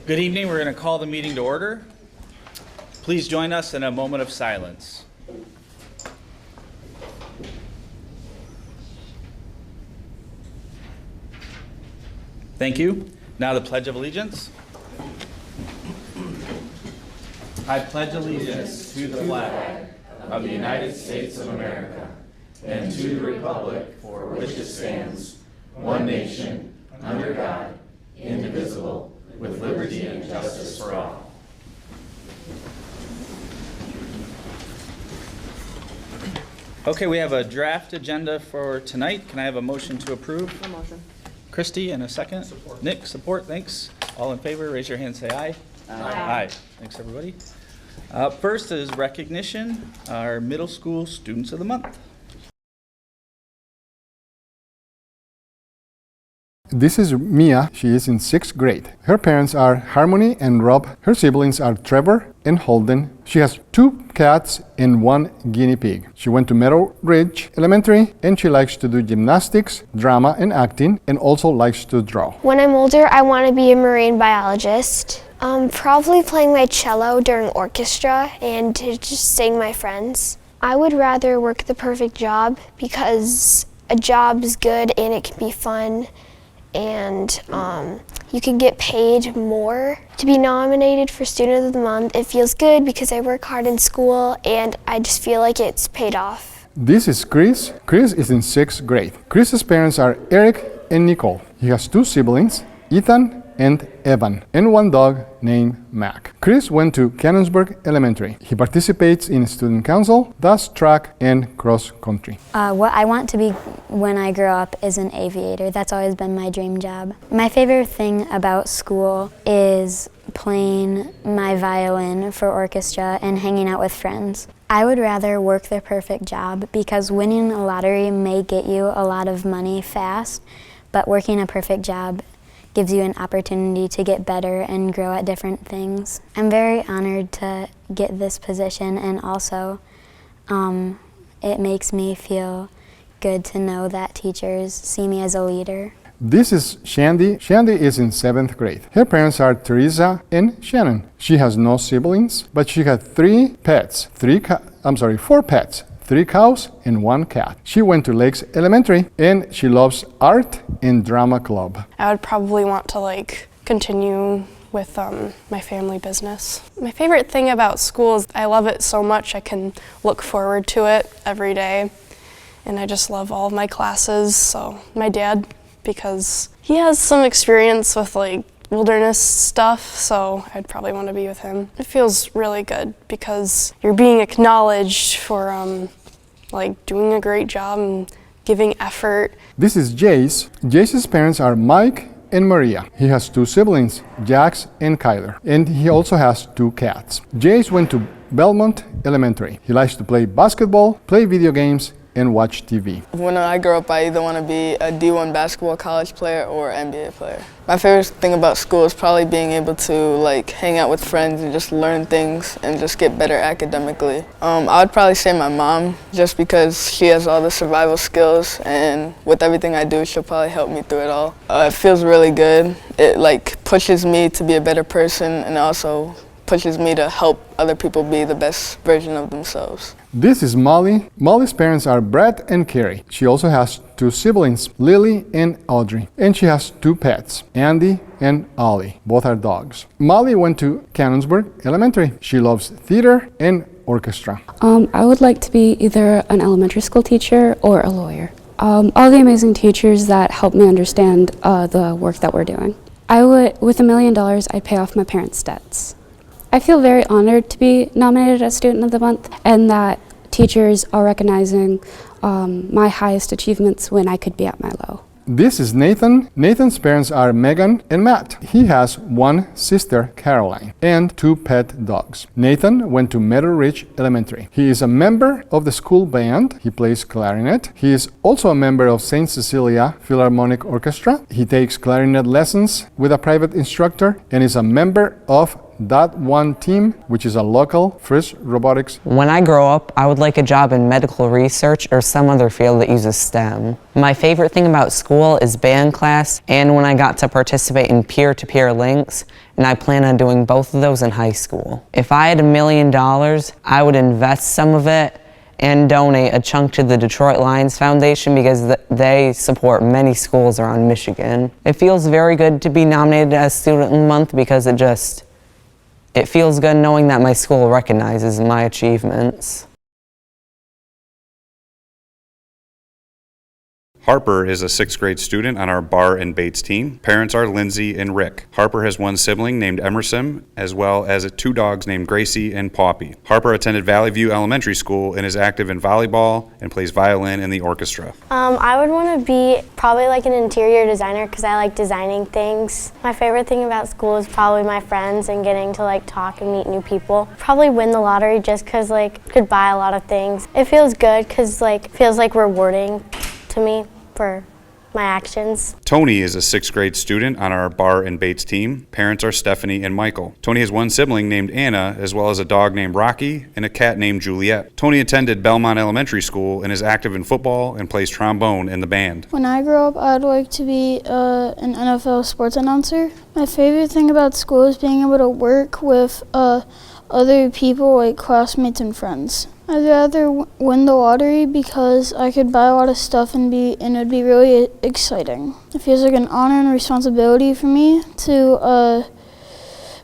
Good evening. We're going to call the meeting to order. Please join us in a moment of silence. Thank you. Now the Pledge of Allegiance. I pledge allegiance to the flag of the United States of America and to the republic for which it stands, one nation, under God, indivisible, with liberty and justice for all. Okay, we have a draft agenda for tonight. Can I have a motion to approve? A motion. Christy, and a second? Support. Nick, support, thanks. All in favor, raise your hand, say aye. Aye. Thanks, everybody. First is recognition, our middle school students of the month. This is Mia. She is in 6th grade. Her parents are Harmony and Rob. Her siblings are Trevor and Holden. She has 2 cats and 1 guinea pig. She went to Meadow Ridge Elementary and she likes to do gymnastics, drama and acting, and also likes to draw. When I'm older, I want to be a marine biologist. Probably playing my cello during orchestra and to just sing my friends. I would rather work the perfect job because a job is good and it can be fun. And you can get paid more. To be nominated for Student of the Month, it feels good because I work hard in school and I just feel like it's paid off. This is Chris. Chris is in 6th grade. Chris's parents are Eric and Nicole. He has 2 siblings, Ethan and Evan, and 1 dog named Mac. Chris went to Cannonsburg Elementary. He participates in student council, does track and cross country. What I want to be when I grow up is an aviator. That's always been my dream job. My favorite thing about school is playing my violin for orchestra and hanging out with friends. I would rather work the perfect job because winning a lottery may get you a lot of money fast, but working a perfect job gives you an opportunity to get better and grow at different things. I'm very honored to get this position, and also it makes me feel good to know that teachers see me as a leader. This is Shandy. Shandy is in 7th grade. Her parents are Teresa and Shannon. She has no siblings, but she had 4 pets, 3 cows and 1 cat. She went to Lakes Elementary and she loves art and drama club. I would probably want to continue with my family business. My favorite thing about school is I love it so much I can look forward to it every day. And I just love all of my classes. So my dad, because he has some experience with wilderness stuff, so I'd probably want to be with him. It feels really good because you're being acknowledged for doing a great job and giving effort. This is Jace. Jace's parents are Mike and Maria. He has 2 siblings, Jax and Kyler, and he also has 2 cats. Jace went to Belmont Elementary. He likes to play basketball, play video games, and watch TV. When I grow up, I either want to be a D1 basketball college player or NBA player. My favorite thing about school is probably being able to hang out with friends and just learn things and just get better academically. I would probably say my mom, just because she has all the survival skills, and with everything I do, she'll probably help me through it all. It feels really good. It pushes me to be a better person, and also pushes me to help other people be the best version of themselves. This is Molly. Molly's parents are Brett and Carrie. She also has 2 siblings, Lily and Audrey. And she has 2 pets, Andy and Ollie. Both are dogs. Molly went to Cannonsburg Elementary. She loves theater and orchestra. I would like to be either an elementary school teacher or a lawyer. All the amazing teachers that help me understand the work that we're doing. With $1 million, I'd pay off my parents' debts. I feel very honored to be nominated as Student of the Month, and that teachers are recognizing my highest achievements when I could be at my low. This is Nathan. Nathan's parents are Megan and Matt. He has 1 sister, Caroline, and 2 pet dogs. Nathan went to Meadow Ridge Elementary. He is a member of the school band. He plays clarinet. He is also a member of St. Cecilia Philharmonic Orchestra. He takes clarinet lessons with a private instructor and is a member of .1 team, which is a local Frisch Robotics. When I grow up, I would like a job in medical research or some other field that uses STEM. My favorite thing about school is band class and when I got to participate in peer-to-peer links, and I plan on doing both of those in high school. If I had $1 million, I would invest some of it and donate a chunk to the Detroit Lions Foundation because they support many schools around Michigan. It feels very good to be nominated as Student of the Month because it feels good knowing that my school recognizes my achievements. Harper is a 6th grade student on our Bar and Bates team. Parents are Lindsay and Rick. Harper has one sibling named Emerson, as well as 2 dogs named Gracie and Poppy. Harper attended Valley View Elementary School and is active in volleyball and plays violin in the orchestra. I would want to be probably like an interior designer because I like designing things. My favorite thing about school is probably my friends and getting to like talk and meet new people. Probably win the lottery just because like could buy a lot of things. It feels good because like feels like rewarding to me for my actions. Tony is a 6th grade student on our Bar and Bates team. Parents are Stephanie and Michael. Tony has one sibling named Anna, as well as a dog named Rocky and a cat named Juliet. Tony attended Belmont Elementary School and is active in football and plays trombone in the band. When I grow up, I'd like to be an NFL sports announcer. My favorite thing about school is being able to work with other people, like classmates and friends. I'd rather win the lottery because I could buy a lot of stuff and it'd be really exciting. It feels like an honor and responsibility for me to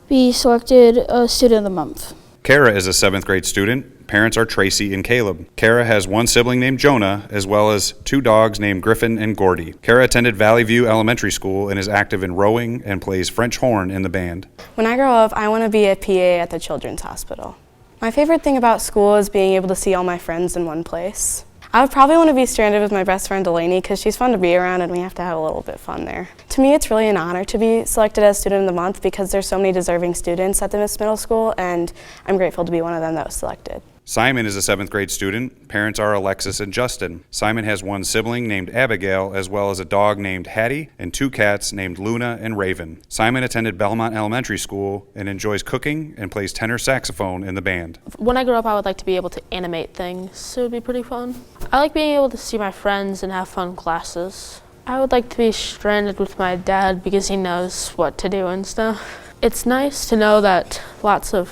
be selected Student of the Month. Kara is a 7th grade student. Parents are Tracy and Caleb. Kara has one sibling named Jonah, as well as 2 dogs named Griffin and Gordy. Kara attended Valley View Elementary School and is active in rowing and plays French horn in the band. When I grow up, I want to be a PA at the Children's Hospital. My favorite thing about school is being able to see all my friends in one place. I would probably want to be stranded with my best friend Delaney because she's fun to be around and we have to have a little bit fun there. To me, it's really an honor to be selected as Student of the Month because there's so many deserving students at the Middle School, and I'm grateful to be one of them that was selected. Simon is a 7th grade student. Parents are Alexis and Justin. Simon has one sibling named Abigail, as well as a dog named Hattie and 2 cats named Luna and Raven. Simon attended Belmont Elementary School and enjoys cooking and plays tenor saxophone in the band. When I grow up, I would like to be able to animate things, so it would be pretty fun. I like being able to see my friends and have fun classes. I would like to be stranded with my dad because he knows what to do and stuff. It's nice to know that lots of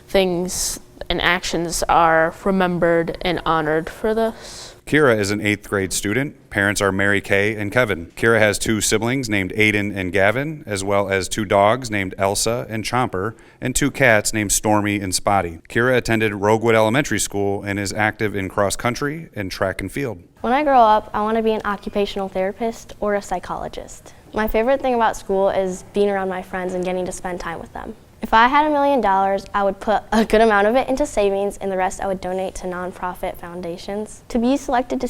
things and actions are remembered and honored for this. Kira is an 8th grade student. Parents are Mary Kay and Kevin. Kira has 2 siblings named Aiden and Gavin, as well as 2 dogs named Elsa and Chomper, and 2 cats named Stormy and Spotty. Kira attended Roguewood Elementary School and is active in cross country and track and field. When I grow up, I want to be an occupational therapist or a psychologist. My favorite thing about school is being around my friends and getting to spend time with them. If I had $1 million, I would put a good amount of it into savings and the rest I would donate to nonprofit foundations. To be selected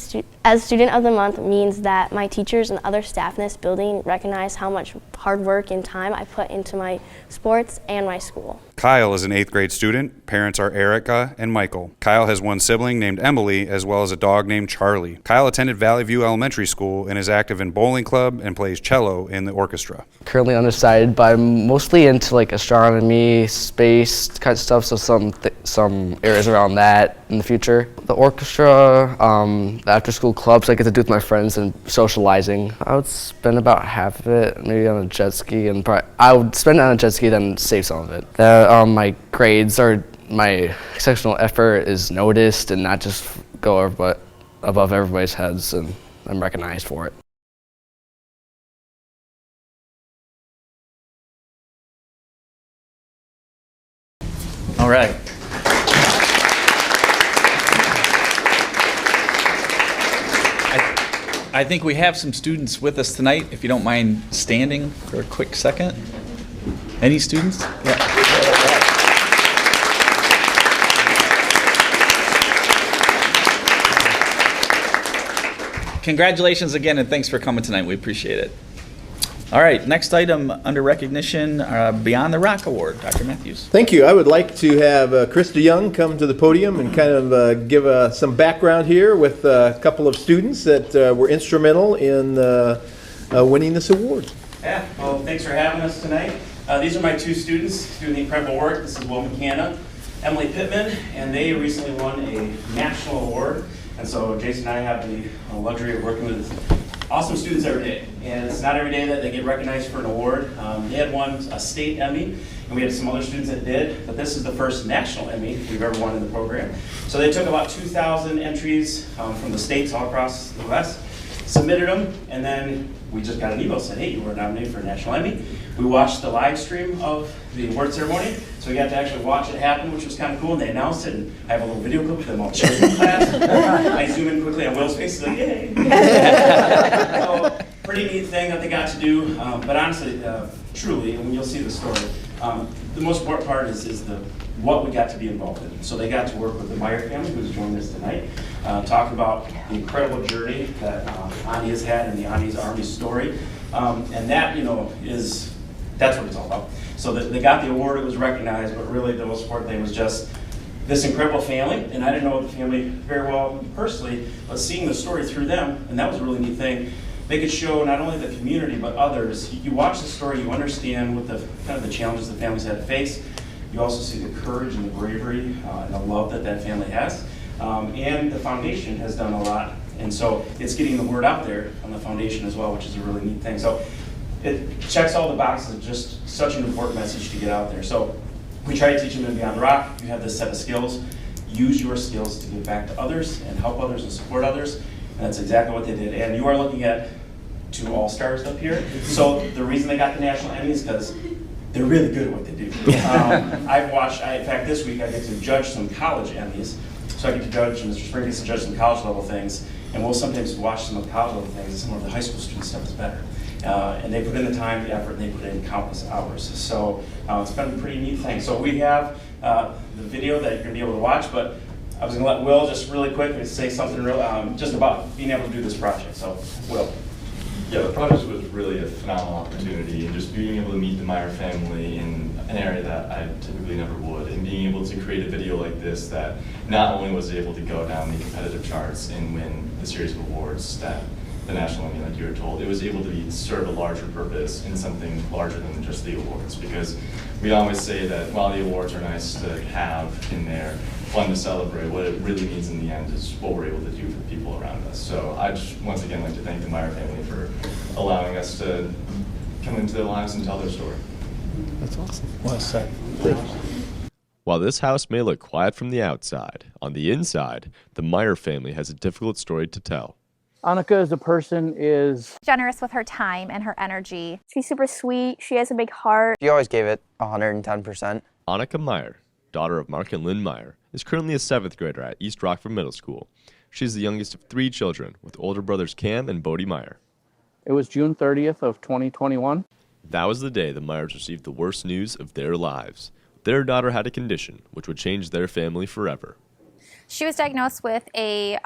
as Student of the Month means that my teachers and other staff in this building recognize how much hard work and time I put into my sports and my school. Kyle is an 8th grade student. Parents are Erica and Michael. Kyle has one sibling named Emily, as well as a dog named Charlie. Kyle attended Valley View Elementary School and is active in bowling club and plays cello in the orchestra. Currently undecided, but I'm mostly into like astronomy, space kind of stuff, so some areas around that in the future. The orchestra, the after-school clubs I get to do with my friends and socializing. I would spend about half of it maybe on a jet ski, and I would spend it on a jet ski, then save some of it. My grades or my exceptional effort is noticed and not just go above everybody's heads, and I'm recognized for it. All right. I think we have some students with us tonight. If you don't mind standing for a quick second. Any students? Yeah. Congratulations again, and thanks for coming tonight. We appreciate it. All right, next item under recognition, Beyond the Rock Award. Dr. Matthews. Thank you. I would like to have Chris DeYoung come to the podium and kind of give some background here with a couple of students that were instrumental in winning this award. Yeah, well, thanks for having us tonight. These are my two students doing the incredible work. This is Will McCanna, Emily Pittman, and they recently won a national award. And so Jason and I have the luxury of working with awesome students every day. And it's not every day that they get recognized for an award. They had won a state Emmy, and we had some other students that did, but this is the first national Emmy we've ever won in the program. So they took about 2,000 entries from the states all across the West, submitted them, and then we just got an email that said, hey, you were nominated for a national Emmy. We watched the live stream of the award ceremony, so we got to actually watch it happen, which was kind of cool, and they announced it, and I have a little video clip of them all cheering in class. I zoom in quickly on Will's face, like, yay! So, pretty neat thing that they got to do, but honestly, truly, and you'll see the story, the most important part is what we got to be involved in. So they got to work with the Meyer family, who's joining us tonight, talk about the incredible journey that Ani has had in the Ani's Army story, and that, that's what it's all about. So they got the award, it was recognized, but really the most important thing was just this incredible family, and I didn't know the family very well personally, but seeing the story through them, and that was a really neat thing. They could show not only the community, but others. You watch the story, you understand what the kind of the challenges the families had to face. You also see the courage and the bravery and the love that family has. And the foundation has done a lot. And so it's getting the word out there on the foundation as well, which is a really neat thing. So it checks all the boxes, just such an important message to get out there. So we try to teach them in Beyond the Rock. You have this set of skills. Use your skills to give back to others and help others and support others. And that's exactly what they did. And you are looking at two all-stars up here. So the reason they got the national Emmy is because they're really good at what they do. In fact, this week I get to judge some college Emmys. So I get to judge, and Mr. Spring gets to judge some college level things. And we'll sometimes watch some of the college level things, and some of the high school student stuff is better. And they put in the time, the effort, and they put in countless hours. So it's been a pretty neat thing. So we have the video that you're going to be able to watch, but I was going to let Will just really quick say something real, just about being able to do this project. So, Will. Yeah, the project was really a phenomenal opportunity, and just being able to meet the Meyer family in an area that I typically never would, and being able to create a video like this that not only was able to go down the competitive charts and win the series of awards that the National Emmy, like you were told, it was able to serve a larger purpose in something larger than just the awards. Because we always say that while the awards are nice to have in there, fun to celebrate, what it really means in the end is what we're able to do for the people around us. So I just once again like to thank the Meyer family for allowing us to come into their lives and tell their story. That's awesome. Well said. While this house may look quiet from the outside, on the inside, the Meyer family has a difficult story to tell. Annika as a person is generous with her time and her energy. She's super sweet. She has a big heart. She always gave it 110%. Annika Meyer, daughter of Mark and Lynn Meyer, is currently a 7th grader at East Rockford Middle School. She's the youngest of 3 children, with older brothers Cam and Bodie Meyer. It was June 30th of 2021. That was the day the Meyers received the worst news of their lives. Their daughter had a condition which would change their family forever. She was diagnosed with a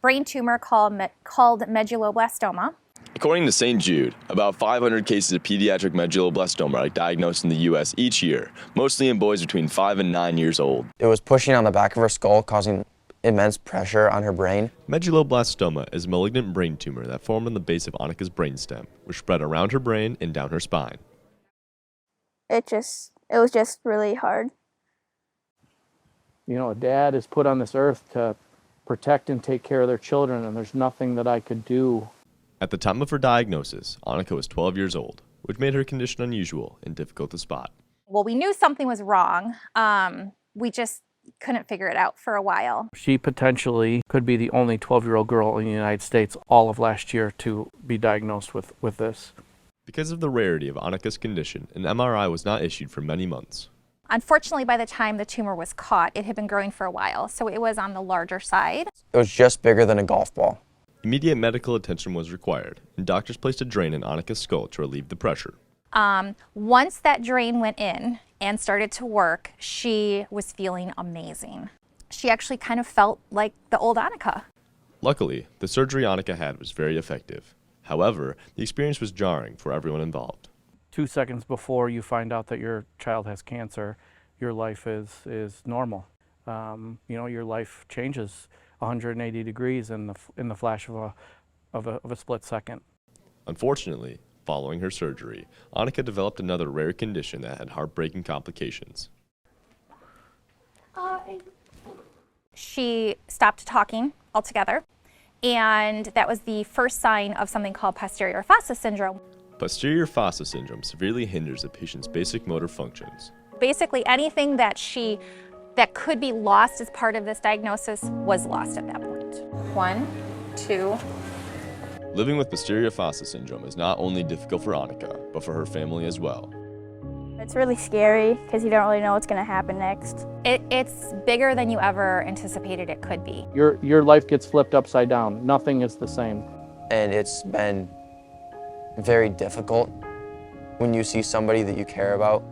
brain tumor called medulloblastoma. According to St. Jude, about 500 cases of pediatric medulloblastoma are diagnosed in the U.S. each year, mostly in boys between 5 and 9 years old. It was pushing on the back of her skull, causing immense pressure on her brain. Medulloblastoma is a malignant brain tumor that formed on the base of Annika's brainstem, which spread around her brain and down her spine. It was just really hard. You know, a dad is put on this earth to protect and take care of their children, and there's nothing that I could do. At the time of her diagnosis, Annika was 12 years old, which made her condition unusual and difficult to spot. Well, we knew something was wrong. We just couldn't figure it out for a while. She potentially could be the only 12-year-old girl in the United States all of last year to be diagnosed with this. Because of the rarity of Annika's condition, an MRI was not issued for many months. Unfortunately, by the time the tumor was caught, it had been growing for a while, so it was on the larger side. It was just bigger than a golf ball. Immediate medical attention was required, and doctors placed a drain in Annika's skull to relieve the pressure. Once that drain went in and started to work, she was feeling amazing. She actually kind of felt like the old Annika. Luckily, the surgery Annika had was very effective. However, the experience was jarring for everyone involved. 2 seconds before you find out that your child has cancer, your life is normal. You know, your life changes 180 degrees in the flash of a split second. Unfortunately, Following her surgery, Annika developed another rare condition that had heartbreaking complications. She stopped talking altogether, and that was the first sign of something called posterior fossa syndrome. Posterior fossa syndrome severely hinders a patient's basic motor functions. Basically, anything that could be lost as part of this diagnosis was lost at that point. 1, 2. Living with posterior fossa syndrome is not only difficult for Annika, but for her family as well. It's really scary because you don't really know what's going to happen next. It's bigger than you ever anticipated it could be. Your life gets flipped upside down. Nothing is the same. And it's been very difficult when you see somebody that you care about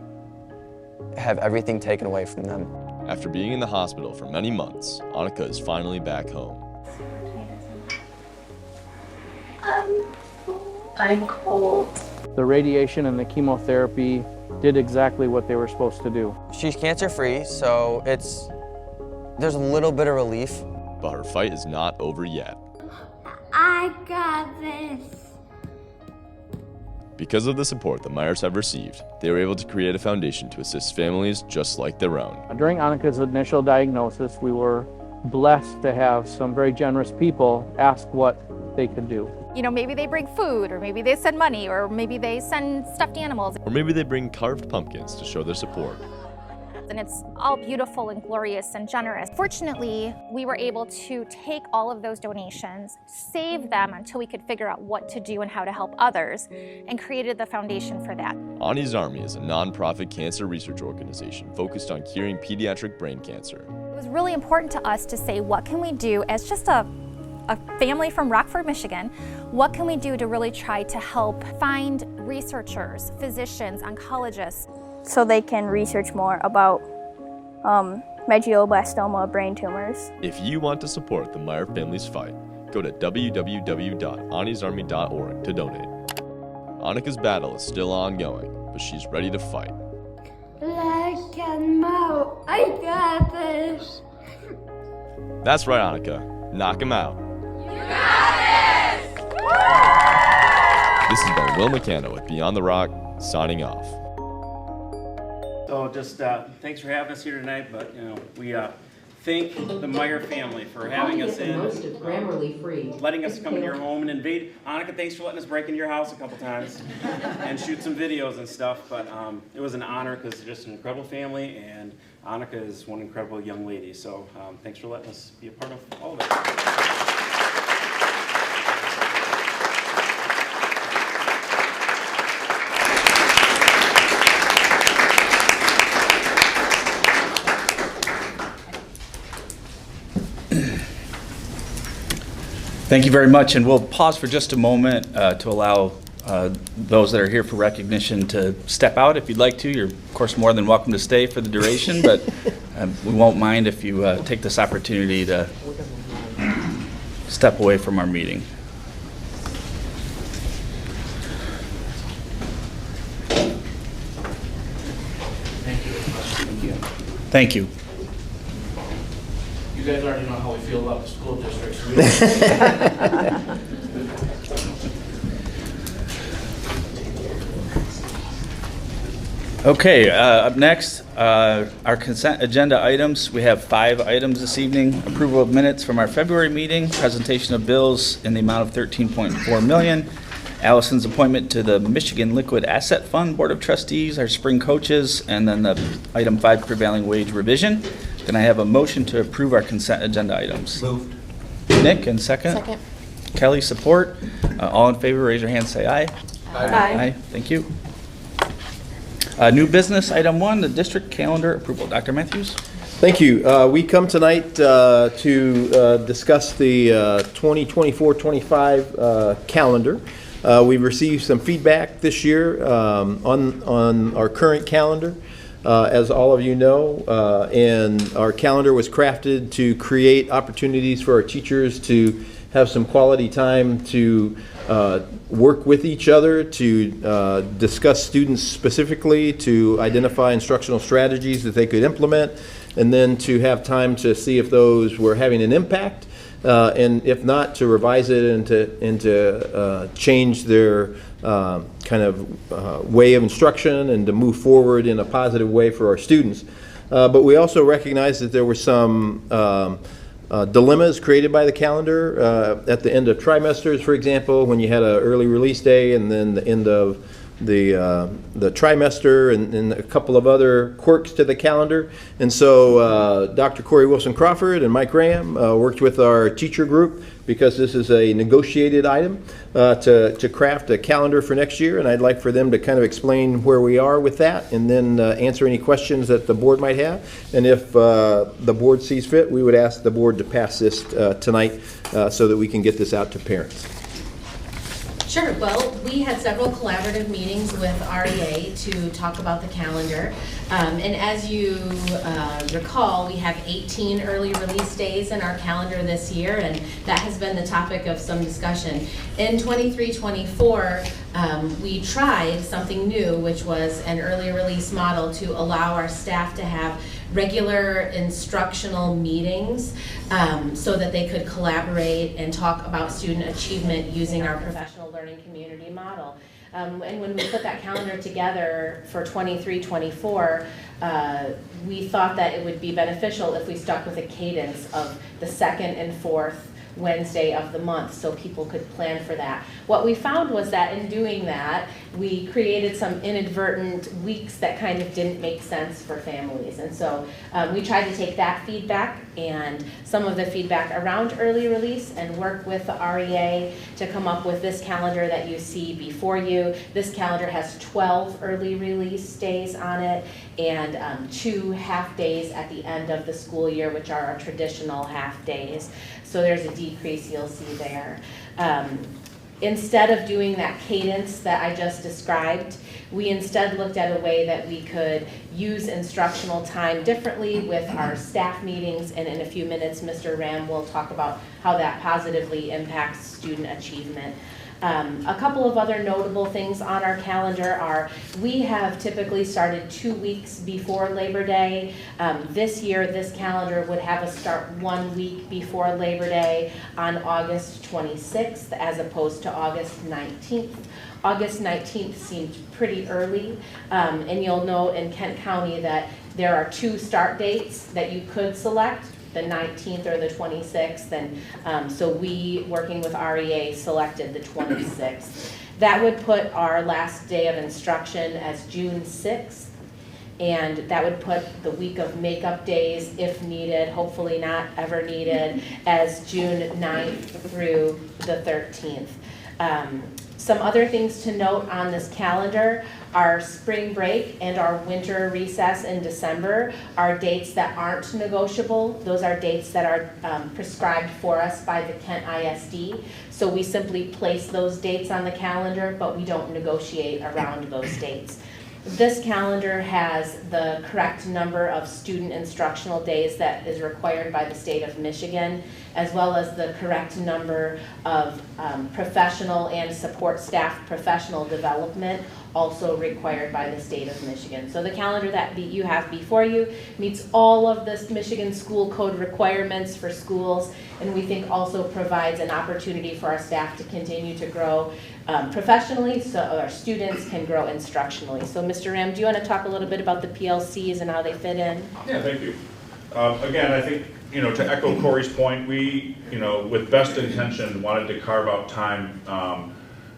have everything taken away from them. After being in the hospital for many months, Annika is finally back home. I'm cold. The radiation and the chemotherapy did exactly what they were supposed to do. She's cancer-free, so there's a little bit of relief. But her fight is not over yet. I got this. Because of the support the Meyers have received, they were able to create a foundation to assist families just like their own. During Annika's initial diagnosis, we were blessed to have some very generous people ask what they could do. You know, maybe they bring food, or maybe they send money, or maybe they send stuffed animals. Or maybe they bring carved pumpkins to show their support. And it's all beautiful and glorious and generous. Fortunately, we were able to take all of those donations, save them until we could figure out what to do and how to help others, and created the foundation for that. Annie's Army is a nonprofit cancer research organization focused on curing pediatric brain cancer. It was really important to us to say, what can we do as just a family from Rockford, Michigan? What can we do to really try to help find researchers, physicians, oncologists, So they can research more about medulloblastoma brain tumors. If you want to support the Meyer family's fight, go to www.anniesarmy.org to donate. Annika's battle is still ongoing, but she's ready to fight. Black and Mo, I got this. That's right, Annika. Knock him out. You got this! This has been Will McKenna with Beyond the Rock, signing off. So just thanks for having us here tonight, but we thank the Meyer family for having us in, letting us come into your home and invade. Annika, thanks for letting us break into your house a couple times and shoot some videos and stuff, but it was an honor because they're just an incredible family, and Annika is one incredible young lady, so thanks for letting us be a part of all of it. Thank you very much, and we'll pause for just a moment to allow those that are here for recognition to step out. If you'd like to, you're of course more than welcome to stay for the duration, but we won't mind if you take this opportunity to step away from our meeting. Thank you. You guys already know how we feel about the school districts. Okay, up next, our consent agenda items. We have 5 items this evening. Approval of minutes from our February meeting, presentation of bills in the amount of $13.4 million, Allison's appointment to the Michigan Liquid Asset Fund Board of Trustees, our spring coaches, and then the item 5, prevailing wage revision. Can I have a motion to approve our consent agenda items? Moved. Nick, and second? Second. Kelly, support. All in favor, raise your hand, say aye. Aye. Thank you. New business, item 1, the district calendar approval. Dr. Matthews? Thank you. We come tonight to discuss the 2024-25 calendar. We've received some feedback this year on our current calendar. As all of you know, and our calendar was crafted to create opportunities for our teachers to have some quality time to work with each other, to discuss students specifically, to identify instructional strategies that they could implement, and then to have time to see if those were having an impact, and if not, to revise it and to change their kind of way of instruction and to move forward in a positive way for our students. But we also recognize that there were some dilemmas created by the calendar at the end of trimesters, for example, when you had an early release day and then the end of the trimester and a couple of other quirks to the calendar. And so Dr. Corey Wilson Crawford and Mike Graham worked with our teacher group, because this is a negotiated item, to craft a calendar for next year. And I'd like for them to kind of explain where we are with that and then answer any questions that the board might have. And if the board sees fit, we would ask the board to pass this tonight so that we can get this out to parents. Sure. Well, we had several collaborative meetings with REA to talk about the calendar. And as you recall, we have 18 early release days in our calendar this year, and that has been the topic of some discussion. In 23-24, we tried something new, which was an early release model to allow our staff to have regular instructional meetings so that they could collaborate and talk about student achievement using our professional learning community model. And when we put that calendar together for 23-24, we thought that it would be beneficial if we stuck with a cadence of the second and fourth Wednesday of the month so people could plan for that. What we found was that in doing that, we created some inadvertent weeks that kind of didn't make sense for families. And so we tried to take that feedback and some of the feedback around early release and work with the REA to come up with this calendar that you see before you. This calendar has 12 early release days on it and 2 half days at the end of the school year, which are our traditional half days. So there's a decrease you'll see there. Instead of doing that cadence that I just described, we instead looked at a way that we could use instructional time differently with our staff meetings, and in a few minutes, Mr. Ram will talk about how that positively impacts student achievement. A couple of other notable things on our calendar are we have typically started 2 weeks before Labor Day. This year, this calendar would have us start 1 week before Labor Day on August 26th as opposed to August 19th. August 19th seemed pretty early, and you'll know in Kent County that there are 2 start dates that you could select, the 19th or the 26th, and so we, working with REA, selected the 26th. That would put our last day of instruction as June 6th, and that would put the week of makeup days, if needed, hopefully not ever needed, as June 9th through the 13th. Some other things to note on this calendar: our spring break and our winter recess in December are dates that aren't negotiable. Those are dates that are prescribed for us by the Kent ISD. So we simply place those dates on the calendar, but we don't negotiate around those dates. This calendar has the correct number of student instructional days that is required by the state of Michigan, as well as the correct number of professional and support staff professional development, also required by the state of Michigan. So the calendar that you have before you meets all of the Michigan school code requirements for schools, and we think also provides an opportunity for our staff to continue to grow professionally so our students can grow instructionally. So Mr. Ram, do you want to talk a little bit about the PLCs and how they fit in? Yeah, thank you. Again, I think, to echo Corey's point, we, with best intention, wanted to carve out time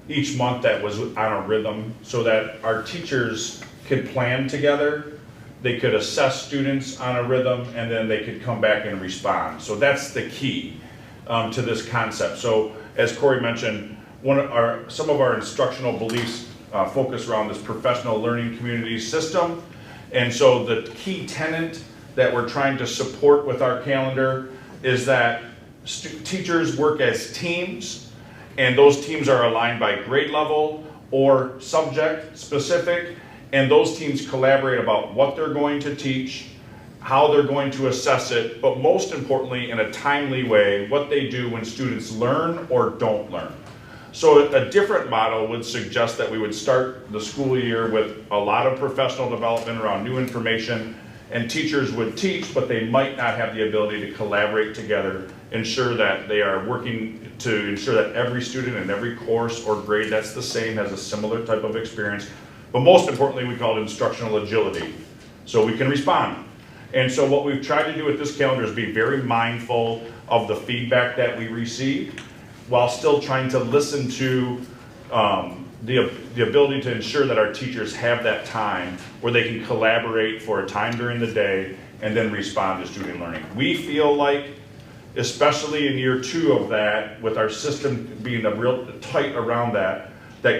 each month that was on a rhythm so that our teachers could plan together, they could assess students on a rhythm, and then they could come back and respond. So that's the key to this concept. So as Corey mentioned, some of our instructional beliefs focus around this professional learning community system. And so the key tenet that we're trying to support with our calendar is that teachers work as teams, and those teams are aligned by grade level or subject specific, and those teams collaborate about what they're going to teach, how they're going to assess it, but most importantly, in a timely way, what they do when students learn or don't learn. So a different model would suggest that we would start the school year with a lot of professional development around new information, and teachers would teach, but they might not have the ability to collaborate together ensure that they are working to ensure that every student in every course or grade that's the same has a similar type of experience. But most importantly, we call it instructional agility, so we can respond. And so what we've tried to do with this calendar is be very mindful of the feedback that we receive, while still trying to listen to the ability to ensure that our teachers have that time where they can collaborate for a time during the day and then respond to student learning. We feel like, especially in year 2 of that, with our system being a real tight around that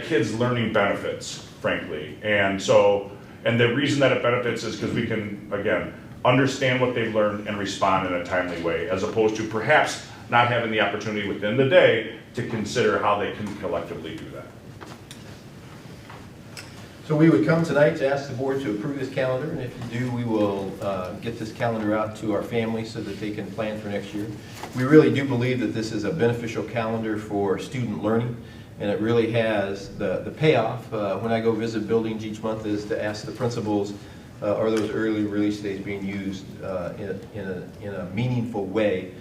kids' learning benefits, frankly. And the reason that it benefits is because we can, again, understand what they've learned and respond in a timely way, as opposed to perhaps not having the opportunity within the day to consider how they can collectively do that. So we would come tonight to ask the board to approve this calendar, and if you do, we will get this calendar out to our families so that they can plan for next year. We really do believe that this is a beneficial calendar for student learning, and it really has the payoff. When I go visit buildings each month is to ask the principals, are those early release days being used in a meaningful way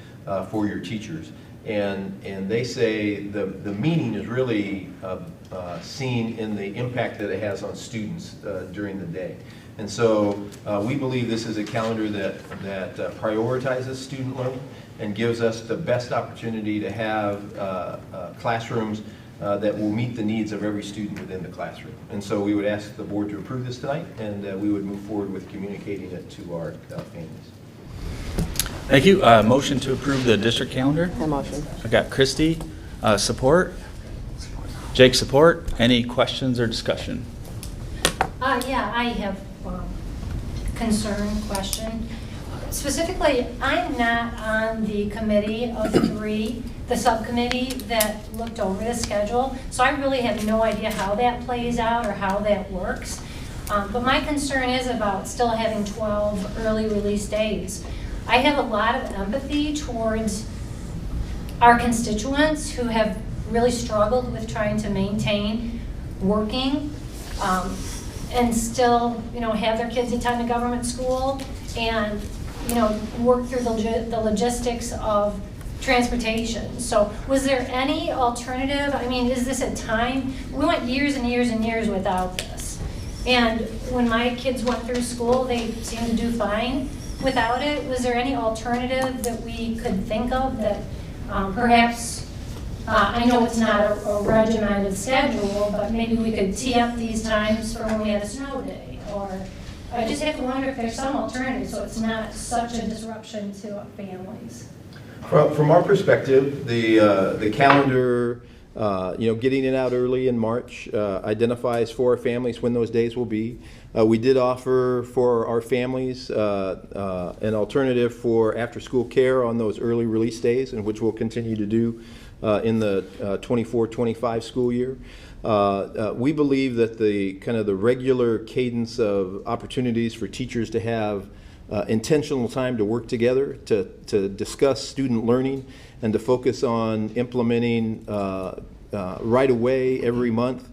for your teachers? And they say the meaning is really seen in the impact that it has on students during the day. And so we believe this is a calendar that prioritizes student learning and gives us the best opportunity to have classrooms that will meet the needs of every student within the classroom. And so we would ask the board to approve this tonight, and we would move forward with communicating it to our families. Thank you. Motion to approve the district calendar? Motion. I got Christy, support. Jake, support. Any questions or discussion? Yeah, I have concern, question. Specifically, I'm not on the committee of 3, the subcommittee that looked over the schedule, so I really have no idea how that plays out or how that works. But my concern is about still having 12 early release days. I have a lot of empathy towards our constituents who have really struggled with trying to maintain working and still, have their kids attend a government school and, work through the logistics of transportation. So was there any alternative? I mean, is this a time? We went years and years and years without this. And when my kids went through school, they seemed to do fine without it. Was there any alternative that we could think of that perhaps, I know it's not a regimented schedule, but maybe we could tee up these times for when we had a snow day? Or I just have to wonder if there's some alternative so it's not such a disruption to families. From our perspective, the calendar, getting it out early in March identifies for our families when those days will be. We did offer for our families an alternative for after-school care on those early release days, and which we'll continue to do in the 24-25 school year. We believe that the regular cadence of opportunities for teachers to have intentional time to work together, to discuss student learning, and to focus on implementing right away every month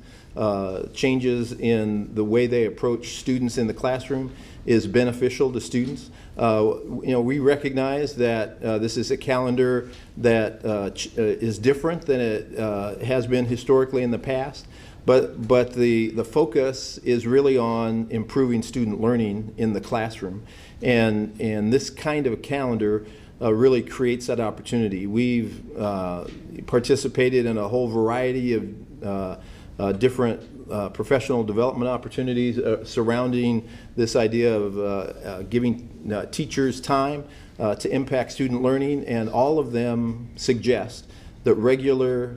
changes in the way they approach students in the classroom is beneficial to students. We recognize that this is a calendar that is different than it has been historically in the past, but the focus is really on improving student learning in the classroom. And this kind of a calendar really creates that opportunity. We've participated in a whole variety of different professional development opportunities surrounding this idea of giving teachers time to impact student learning, and all of them suggest that regular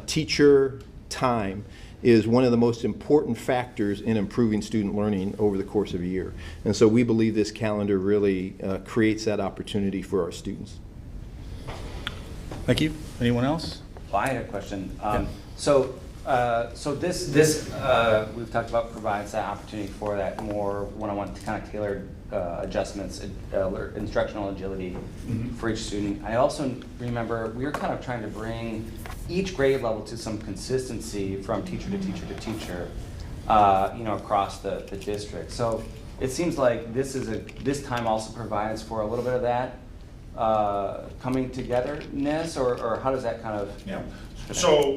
teacher time is one of the most important factors in improving student learning over the course of a year. And so we believe this calendar really creates that opportunity for our students. Thank you. Anyone else? Well, I had a question. Yeah. So this we've talked about provides that opportunity for that more one-on-one kind of tailored adjustments, instructional agility for each student. I also remember we were kind of trying to bring each grade level to some consistency from teacher to teacher to teacher, across the district. So it seems like this time also provides for a little bit of that. coming togetherness, or how does that kind of? Yeah. So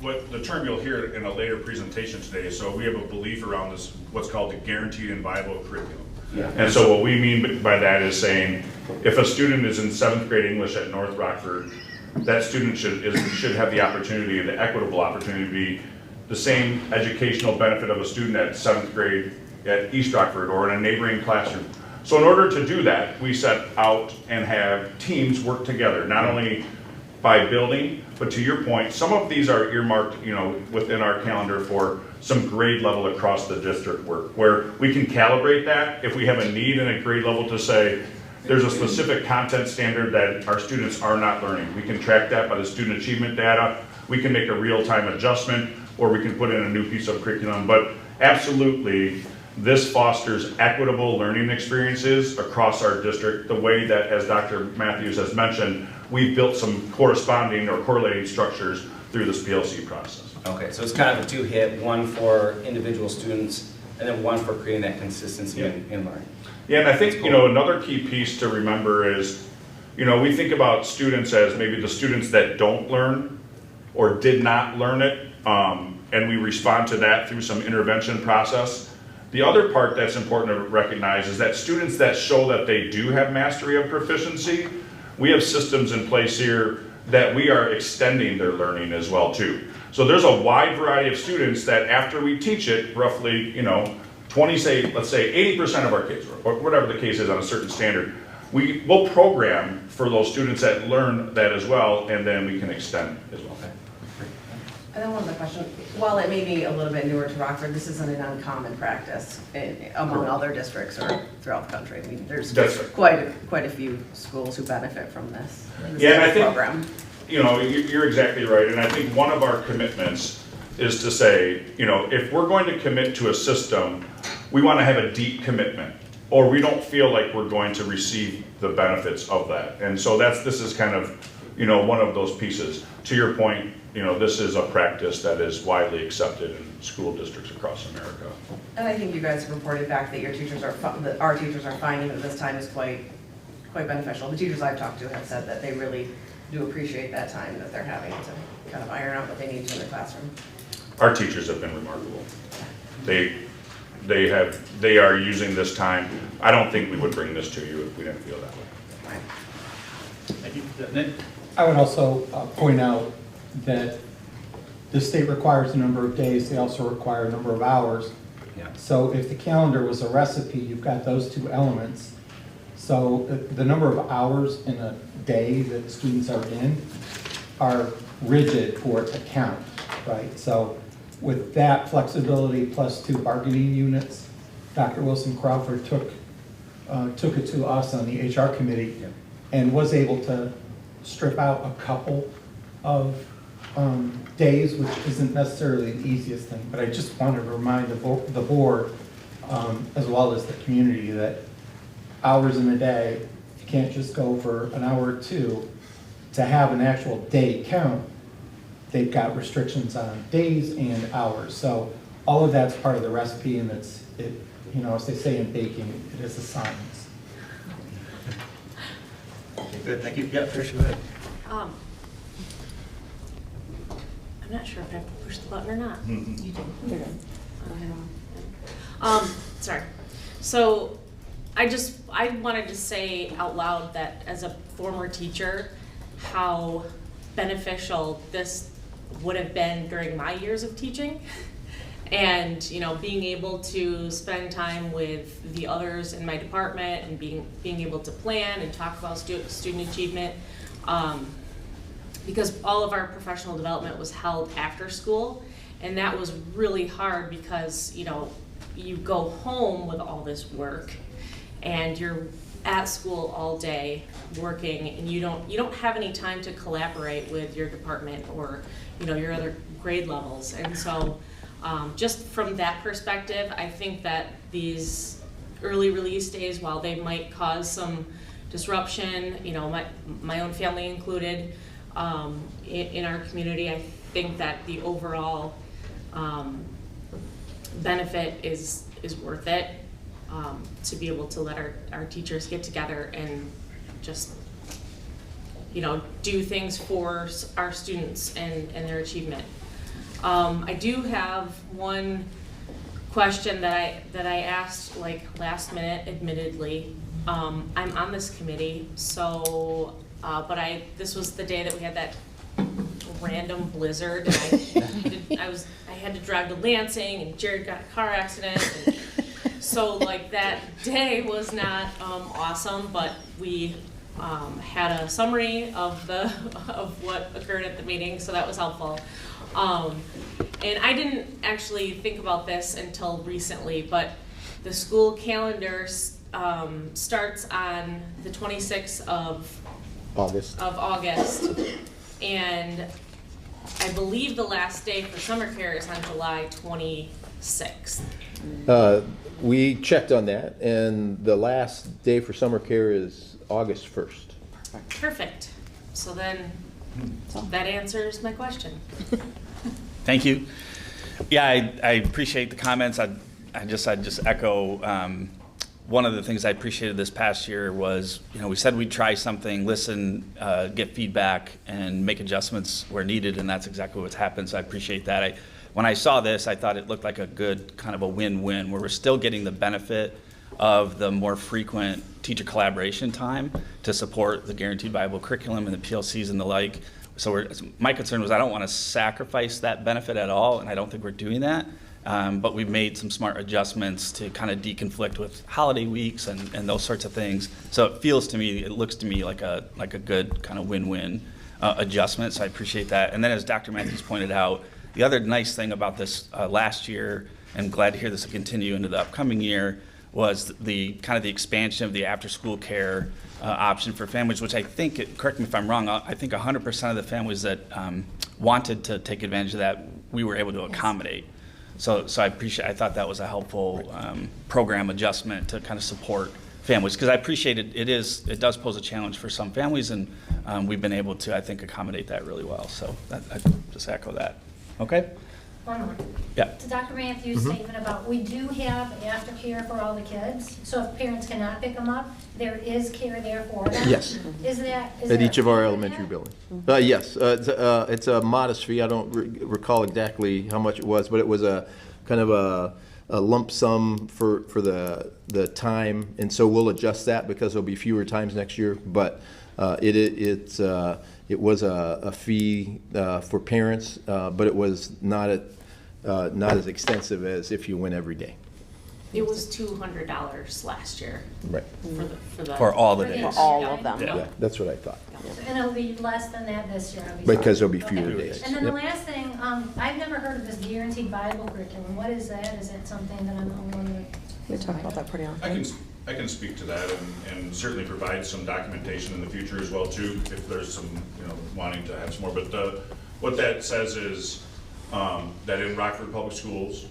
what the term you'll hear in a later presentation today, so we have a belief around this, what's called the guaranteed and viable curriculum. Yeah. And so what we mean by that is saying, if a student is in 7th grade English at North Rockford, that student should have the opportunity, the equitable opportunity to be the same educational benefit of a student at 7th grade at East Rockford or in a neighboring classroom. So in order to do that, we set out and have teams work together, not only by building, but to your point, some of these are earmarked, within our calendar for some grade level across the district work, where we can calibrate that if we have a need in a grade level to say, there's a specific content standard that our students are not learning. We can track that by the student achievement data. We can make a real-time adjustment, or we can put in a new piece of curriculum. But absolutely, this fosters equitable learning experiences across our district, the way that, as Dr. Matthews has mentioned, we've built some corresponding or correlating structures through this PLC process. Okay, so it's kind of a two-hit, one for individual students, and then one for creating that consistency in learning. Yeah, and I think, another key piece to remember is, we think about students as maybe the students that don't learn or did not learn it, and we respond to that through some intervention process. The other part that's important to recognize is that students that show that they do have mastery of proficiency, we have systems in place here that we are extending their learning as well too. So there's a wide variety of students that after we teach it, roughly, let's say 80% of our kids, or whatever the case is on a certain standard, we'll program for those students that learn that as well, and then we can extend as well. And then one other question, while it may be a little bit newer to Rockford, this isn't an uncommon practice among other districts or throughout the country. I mean, there's quite a few schools who benefit from this, And I think, program. You're exactly right, and I think one of our commitments is to say, if we're going to commit to a system, we want to have a deep commitment, or we don't feel like we're going to receive the benefits of that. And so this is kind of, one of those pieces. To your point, this is a practice that is widely accepted in school districts across America. And I think you guys have reported back that our teachers are finding that this time is quite beneficial. The teachers I've talked to have said that they really do appreciate that time that they're having to kind of iron out what they need to in the classroom. Our teachers have been remarkable. They are using this time. I don't think we would bring this to you if we didn't feel that way. Thank you. Nick? I would also point out that the state requires a number of days. They also require a number of hours. Yeah. So if the calendar was a recipe, you've got those two elements. So the number of hours in a day that students are in are rigid for it to count, right? So with that flexibility plus 2 bargaining units, Dr. Wilson Crawford took it to us on the HR committee and was able to strip out a couple of days, which isn't necessarily the easiest thing. But I just wanted to remind the board, as well as the community, that hours in a day, you can't just go for an hour or two. To have an actual day count, they've got restrictions on days and hours. So all of that's part of the recipe, and as they say in baking, it is a science. Okay, good, thank you. Yeah, Trish, go ahead. I'm not sure if I have to push the button or not. Mm-hmm. You do. Sorry. So I wanted to say out loud that as a former teacher, how beneficial this would have been during my years of teaching. And being able to spend time with the others in my department and being able to plan and talk about student achievement, because all of our professional development was held after school, and that was really hard because you go home with all this work and you're at school all day working, and you don't have any time to collaborate with your department or your other grade levels. And so just from that perspective, I think that these early release days, while they might cause some disruption, my own family included, in our community, I think that the overall benefit is worth it, to be able to let our teachers get together and just do things for our students and their achievement. I do have one question that I asked like last minute, admittedly. I'm on this committee, so but this was the day that we had that random blizzard, and I had to drive to Lansing, and Jared got a car accident, and so like that day was not awesome, but we had a summary of what occurred at the meeting, so that was helpful. And I didn't actually think about this until recently, but the school calendar starts on the 26th of August, and I believe the last day for summer care is on July 26th. We checked on that, and the last day for summer care is August 1st. Perfect. So then that answers my question. Thank you. Yeah, I appreciate the comments. I just echo one of the things I appreciated this past year was, we said we'd try something, listen, get feedback, and make adjustments where needed, and that's exactly what's happened, so I appreciate that. When I saw this, I thought it looked like a good kind of a win-win, where we're still getting the benefit of the more frequent teacher collaboration time to support the guaranteed viable curriculum and the PLCs and the like. So my concern was I don't want to sacrifice that benefit at all, and I don't think we're doing that. But we've made some smart adjustments to kind of deconflict with holiday weeks and those sorts of things. So it looks to me like a good kind of win-win adjustment. So I appreciate that. And then as Dr. Matthews pointed out, the other nice thing about this last year, and glad to hear this will continue into the upcoming year, was the kind of the expansion of the after-school care option for families, which I think, correct me if I'm wrong, I think 100% of the families that wanted to take advantage of that, we were able to accommodate. So I thought that was a helpful program adjustment to kind of support families, because I appreciate it does pose a challenge for some families, and we've been able to, I think, accommodate that really well. So I just echo that. Okay? One more. Yeah. To Dr. Matthews' statement about, we do have aftercare for all the kids, so if parents cannot pick them up, there is care there for them. Yes. Is At each of our elementary buildings. Yes, it's a modest fee. I don't recall exactly how much it was, but it was a kind of a lump sum for the time, and so we'll adjust that because there'll be fewer times next year. But it was a fee for parents, but it was not as extensive as if you went every day. It was $200 last year. Right. For all the days. For all of them. Yeah, that's what I thought. And it'll be less than that this year, obviously. Because there'll be fewer days. And then the last thing, I've never heard of this guaranteed Bible curriculum. What is that? Is that something that I'm wondering? We talk about that pretty often. I can speak to that and certainly provide some documentation in the future as well too, if there's some, wanting to have some more. But what that says is that in Rockford Public Schools,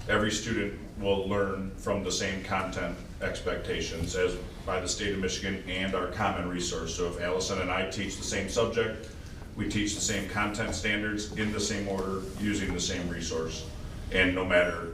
every student will learn from the same content expectations as by the state of Michigan and our common resource. So if Allison and I teach the same subject, we teach the same content standards in the same order using the same resource. And no matter,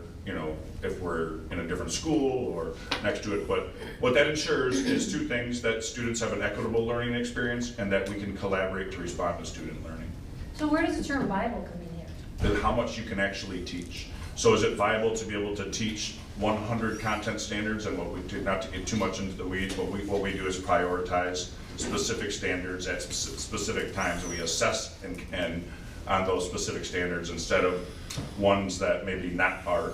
if we're in a different school or next to it, but what that ensures is two things: that students have an equitable learning experience and that we can collaborate to respond to student learning. So where does the term Bible come in here? How much you can actually teach. So is it viable to be able to teach 100 content standards? And what we do, not to get too much into the weeds, what we do is prioritize specific standards at specific times, and we assess and on those specific standards instead of ones that maybe not are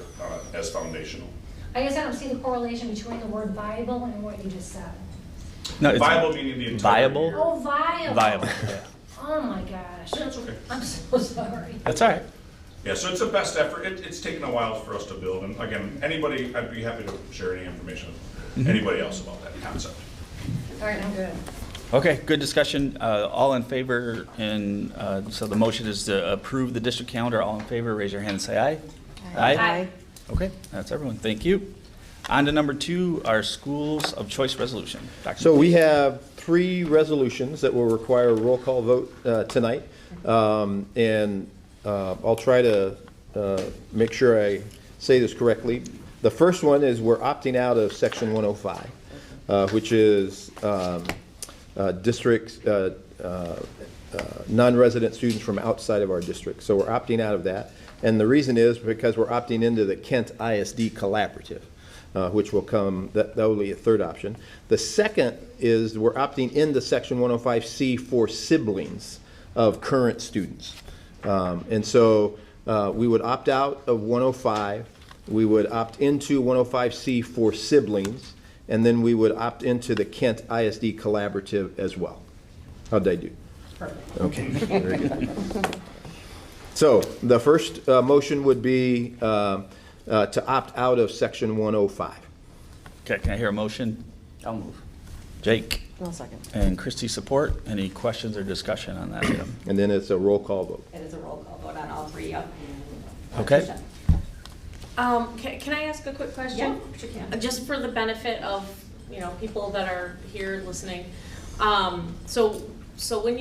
as foundational. I guess I don't see the correlation between the word Bible and what you just said. No, it's viable meaning the entire viable. year. Oh, viable. Viable. Yeah. Oh my gosh. That's okay. I'm so sorry. That's all right. Yeah, so it's a best effort. It's taken a while for us to build, and again, anybody, I'd be happy to share any information with anybody else about that concept. All right, I'm good. Okay, good discussion. All in favor, and so the motion is to approve the district calendar. All in favor, raise your hand and say aye. Aye. Okay, that's everyone. Thank you. On to number 2, our schools of choice resolution. Dr. So we have 3 resolutions that will require a roll call vote tonight, and I'll try to make sure I say this correctly. The first one is we're opting out of Section 105, which is districts non-resident students from outside of our district. So we're opting out of that. And the reason is because we're opting into the Kent ISD Collaborative, which will come, that will be a third option. The second is we're opting into Section 105C for siblings of current students. And so we would opt out of 105, we would opt into 105C for siblings, and then we would opt into the Kent ISD Collaborative as well. How'd I do? Perfect. Okay, very good. So the first motion would be to opt out of Section 105. Okay, can I hear a motion? I'll move. Jake? I'll second. And Christie support. Any questions or discussion on that item? And then it's a roll call vote. It is a roll call vote on all three, yep. Okay. Can I ask a quick question? Yeah, sure can. Just for the benefit of, people that are here listening. So when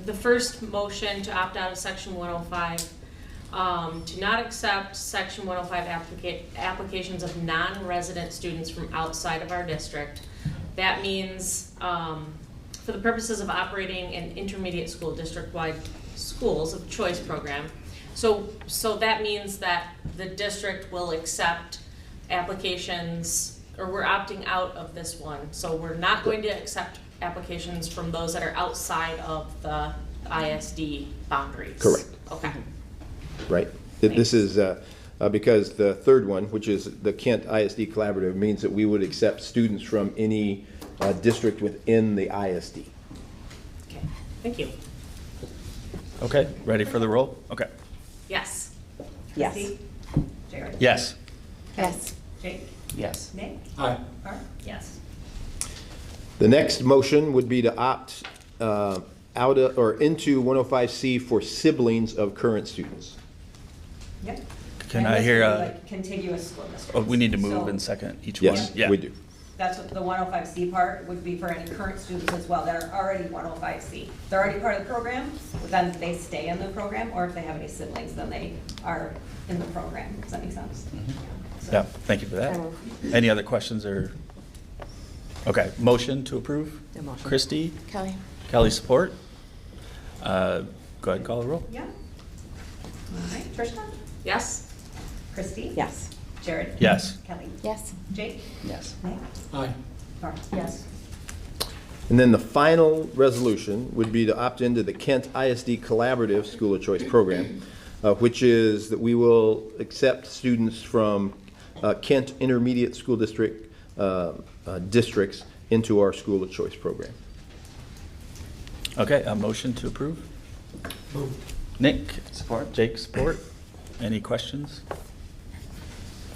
the first motion to opt out of Section 105, to not accept Section 105 applications of non-resident students from outside of our district, that means for the purposes of operating an intermediate school, district-wide schools of choice program. So that means that the district will accept applications, or we're opting out of this one. So we're not going to accept applications from those that are outside of the ISD boundaries. Correct. Okay. Right. This is because the third one, which is the Kent ISD Collaborative, means that we would accept students from any district within the ISD. Okay. Thank you. Okay, ready for the roll? Okay. Yes. Yes. Christie? Jared? Yes. Yes. Jake? Yes. Nick? Aye. Barb? Yes. The next motion would be to opt out of, or into 105C for siblings of current students. Yep. Can And I this hear would be a? like contiguous school districts. Oh, we need to move So in second each Yes, one. Yeah. we do. That's what the 105C part would be for any current students as well that are already 105C. If they're already part of the program, then they stay in the program, or if they have any siblings, then they are in the program. Does that make sense? So- Yeah, thank you for that. Any other questions or? Okay, motion to approve? Yeah, motion. Christie? Kelly? Kelly support? Go ahead, call the roll. Yeah. All right, Trishka? Yes. Christie? Yes. Jared? Yes. Kelly? Yes. Jake? Yes. Nick? Aye. Barb? Yes. And then the final resolution would be to opt into the Kent ISD Collaborative School of Choice Program, which is that we will accept students from Kent Intermediate School District districts into our School of Choice program. Okay, a motion to approve? Nick? Support. Jake, support. Any questions?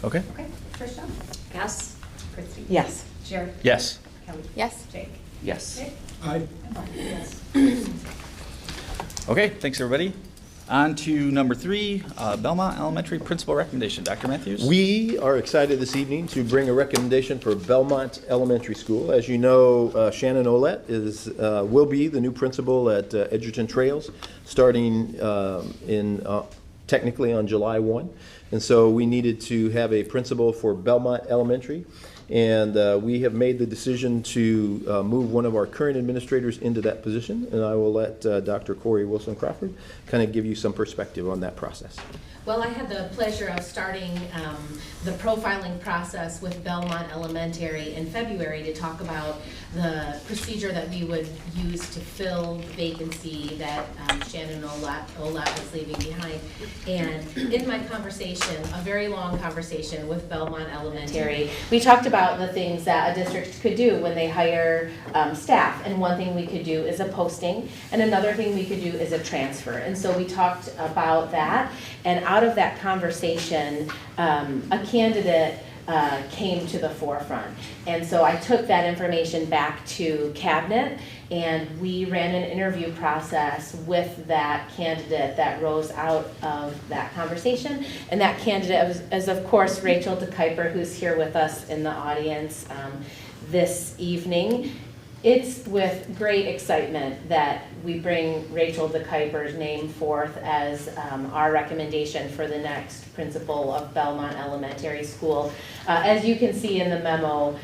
Okay. Okay, Trishka? Yes. Christie? Yes. Jared? Yes. Kelly? Yes. Jake? Yes. Nick? Aye. And Barb? Yes. Okay, thanks everybody. On to number 3, Belmont Elementary Principal Recommendation. Dr. Matthews? We are excited this evening to bring a recommendation for Belmont Elementary School. As you know, Shannon Olette will be the new principal at Edgerton Trails, starting technically on July 1. And so we needed to have a principal for Belmont Elementary. And we have made the decision to move one of our current administrators into that position. And I will let Dr. Corey Wilson Crawford kind of give you some perspective on that process. Well, I had the pleasure of starting the profiling process with Belmont Elementary in February to talk about the procedure that we would use to fill the vacancy that Shannon Olette was leaving behind. And in my conversation, a very long conversation with Belmont Elementary, we talked about the things that a district could do when they hire staff. And one thing we could do is a posting, and another thing we could do is a transfer. And so we talked about that, and out of that conversation, a candidate came to the forefront. And so I took that information back to Cabinet, and we ran an interview process with that candidate that rose out of that conversation. And that candidate is of course, Rachel DeKuyper, who's here with us in the audience this evening. It's with great excitement that we bring Rachel DeKuyper's name forth as our recommendation for the next principal of Belmont Elementary School. As you can see in the memo,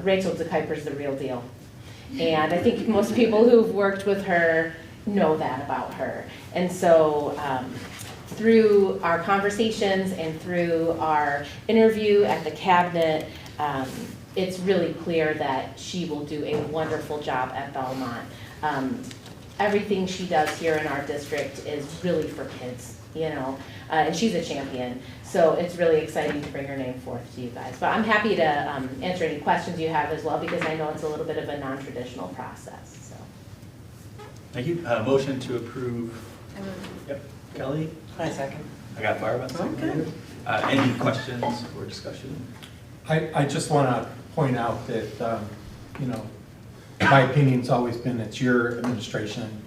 Rachel DeKuyper's the real deal. And I think most people who've worked with her know that about her. And so through our conversations and through our interview at the cabinet, it's really clear that she will do a wonderful job at Belmont. Everything she does here in our district is really for kids, you know, and she's a champion. So it's really exciting to bring her name forth to you guys. But I'm happy to answer any questions you have as well, because I know it's a little bit of a non-traditional process. So. Thank you. Motion to approve. Yep. Kelly? I second. I got Barb on second. Any questions or discussion? I just want to point out that, you know, my opinion's always been it's your administration.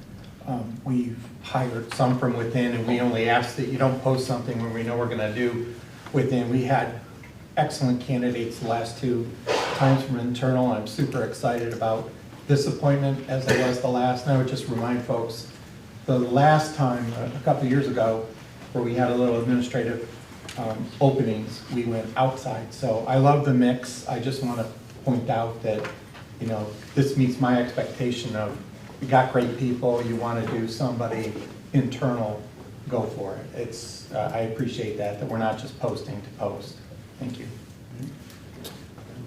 We've hired some from within, and we only ask that you don't post something when we know we're going to do within. We had excellent candidates the last 2 times from internal. I'm super excited about this appointment as I was the last. And I would just remind folks, the last time, a couple of years ago, where we had a little administrative openings, we went outside. So I love the mix. I just want to point out that, you know, this meets my expectation of you got great people, you want to do somebody internal, go for it. It's I appreciate that we're not just posting to post. Thank you.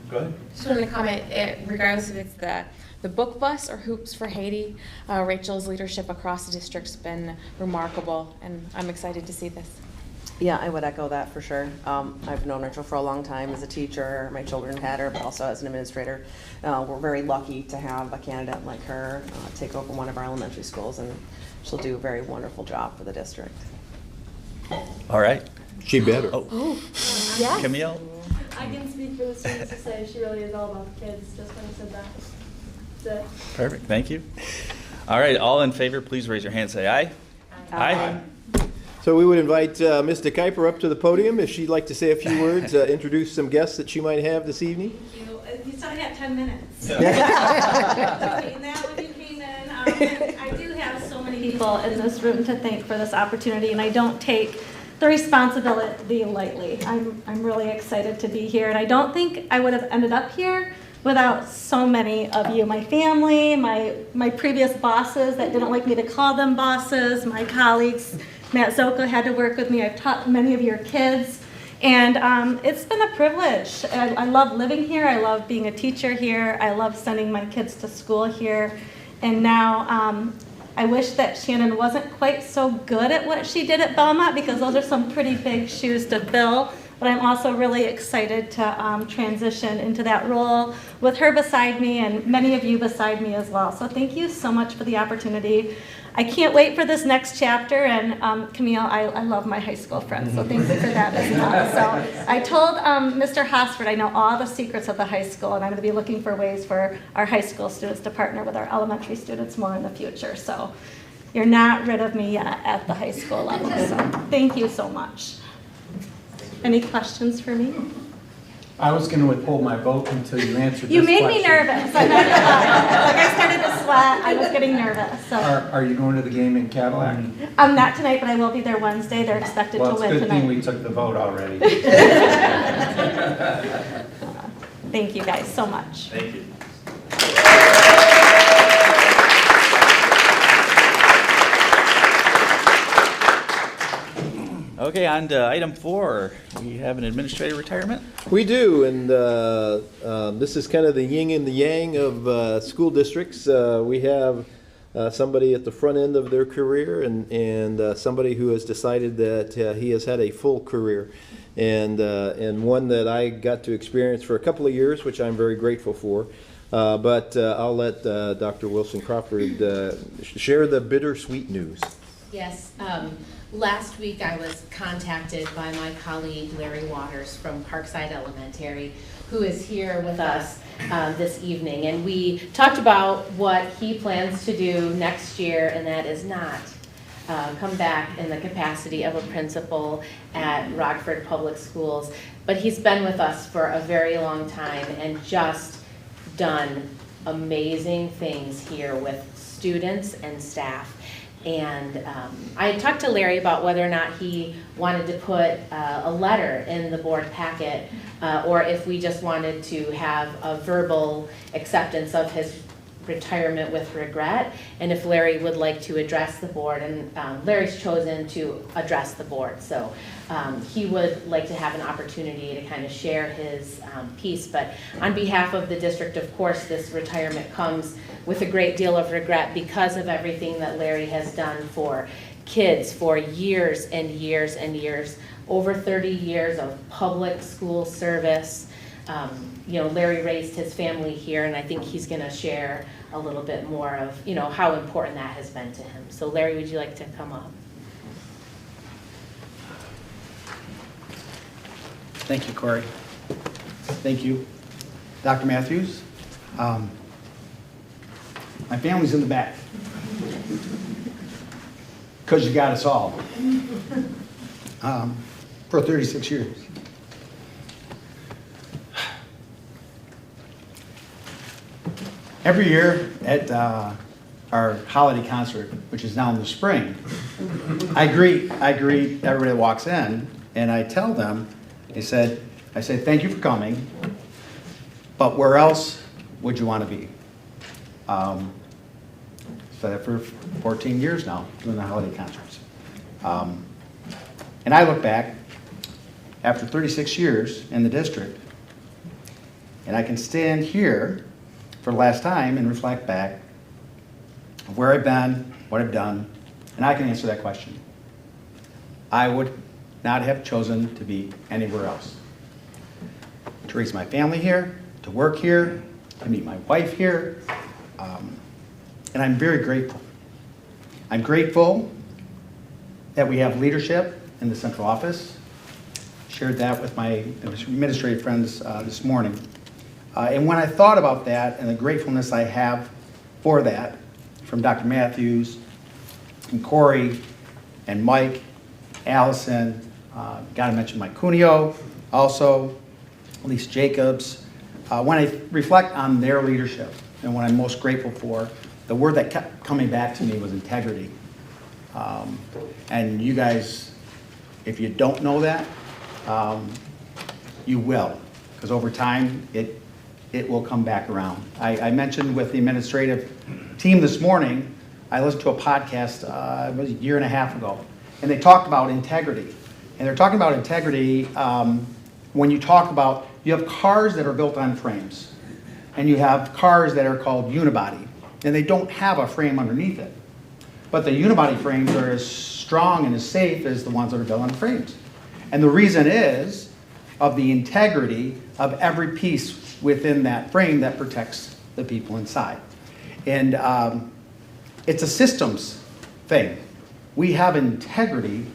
Go ahead. Just wanted to comment, regardless if it's the book bus or Hoops for Haiti, Rachel's leadership across the district's been remarkable, and I'm excited to see this. Yeah, I would echo that for sure. I've known Rachel for a long time as a teacher. My children had her, but also as an administrator. We're very lucky to have a candidate like her take over one of our elementary schools, and she'll do a very wonderful job for the district. All right. She better. Oh. Yes. Camille? I can speak for the students to say she really is all about the kids, just when I said that. That's it. Perfect. Thank you. All right. All in favor, please raise your hand and say aye. Aye. So we would invite Ms. DeKuyper up to the podium if she'd like to say a few words, introduce some guests that she might have this evening. Thank you. You said I had 10 minutes. And that when you came in, I do have so many people in this room to thank for this opportunity, and I don't take the responsibility lightly. I'm really excited to be here, and I don't think I would have ended up here without so many of you, my family, my previous bosses that didn't like me to call them bosses, my colleagues. Matt Zoka had to work with me. I've taught many of your kids, and it's been a privilege. I love living here. I love being a teacher here. I love sending my kids to school here, and now I wish that Shannon wasn't quite so good at what she did at Belmont, because those are some pretty big shoes to fill. But I'm also really excited to transition into that role with her beside me and many of you beside me as well. So thank you so much for the opportunity. I can't wait for this next chapter, and Camille, I love my high school friends, so thank you for that as well. So I told Mr. Hosford I know all the secrets of the high school, and I'm going to be looking for ways for our high school students to partner with our elementary students more in the future. So you're not rid of me yet at the high school level, so thank you so much. Any questions for me? I was going to withhold my vote until you answered You this made question. me nervous. I'm not gonna lie. Like I started to sweat. I was getting nervous. So Are you going to the game in Cadillac? I'm not tonight, but I will be there Wednesday. They're expected Well, to it's win a good thing tonight. we took the vote already. Thank you guys so much. Thank you. Okay, on to item 4. We have an administrative retirement. We do, and this is kind of the yin and the yang of school districts. We have somebody at the front end of their career, and somebody who has decided that he has had a full career, and one that I got to experience for a couple of years, which I'm very grateful for. But I'll let Dr. Wilson Crawford share the bittersweet news. Yes. Last week I was contacted by my colleague Larry Waters from Parkside Elementary, who is here with us this evening, and we talked about what he plans to do next year, and that is not come back in the capacity of a principal at Rockford Public Schools, but he's been with us for a very long time and just done amazing things here with students and staff. And I had talked to Larry about whether or not he wanted to put a letter in the board packet, or if we just wanted to have a verbal acceptance of his retirement with regret, and if Larry would like to address the board, and Larry's chosen to address the board, so he would like to have an opportunity to kind of share his piece. But on behalf of the district, of course, this retirement comes with a great deal of regret because of everything that Larry has done for kids for years and years and years, over 30 years of public school service. You know, Larry raised his family here, and I think he's going to share a little bit more of, you know, how important that has been to him. So Larry, would you like to come up? Thank you, Corey. Thank you. Dr. Matthews. My family's in the back. Because you got us all. For 36 years. Every year at our holiday concert, which is now in the spring, I greet everybody that walks in, and I tell them, I say, thank you for coming, but where else would you want to be? So that for 14 years now, doing the holiday concerts. And I look back, after 36 years in the district, and I can stand here for the last time and reflect back of where I've been, what I've done, and I can answer that question. I would not have chosen to be anywhere else. To raise my family here, to work here, to meet my wife here, and I'm very grateful. I'm grateful that we have leadership in the central office. Shared that with my administrative friends this morning. And when I thought about that and the gratefulness I have for that, from Dr. Matthews and Corey and Mike, Allison, got to mention Mike Cuneo, also, Elise Jacobs. When I reflect on their leadership and what I'm most grateful for, the word that kept coming back to me was integrity. And you guys, if you don't know that, you will, because over time, it will come back around. I mentioned with the administrative team this morning, I listened to a podcast it was a year and a half ago, and they talked about integrity. And they're talking about integrity when you talk about, you have cars that are built on frames, and you have cars that are called unibody, and they don't have a frame underneath it. But the unibody frames are as strong and as safe as the ones that are built on frames. And the reason is of the integrity of every piece within that frame that protects the people inside. And it's a systems thing. We have integrity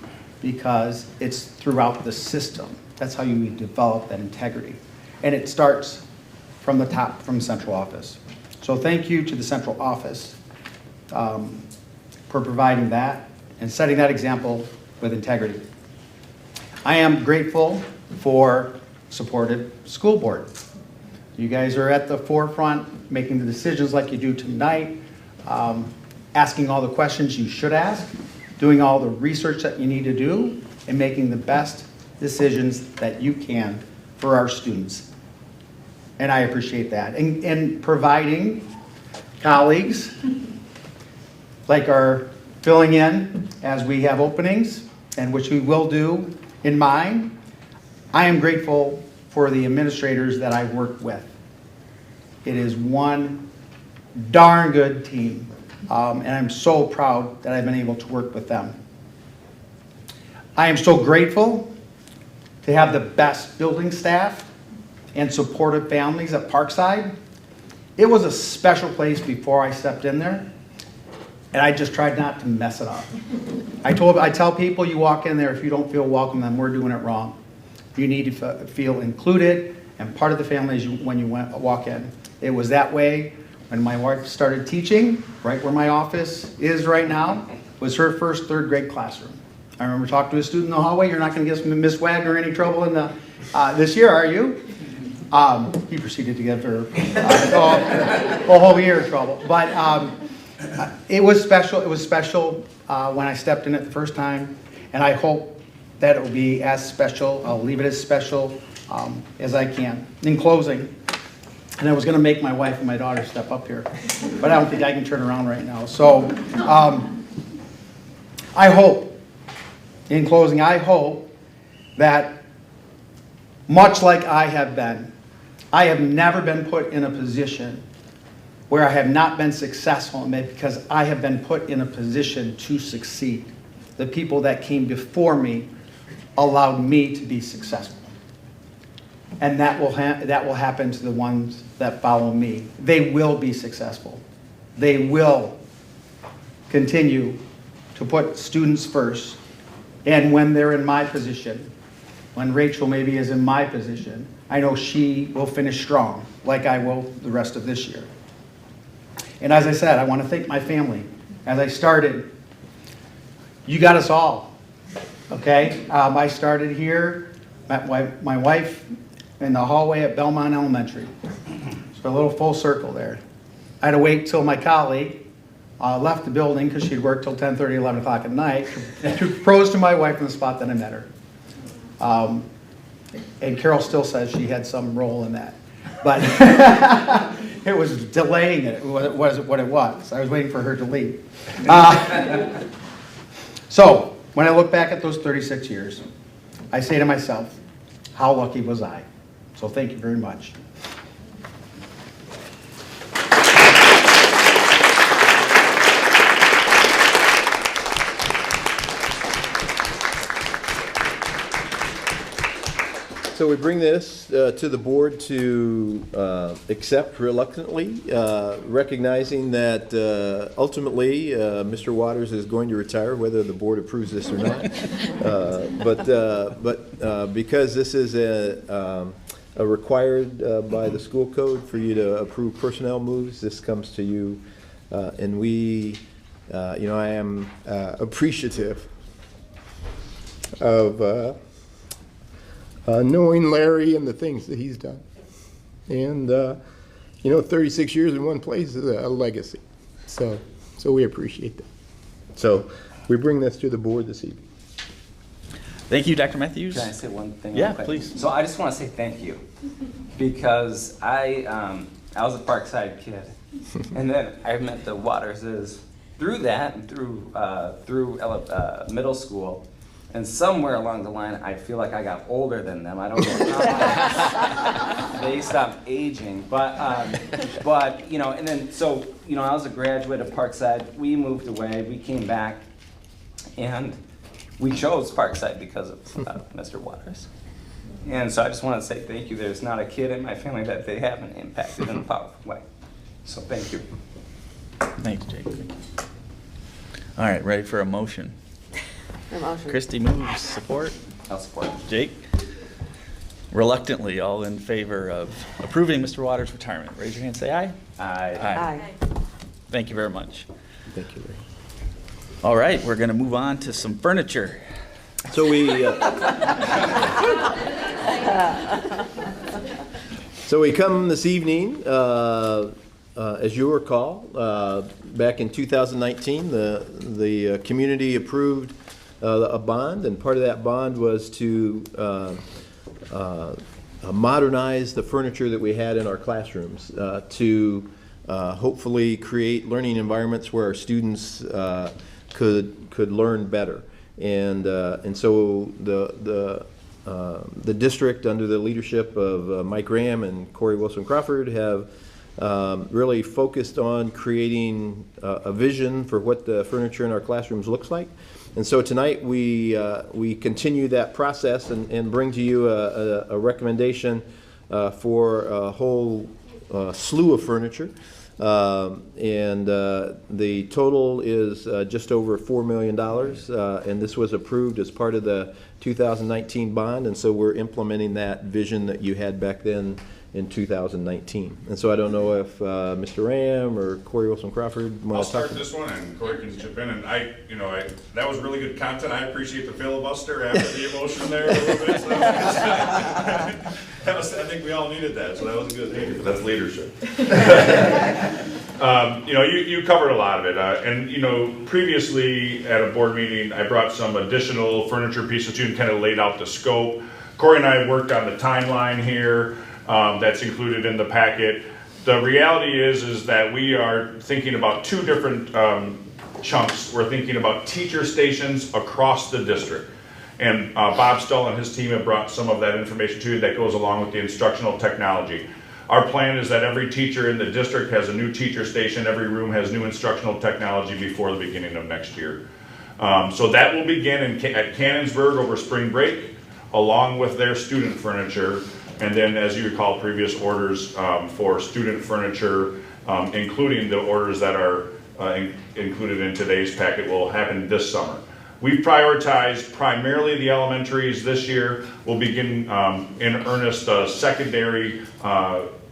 because it's throughout the system. That's how you develop that integrity. And it starts from the top, from central office. So thank you to the central office for providing that and setting that example with integrity. I am grateful for supportive school board. You guys are at the forefront, making the decisions like you do tonight, asking all the questions you should ask, doing all the research that you need to do, and making the best decisions that you can for our students. And I appreciate that. And providing colleagues like our filling in as we have openings, and which we will do in mine. I am grateful for the administrators that I work with. It is one darn good team, and I'm so proud that I've been able to work with them. I am so grateful to have the best building staff and supportive families at Parkside. It was a special place before I stepped in there, and I just tried not to mess it up. I tell people, you walk in there, if you don't feel welcome, then we're doing it wrong. You need to feel included and part of the family when you walk in. It was that way when my wife started teaching, right where my office is right now, was her first third grade classroom. I remember talking to a student in the hallway, you're not going to give Miss Wagner any trouble in this year, are you? He proceeded to give her a whole year of trouble. But it was special. It was special when I stepped in it the first time, and I hope that it will be as special. I'll leave it as special as I can. In closing, And I was gonna make my wife and my daughter step up here, but I don't think I can turn around right now. So, I hope, in closing, I hope that much like I have never been put in a position where I have not been successful in it because I have been put in a position to succeed. The people that came before me allowed me to be successful. And that will happen to the ones that follow me. They will be successful. They will continue to put students first. And when they're in my position, when Rachel maybe is in my position, I know she will finish strong, like I will the rest of this year. And as I said, I want to thank my family. As I started, you got us all, okay? I started here, met my wife in the hallway at Belmont Elementary. So a little full circle there. I had to wait till my colleague left the building because she'd worked till 10:30, 11 o'clock at night to propose to my wife in the spot that I met her. And Carol still says she had some role in that. But it was delaying it. It was what it was. I was waiting for her to leave. So when I look back at those 36 years, I say to myself, how lucky was I? So thank you very much. So we bring this to the board to accept reluctantly, recognizing that ultimately Mr. Waters is going to retire, whether the board approves this or not. But because this is a required by the school code for you to approve personnel moves, this comes to you, and we, I am appreciative of. Knowing Larry and the things that he's done. And, 36 years in one place is a legacy. So we appreciate that. So we bring this to the board this evening. Thank you, Dr. Matthews. Can I say one thing? Yeah, real quick? please. So I just want to say thank you because I was a Parkside kid, and then I met the Waterses through that and through middle school. And somewhere along the line, I feel like I got older than them. I don't know how they stopped aging, but and then so I was a graduate of Parkside. We moved away. We came back, and we chose Parkside because of Mr. Waters. And so I just want to say thank you. There's not a kid in my family that they haven't impacted in a powerful way. So thank you. Thanks, Jake. All right, ready for a motion? Motion. Christy moves. Support? I'll support. Jake? Reluctantly, all in favor of approving Mr. Waters' retirement. Raise your hand, say aye. Aye. Aye. Thank you very much. Thank you, Ray. All right, we're going to move on to some furniture. So we come this evening, as you recall, back in 2019, the community approved a bond, and part of that bond was to modernize the furniture that we had in our classrooms to hopefully create learning environments where our students could learn better. And so the district, under the leadership of Mike Graham and Corey Wilson Crawford, have really focused on creating a vision for what the furniture in our classrooms looks like. And so tonight we continue that process and bring to you a recommendation for a whole slew of furniture. And the total is just over $4 million, and this was approved as part of the 2019 bond, and so we're implementing that vision that you had back then in 2019. And so I don't know if Mr. Ram or Corey Wilson Crawford want I'll to talk. start this one, and Corey can chip in. And that was really good content. I appreciate the filibuster after the emotion there a little bit. So I think we all needed that, so that was good. Thank you. That's leadership. You covered a lot of it, and previously at a board meeting, I brought some additional furniture pieces to you and kind of laid out the scope. Corey and I worked on the timeline here. that's included in the packet. The reality is that we are thinking about two different chunks. We're thinking about teacher stations across the district. And Bob Stull and his team have brought some of that information to you that goes along with the instructional technology. Our plan is that every teacher in the district has a new teacher station, every room has new instructional technology before the beginning of next year. So that will begin at Cannonsburg over spring break, along with their student furniture. And then, as you recall, previous orders for student furniture, including the orders that are included in today's packet, will happen this summer. We've prioritized primarily the elementaries this year. We'll begin in earnest secondary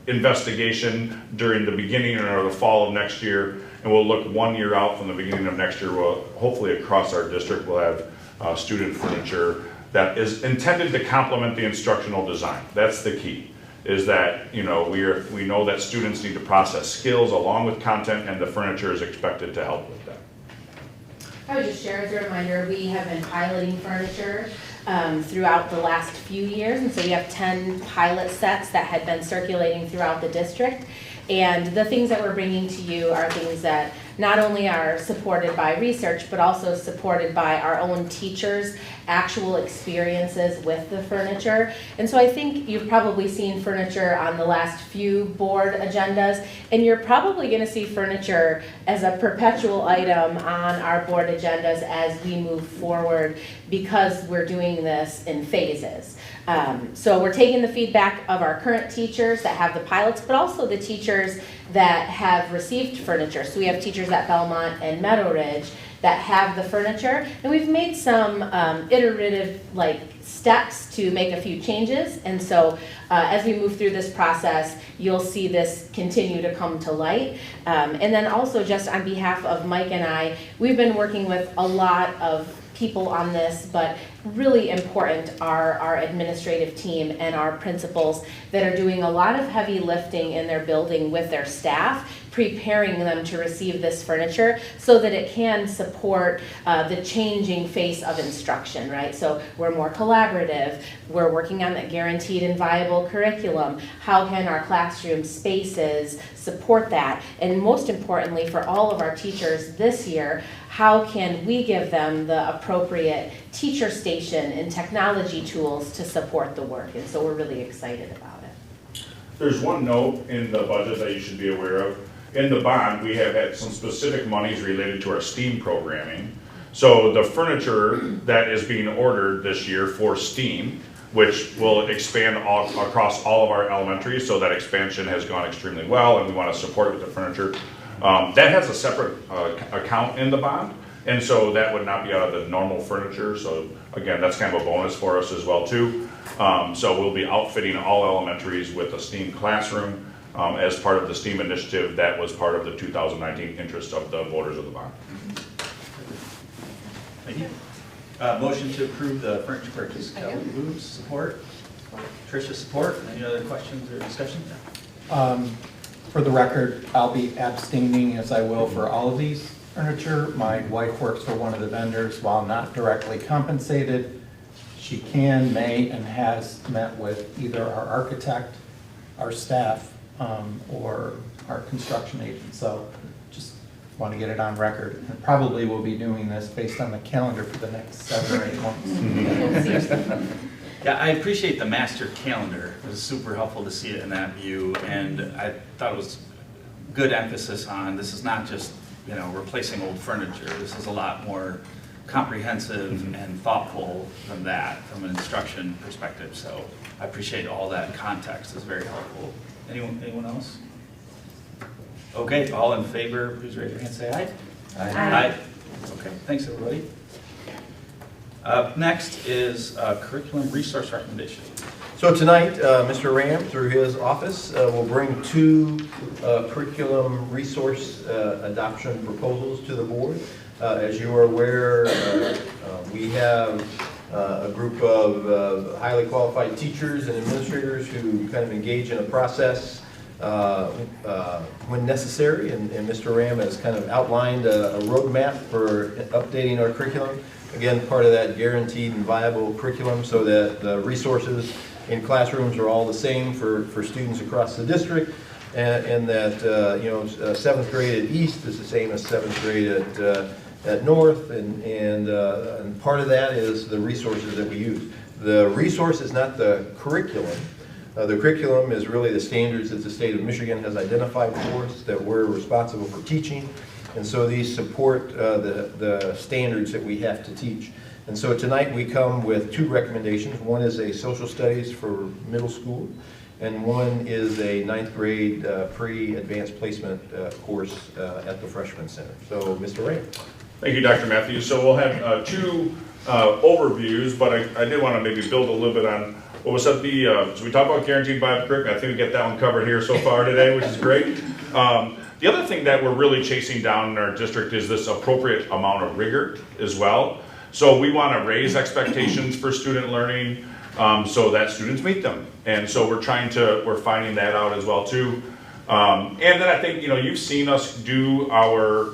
investigation during the beginning or the fall of next year, and we'll look 1 year out from the beginning of next year. We'll hopefully across our district we'll have student furniture that is intended to complement the instructional design. That's the key, is that we know that students need to process skills along with content, and the furniture is expected to help with that. I would just share as a reminder, we have been piloting furniture throughout the last few years, and so we have 10 pilot sets that had been circulating throughout the district. And the things that we're bringing to you are things that not only are supported by research, but also supported by our own teachers' actual experiences with the furniture. And so I think you've probably seen furniture on the last few board agendas, and you're probably going to see furniture as a perpetual item on our board agendas as we move forward, because we're doing this in phases. So we're taking the feedback of our current teachers that have the pilots, but also the teachers that have received furniture. So we have teachers at Belmont and Meadow Ridge that have the furniture, and we've made some iterative steps to make a few changes. And so as we move through this process, you'll see this continue to come to light. And then also, just on behalf of Mike and I, we've been working with a lot of people on this, but really important are our administrative team and our principals that are doing a lot of heavy lifting in their building with their staff, preparing them to receive this furniture so that it can support the changing face of instruction, right? So we're more collaborative, we're working on that guaranteed and viable curriculum. How can our classroom spaces support that? And most importantly, for all of our teachers this year, how can we give them the appropriate teacher station and technology tools to support the work? And so we're really excited about it. There's one note in the budget that you should be aware of. In the bond, we have had some specific monies related to our STEAM programming. So the furniture that is being ordered this year for STEAM, which will expand across all of our elementaries, so that expansion has gone extremely well, and we want to support it with the furniture. That has a separate account in the bond, and so that would not be out of the normal furniture. So again, that's kind of a bonus for us as well too. So we'll be outfitting all elementaries with a STEAM classroom as part of the STEAM initiative that was part of the 2019 interest of the voters of the bond. Thank you. Motion to approve the furniture purchase. Kelly moves, support. Tricia, support. Any other questions or discussion? For the record, I'll be abstaining, as I will for all of these furniture. My wife works for one of the vendors. While not directly compensated, she can, may, and has met with either our architect, our staff, or our construction agent. So just want to get it on record. And probably we'll be doing this based on the calendar for the next 7 or 8 months. Yeah, I appreciate the master calendar. It was super helpful to see it in that view, and I thought it was good emphasis on this is not just replacing old furniture. This is a lot more comprehensive and thoughtful than that from an instruction perspective. So I appreciate all that context. It's very helpful. Anyone else? Okay, all in favor, please raise your hand, say aye. Aye. Okay, thanks everybody. Next is curriculum resource recommendation. So tonight, Mr. Ram, through his office, will bring 2 curriculum resource adoption proposals to the board. As you are aware, we have a group of highly qualified teachers and administrators who kind of engage in a process when necessary, and Mr. Ram has kind of outlined a roadmap for updating our curriculum. Again, part of that guaranteed and viable curriculum, so that the resources and classrooms are all the same for students across the district, and that 7th grade at East is the same as 7th grade at North, and part of that is the resources that we use. The resource is not the curriculum. The curriculum is really the standards that the state of Michigan has identified for us that we're responsible for teaching, and so these support the standards that we have to teach. And so tonight we come with 2 recommendations. One is a social studies for middle school, and one is a 9th grade pre-advanced placement course at the Freshman Center. So, Mr. Ray. Thank you, Dr. Matthews. So we'll have 2 overviews, but I did want to maybe build a little bit on what was said. So we talked about guaranteed viable curriculum. I think we get that one covered here so far today, which is great. The other thing that we're really chasing down in our district is this appropriate amount of rigor as well. So we want to raise expectations for student learning so that students meet them. And so we're finding that out as well too. And then I think, you've seen us do our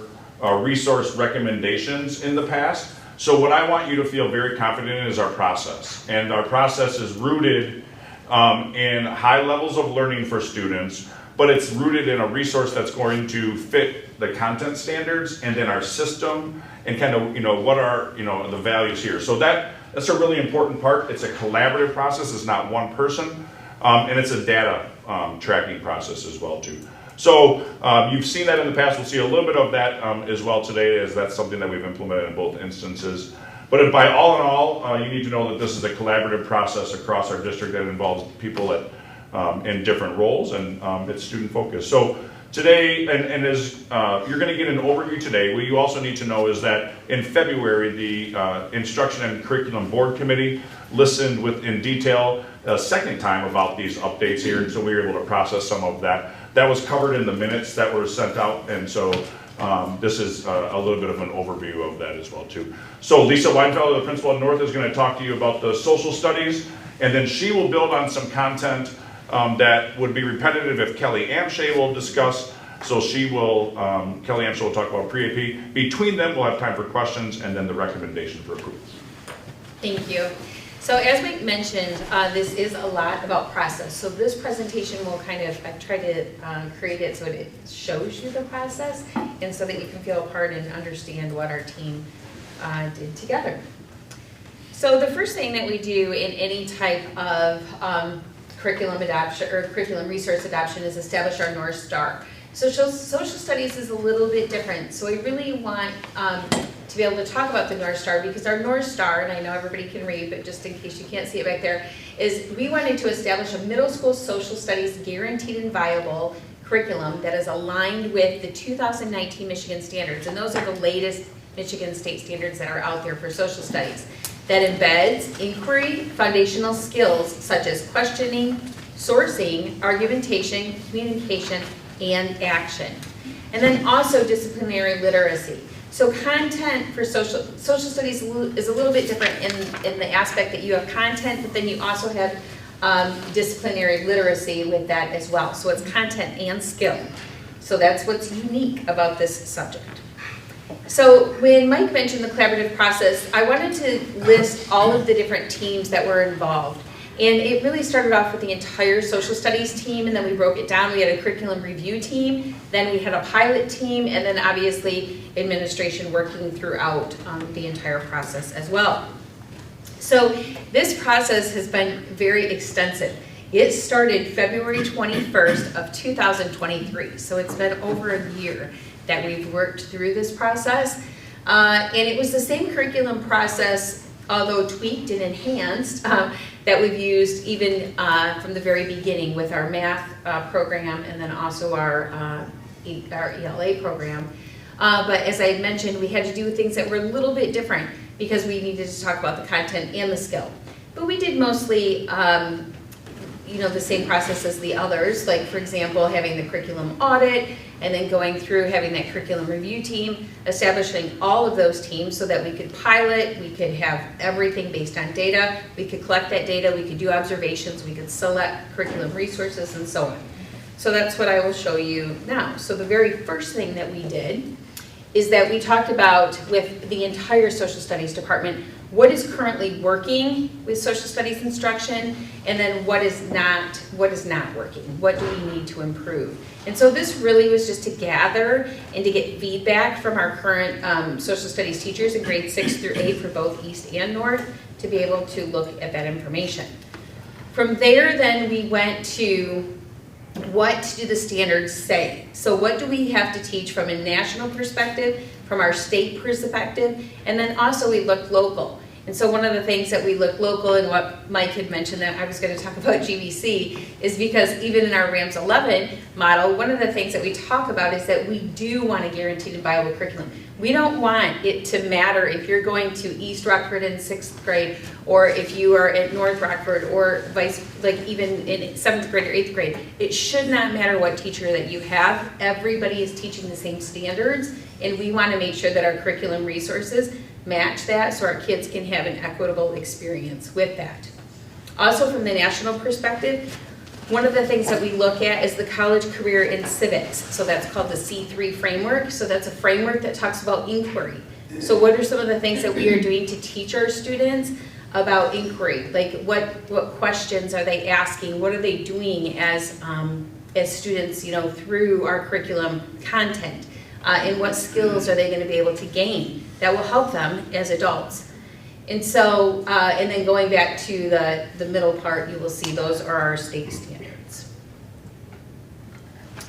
resource recommendations in the past. So what I want you to feel very confident in is our process. And our process is rooted in high levels of learning for students, but it's rooted in a resource that's going to fit the content standards and then our system and kind of, what are, the values here. So that's a really important part. It's a collaborative process. It's not one person. And it's a data tracking process as well too. So you've seen that in the past. We'll see a little bit of that as well today, as that's something that we've implemented in both instances. But by all in all, you need to know that this is a collaborative process across our district that involves people in different roles, and it's student focused. So today, and as you're going to get an overview today, what you also need to know is that in February, the Instruction and Curriculum Board Committee listened in detail a second time about these updates here, and so we were able to process some of that. That was covered in the minutes that were sent out, and so this is a little bit of an overview of that as well too. So Lisa Weinfelder, the principal at North, is going to talk to you about the social studies, and then she will build on some content that would be repetitive if Kelly Amshay will discuss. So she will, Kelly Amshay will talk about pre-AP. Between them, we'll have time for questions and then the recommendation for approval. Thank you. So as Mike mentioned, this is a lot about process. So this presentation will kind of, I've tried to create it so it shows you the process and so that you can feel a part and understand what our team did together. So the first thing that we do in any type of curriculum adoption or curriculum resource adoption is establish our North Star. So social studies is a little bit different. So we really want to be able to talk about the North Star because our North Star, and I know everybody can read, but just in case you can't see it back there, is we wanted to establish a middle school social studies guaranteed and viable curriculum that is aligned with the 2019 Michigan standards. And those are the latest Michigan state standards that are out there for social studies. That embeds inquiry, foundational skills such as questioning, sourcing, argumentation, communication, and action. And then also disciplinary literacy. So content for social studies is a little bit different in the aspect that you have content, but then you also have disciplinary literacy with that as well. So it's content and skill. So that's what's unique about this subject. So when Mike mentioned the collaborative process, I wanted to list all of the different teams that were involved. And it really started off with the entire social studies team, and then we broke it down. We had a curriculum review team, then we had a pilot team, and then obviously administration working throughout the entire process as well. So this process has been very extensive. It started February 21st of 2023, so it's been over a year that we've worked through this process. And it was the same curriculum process, although tweaked and enhanced, that we've used even from the very beginning with our math program and then also our ELA program. But as I had mentioned, we had to do things that were a little bit different because we needed to talk about the content and the skill. But we did mostly the same process as the others, like for example, having the curriculum audit and then going through having that curriculum review team, establishing all of those teams so that we could pilot, we could have everything based on data, we could collect that data, we could do observations, we could select curriculum resources and so on. So that's what I will show you now. So the very first thing that we did is that we talked about with the entire social studies department, what is currently working with social studies instruction, and then what is not working. What do we need to improve? And so this really was just to gather and to get feedback from our current social studies teachers in grades 6 through 8 for both East and North to be able to look at that information. From there, then we went to what do the standards say? So what do we have to teach from a national perspective, from our state perspective, and then also we looked local. And so one of the things that we look local, and what Mike had mentioned that I was going to talk about GVC, is because even in our RAMS 11 model, one of the things that we talk about is that we do want a guaranteed and viable curriculum. We don't want it to matter if you're going to East Rockford in 6th grade, or if you are at North Rockford, or even in 7th grade or 8th grade. It should not matter what teacher that you have. Everybody is teaching the same standards, and we want to make sure that our curriculum resources match that so our kids can have an equitable experience with that. Also, from the national perspective, one of the things that we look at is the college career in civics. So that's called the C3 framework. So that's a framework that talks about inquiry. So what are some of the things that we are doing to teach our students about inquiry? Like what questions are they asking? What are they doing as students, through our curriculum content? And what skills are they going to be able to gain that will help them as adults? And so, and then going back to the middle part, you will see those are our state standards.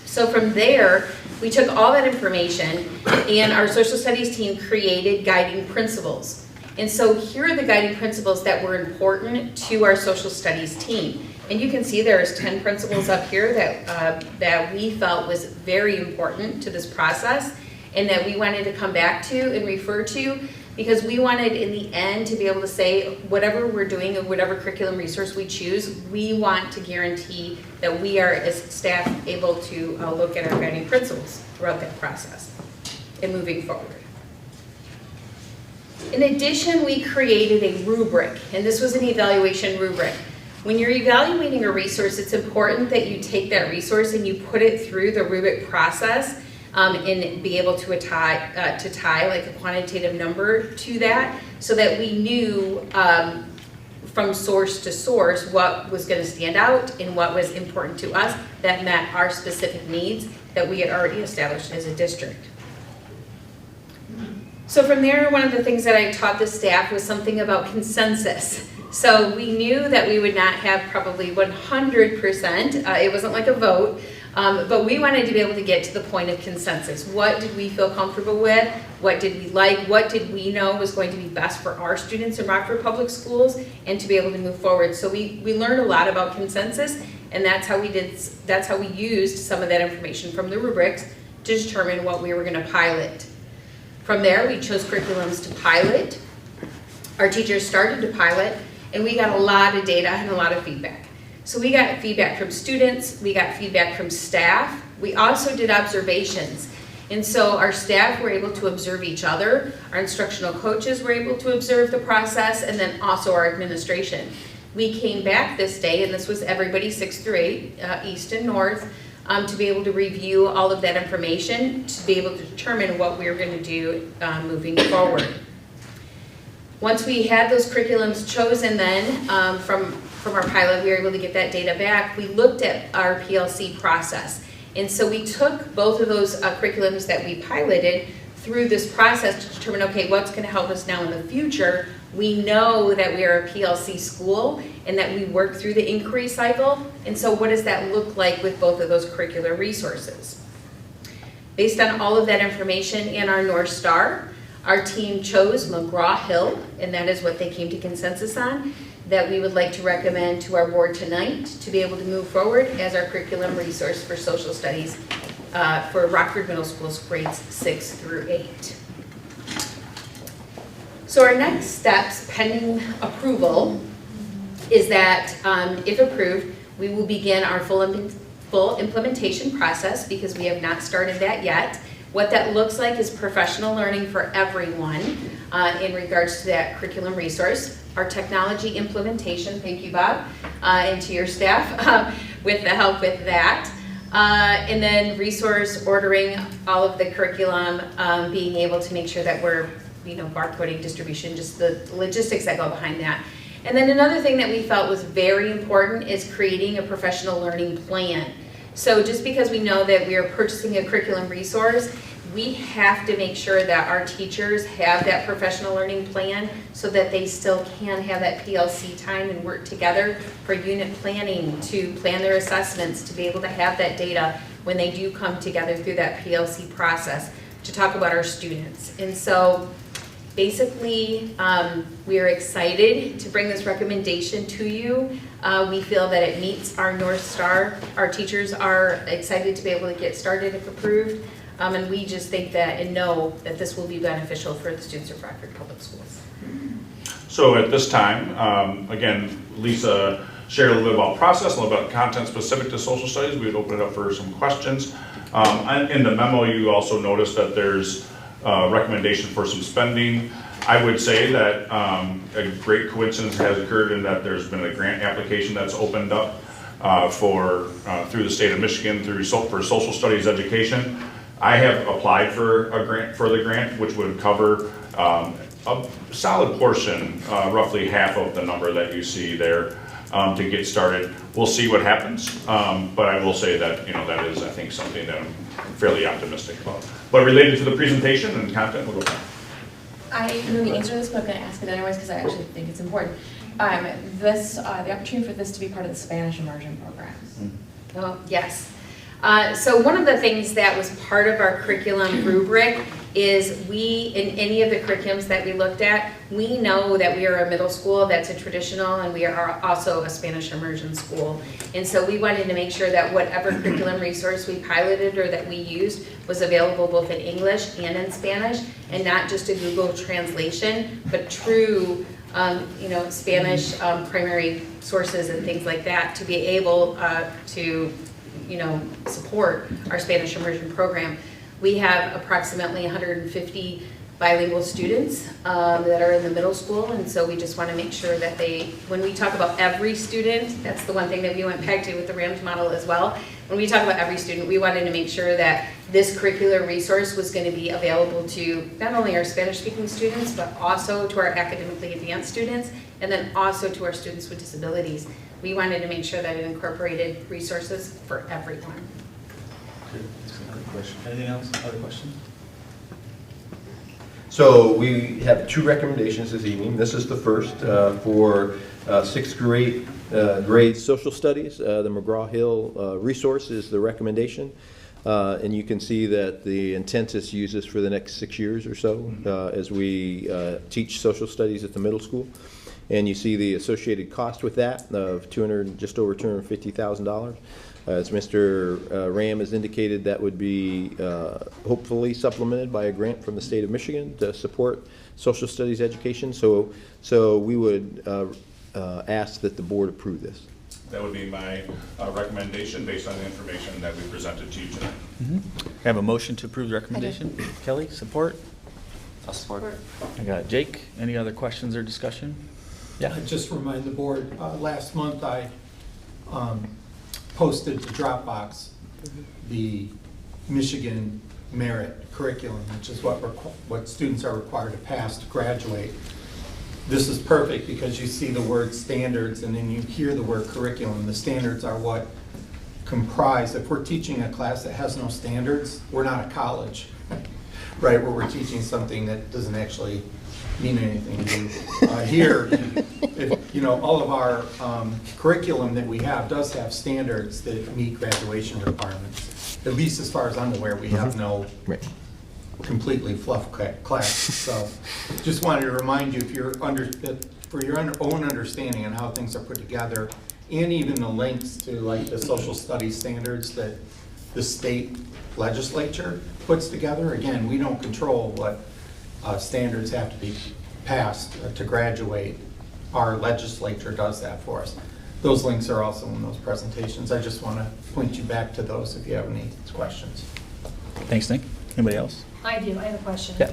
So from there, we took all that information and our social studies team created guiding principles. And so here are the guiding principles that were important to our social studies team. And you can see there's 10 principles up here that we felt was very important to this process and that we wanted to come back to and refer to, because we wanted in the end to be able to say whatever we're doing and whatever curriculum resource we choose, we want to guarantee that we are as staff able to look at our guiding principles throughout that process and moving forward. In addition, we created a rubric, and this was an evaluation rubric. When you're evaluating a resource, it's important that you take that resource and you put it through the rubric process and be able to tie like a quantitative number to that, so that we knew from source to source what was going to stand out and what was important to us that met our specific needs that we had already established as a district. So from there, one of the things that I taught the staff was something about consensus. So we knew that we would not have probably 100%, it wasn't like a vote, but we wanted to be able to get to the point of consensus. What did we feel comfortable with? What did we like? What did we know was going to be best for our students in Rockford Public Schools, and to be able to move forward? So we learned a lot about consensus, and that's how we used some of that information from the rubrics to determine what we were going to pilot. From there, we chose curriculums to pilot. Our teachers started to pilot, and we got a lot of data and a lot of feedback. So we got feedback from students, we got feedback from staff. We also did observations. And so our staff were able to observe each other, our instructional coaches were able to observe the process, and then also our administration. We came back this day, and this was everybody 6 through 8, East and North, to be able to review all of that information, to be able to determine what we were going to do moving forward. Once we had those curriculums chosen then from our pilot, we were able to get that data back. We looked at our PLC process. And so we took both of those curriculums that we piloted through this process to determine, okay, what's going to help us now in the future? We know that we are a PLC school and that we work through the inquiry cycle. And so what does that look like with both of those curricular resources? Based on all of that information and our North Star, our team chose McGraw-Hill, and that is what they came to consensus on, that we would like to recommend to our board tonight to be able to move forward as our curriculum resource for social studies for Rockford Middle School's grades 6 through 8. So our next steps, pending approval, is that if approved, we will begin our full implementation process, because we have not started that yet. What that looks like is professional learning for everyone in regards to that curriculum resource. Our technology implementation, thank you, Bob, and to your staff with the help with that. And then resource ordering all of the curriculum, being able to make sure that we're barcoding, distribution, just the logistics that go behind that. And then another thing that we felt was very important is creating a professional learning plan. So just because we know that we are purchasing a curriculum resource, we have to make sure that our teachers have that professional learning plan so that they still can have that PLC time and work together for unit planning, to plan their assessments, to be able to have that data when they do come together through that PLC process to talk about our students. And so basically, we are excited to bring this recommendation to you. We feel that it meets our North Star. Our teachers are excited to be able to get started if approved. And we just think that and know that this will be beneficial for the students of Rockford Public Schools. So at this time, again, Lisa shared a little bit about process, a little bit about content specific to social studies. We would open it up for some questions. In the memo, you also noticed that there's a recommendation for some spending. I would say that a great coincidence has occurred in that there's been a grant application that's opened up through the state of Michigan for social studies education. I have applied for the grant, which would cover a solid portion, roughly half of the number that you see there, to get started. We'll see what happens, but I will say that that is, I think, something that I'm fairly optimistic about. But related to the presentation and content, we'll go back. I know the answer to this, but I'm going to ask it anyways because I actually think it's important. The opportunity for this to be part of the Spanish immersion program. Oh, yes. So one of the things that was part of our curriculum rubric is in any of the curriculums that we looked at, we know that we are a middle school that's a traditional, and we are also a Spanish immersion school. And so we wanted to make sure that whatever curriculum resource we piloted or that we used was available both in English and in Spanish, and not just a Google translation, but true Spanish primary sources and things like that to be able to support our Spanish immersion program. We have approximately 150 bilingual students that are in the middle school, and so we just want to make sure that when we talk about every student, that's the one thing that we went back to with the RAMS model as well. When we talk about every student, we wanted to make sure that this curricular resource was going to be available to not only our Spanish-speaking students, but also to our academically advanced students, and then also to our students with disabilities. We wanted to make sure that it incorporated resources for everyone. Anything else? Other questions? So we have two recommendations this evening. This is the first for sixth grade social studies. The McGraw-Hill resource is the recommendation. And you can see that the intent is to use this for the next 6 years or so as we teach social studies at the middle school. And you see the associated cost with that of just over $250,000. As Mr. Ram has indicated, that would be hopefully supplemented by a grant from the state of Michigan to support social studies education. So we would ask that the board approve this. That would be my recommendation based on the information that we presented to you tonight. I have a motion to approve the recommendation. Kelly, support? I'll support. I got Jake. Any other questions or discussion? Yeah. I just remind the board, last month I posted to Dropbox the Michigan Merit Curriculum, which is what students are required to pass to graduate. This is perfect because you see the word standards and then you hear the word curriculum. The standards are what comprise, if we're teaching a class that has no standards, we're not a college, right? Where we're teaching something that doesn't actually mean anything to you. Here, all of our curriculum that we have does have standards that meet graduation requirements. At least as far as I'm aware, we have no completely fluff class. So just wanted to remind you, for your own understanding on how things are put together, and even the links to like the social studies standards that the state legislature puts together. Again, we don't control what standards have to be passed to graduate. Our legislature does that for us. Those links are also in those presentations. I just want to point you back to those if you have any questions. Thanks, Nick. Anybody else? I do. I have a question. Yeah.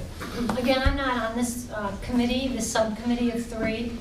Again, I'm not on this committee, this subcommittee of 3.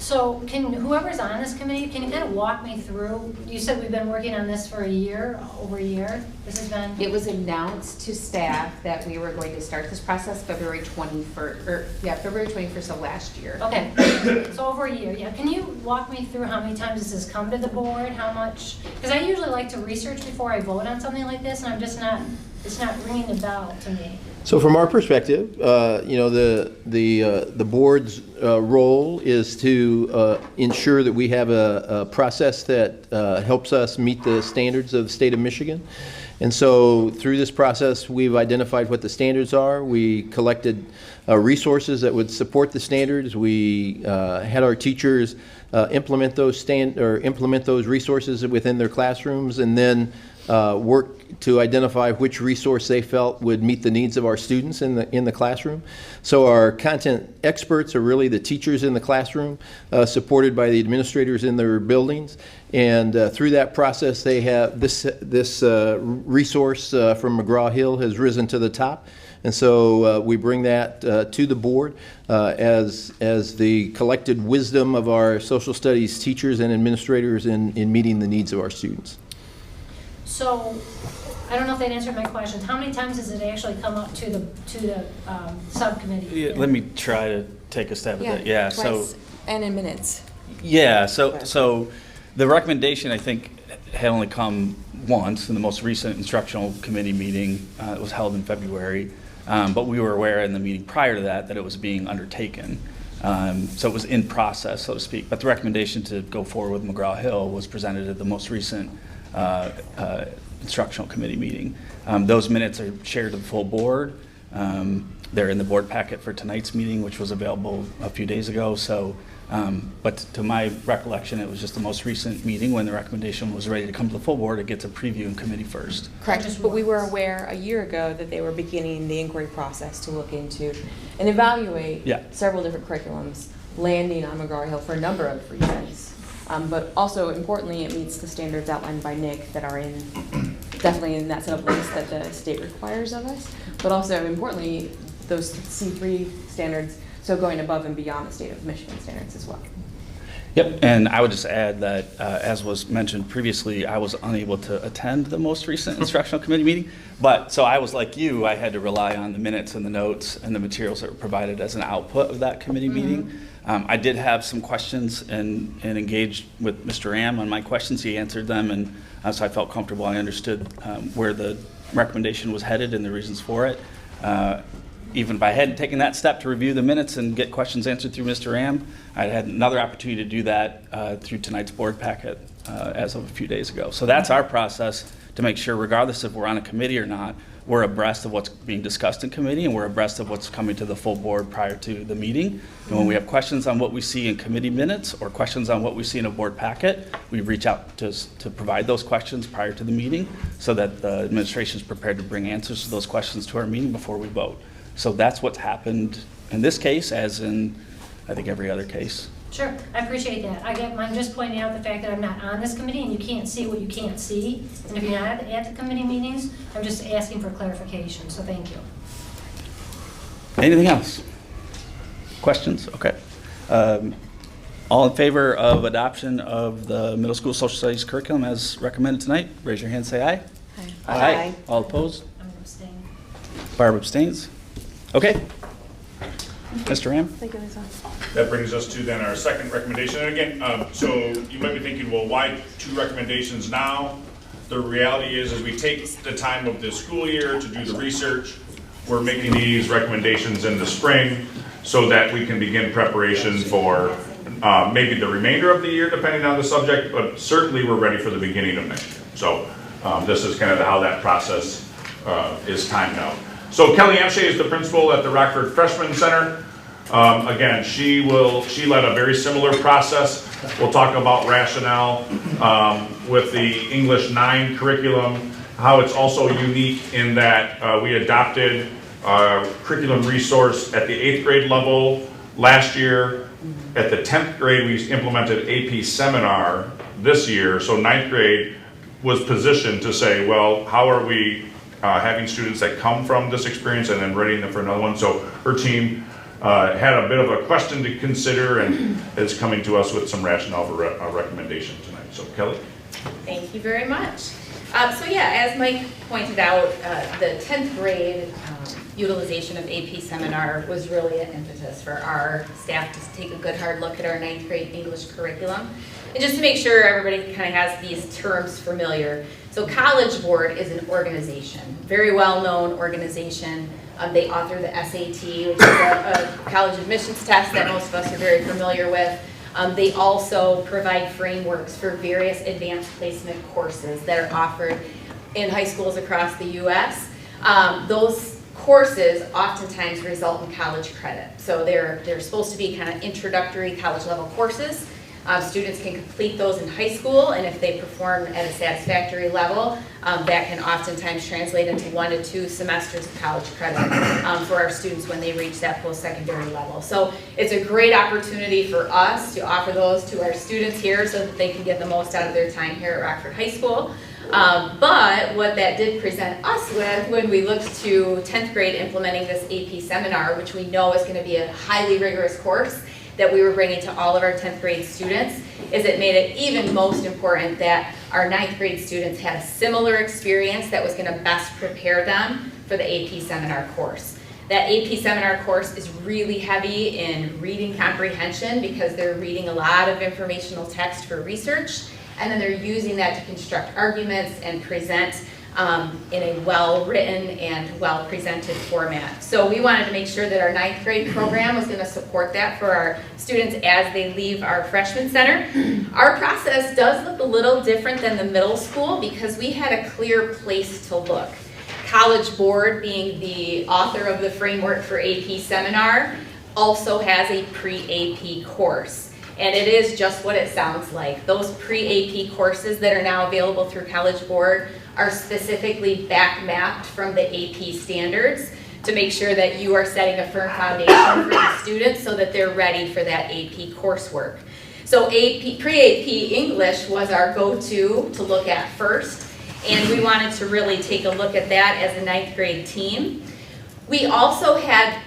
So can whoever's on this committee, can you kind of walk me through? You said we've been working on this for a year, over a year. This has been. It was announced to staff that we were going to start this process February 21st of last year. Okay, so over a year, yeah. Can you walk me through how many times this has come to the board, how much? Because I usually like to research before I vote on something like this, and I'm just not, it's not ringing the bell to me. So from our perspective, you know, the board's role is to ensure that we have a process that helps us meet the standards of the state of Michigan. And so through this process, we've identified what the standards are. We collected resources that would support the standards. We had our teachers implement those resources within their classrooms, and then work to identify which resource they felt would meet the needs of our students in the classroom. So our content experts are really the teachers in the classroom, supported by the administrators in their buildings. And through that process, they have this resource from McGraw-Hill has risen to the top. And so we bring that to the board as the collected wisdom of our social studies teachers and administrators in meeting the needs of our students. So, I don't know if that answered my question. How many times has it actually come up to the subcommittee? Yeah, let me try to take a stab at that. Yeah, twice, and in minutes. Yeah, so the recommendation, I think, had only come once in the most recent instructional committee meeting. It was held in February, but we were aware in the meeting prior to that it was being undertaken. So it was in process, so to speak. But the recommendation to go forward with McGraw-Hill was presented at the most recent instructional committee meeting. Those minutes are shared to the full board. They're in the board packet for tonight's meeting, which was available a few days ago. So, but to my recollection, it was just the most recent meeting when the recommendation was ready to come to the full board. It gets a preview in committee first. Correct, but we were aware a year ago that they were beginning the inquiry process to look into and evaluate several different curriculums landing on McGraw-Hill for a number of reasons. But also, importantly, it meets the standards outlined by Nick that are definitely in that set of links that the state requires of us. But also, importantly, those C3 standards, so going above and beyond the state of Michigan standards as well. Yep, and I would just add that, as was mentioned previously, I was unable to attend the most recent instructional committee meeting. But, so I was like you, I had to rely on the minutes and the notes and the materials that were provided as an output of that committee meeting. I did have some questions and engaged with Mr. Ram on my questions. He answered them, and so I felt comfortable. I understood where the recommendation was headed and the reasons for it. Even if I hadn't taken that step to review the minutes and get questions answered through Mr. Ram, I had another opportunity to do that through tonight's board packet as of a few days ago. So that's our process to make sure, regardless if we're on a committee or not, we're abreast of what's being discussed in committee, and we're abreast of what's coming to the full board prior to the meeting. And when we have questions on what we see in committee minutes or questions on what we see in a board packet, we reach out to provide those questions prior to the meeting so that the administration is prepared to bring answers to those questions to our meeting before we vote. So that's what's happened in this case, as in, I think, every other case. Sure, I appreciate that. I'm just pointing out the fact that I'm not on this committee and you can't see what you can't see. And if you're not at the committee meetings, I'm just asking for clarification, so thank you. Anything else? Questions? Okay. All in favor of adoption of the middle school social studies curriculum as recommended tonight, raise your hand, say aye. Aye. Aye. All opposed? I'm going to abstain. Barb abstains. Okay. Mr. Ram? Thank you, Lisa. That brings us to then our second recommendation. And again, so you might be thinking, well, why two recommendations now? The reality is we take the time of the school year to do the research. We're making these recommendations in the spring so that we can begin preparation for maybe the remainder of the year, depending on the subject, but certainly we're ready for the beginning of next year. So this is kind of how that process is timed out. So Kelly Amshay is the principal at the Rockford Freshman Center. Again, she led a very similar process. We'll talk about rationale with the English 9 curriculum, how it's also unique in that we adopted curriculum resource at the 8th grade level last year. At the 10th grade, we implemented AP Seminar this year. So 9th grade was positioned to say, well, how are we having students that come from this experience and then readying them for another one? So her team had a bit of a question to consider and is coming to us with some rationale for a recommendation tonight. So Kelly? Thank you very much. So yeah, as Mike pointed out, the 10th grade utilization of AP Seminar was really an impetus for our staff to take a good hard look at our 9th grade English curriculum. And just to make sure everybody kind of has these terms familiar. So College Board is an organization, very well-known organization. They author the SAT, which is a college admissions test that most of us are very familiar with. They also provide frameworks for various advanced placement courses that are offered in high schools across the U.S. Those courses oftentimes result in college credit. So they're supposed to be kind of introductory college level courses. Students can complete those in high school, and if they perform at a satisfactory level, that can oftentimes translate into 1 to 2 semesters of college credit for our students when they reach that post-secondary level. So it's a great opportunity for us to offer those to our students here so that they can get the most out of their time here at Rockford High School. But what that did present us with when we looked to 10th grade implementing this AP Seminar, which we know is going to be a highly rigorous course that we were bringing to all of our 10th grade students, is it made it even most important that our 9th grade students had a similar experience that was going to best prepare them for the AP Seminar course. That AP Seminar course is really heavy in reading comprehension because they're reading a lot of informational text for research, and then they're using that to construct arguments and present in a well-written and well-presented format. So we wanted to make sure that our 9th grade program was going to support that for our students as they leave our freshman center. Our process does look a little different than the middle school because we had a clear place to look. College Board, being the author of the framework for AP Seminar, also has a pre-AP course. And it is just what it sounds like. Those pre-AP courses that are now available through College Board are specifically back mapped from the AP standards to make sure that you are setting a firm foundation for the students so that they're ready for that AP coursework. So pre-AP English was our go-to to look at first, and we wanted to really take a look at that as a 9th grade team. We also had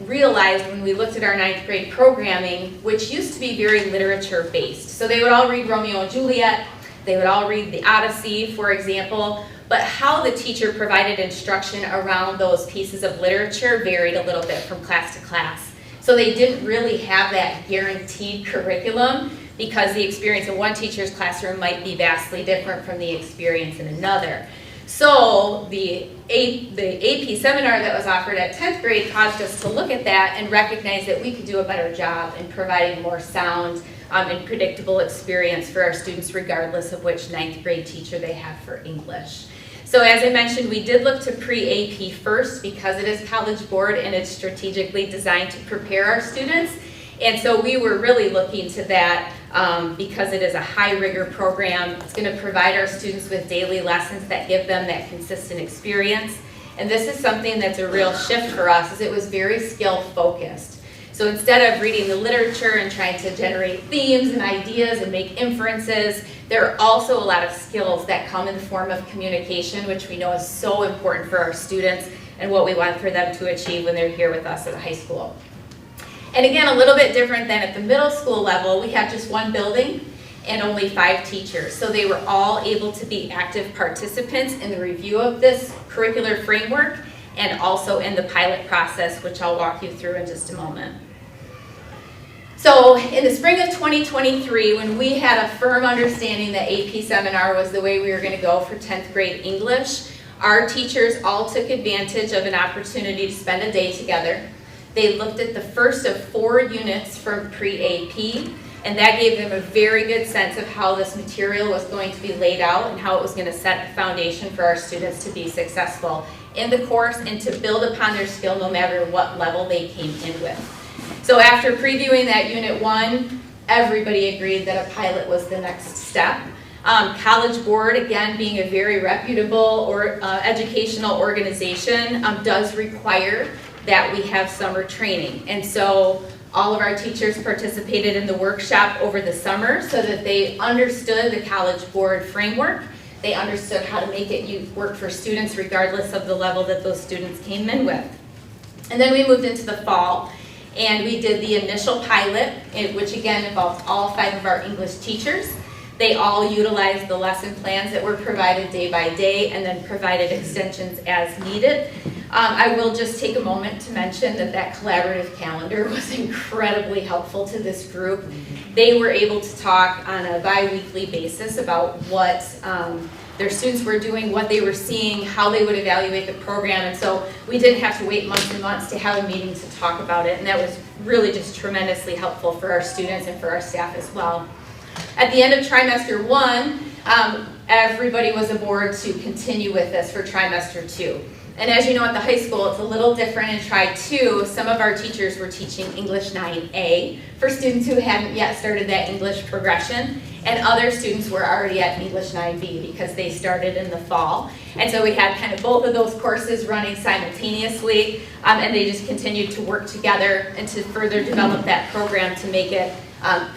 realized when we looked at our 9th grade programming, which used to be very literature based. So they would all read Romeo and Juliet, they would all read the Odyssey, for example, but how the teacher provided instruction around those pieces of literature varied a little bit from class to class. So they didn't really have that guaranteed curriculum because the experience in one teacher's classroom might be vastly different from the experience in another. So the AP Seminar that was offered at 10th grade caused us to look at that and recognize that we could do a better job in providing more sound and predictable experience for our students regardless of which 9th grade teacher they have for English. So as I mentioned, we did look to pre-AP first because it is College Board and it's strategically designed to prepare our students. And so we were really looking to that because it is a high rigor program. It's going to provide our students with daily lessons that give them that consistent experience. And this is something that's a real shift for us, is it was very skill focused. So instead of reading the literature and trying to generate themes and ideas and make inferences, there are also a lot of skills that come in the form of communication, which we know is so important for our students and what we want for them to achieve when they're here with us at the high school. And again, a little bit different than at the middle school level, we have just one building and only 5 teachers. So they were all able to be active participants in the review of this curricular framework and also in the pilot process, which I'll walk you through in just a moment. So in the spring of 2023, when we had a firm understanding that AP Seminar was the way we were going to go for 10th grade English, our teachers all took advantage of an opportunity to spend a day together. They looked at the first of 4 units from pre-AP, and that gave them a very good sense of how this material was going to be laid out and how it was going to set the foundation for our students to be successful in the course and to build upon their skill no matter what level they came in with. So after previewing that Unit 1, everybody agreed that a pilot was the next step. College Board, again, being a very reputable educational organization, does require that we have summer training. And so all of our teachers participated in the workshop over the summer so that they understood the College Board framework. They understood how to make it work for students regardless of the level that those students came in with. And then we moved into the fall. And we did the initial pilot, which again involved all 5 of our English teachers. They all utilized the lesson plans that were provided day by day and then provided extensions as needed. I will just take a moment to mention that collaborative calendar was incredibly helpful to this group. They were able to talk on a bi-weekly basis about what their students were doing, what they were seeing, how they would evaluate the program, and so we didn't have to wait months and months to have a meeting to talk about it, and that was really just tremendously helpful for our students and for our staff as well. At the end of trimester 1, everybody was aboard to continue with this for trimester 2. And as you know, at the high school, it's a little different in Tri 2. Some of our teachers were teaching English 9A for students who hadn't yet started that English progression, and other students were already at English 9B because they started in the fall. And so we had kind of both of those courses running simultaneously, and they just continued to work together and to further develop that program to make it,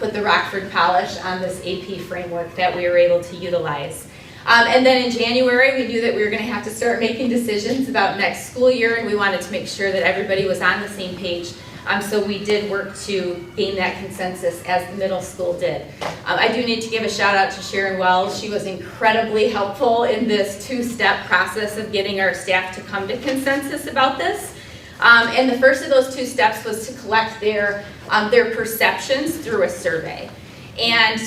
put the Rockford polish on this AP framework that we were able to utilize. And then in January, we knew that we were going to have to start making decisions about next school year, and we wanted to make sure that everybody was on the same page. So we did work to gain that consensus as the middle school did. I do need to give a shout out to Sharon Wells. She was incredibly helpful in this 2-step process of getting our staff to come to consensus about this. And the first of those 2 steps was to collect their perceptions through a survey. And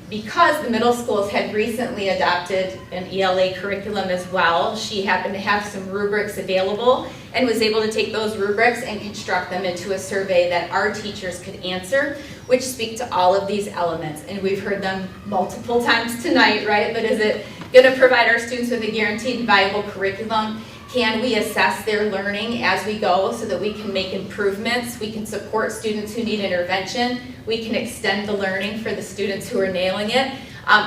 because the middle schools had recently adopted an ELA curriculum as well, she happened to have some rubrics available and was able to take those rubrics and construct them into a survey that our teachers could answer, which speak to all of these elements. And we've heard them multiple times tonight, right? But is it going to provide our students with a guaranteed viable curriculum? Can we assess their learning as we go so that we can make improvements? We can support students who need intervention. We can extend the learning for the students who are nailing it.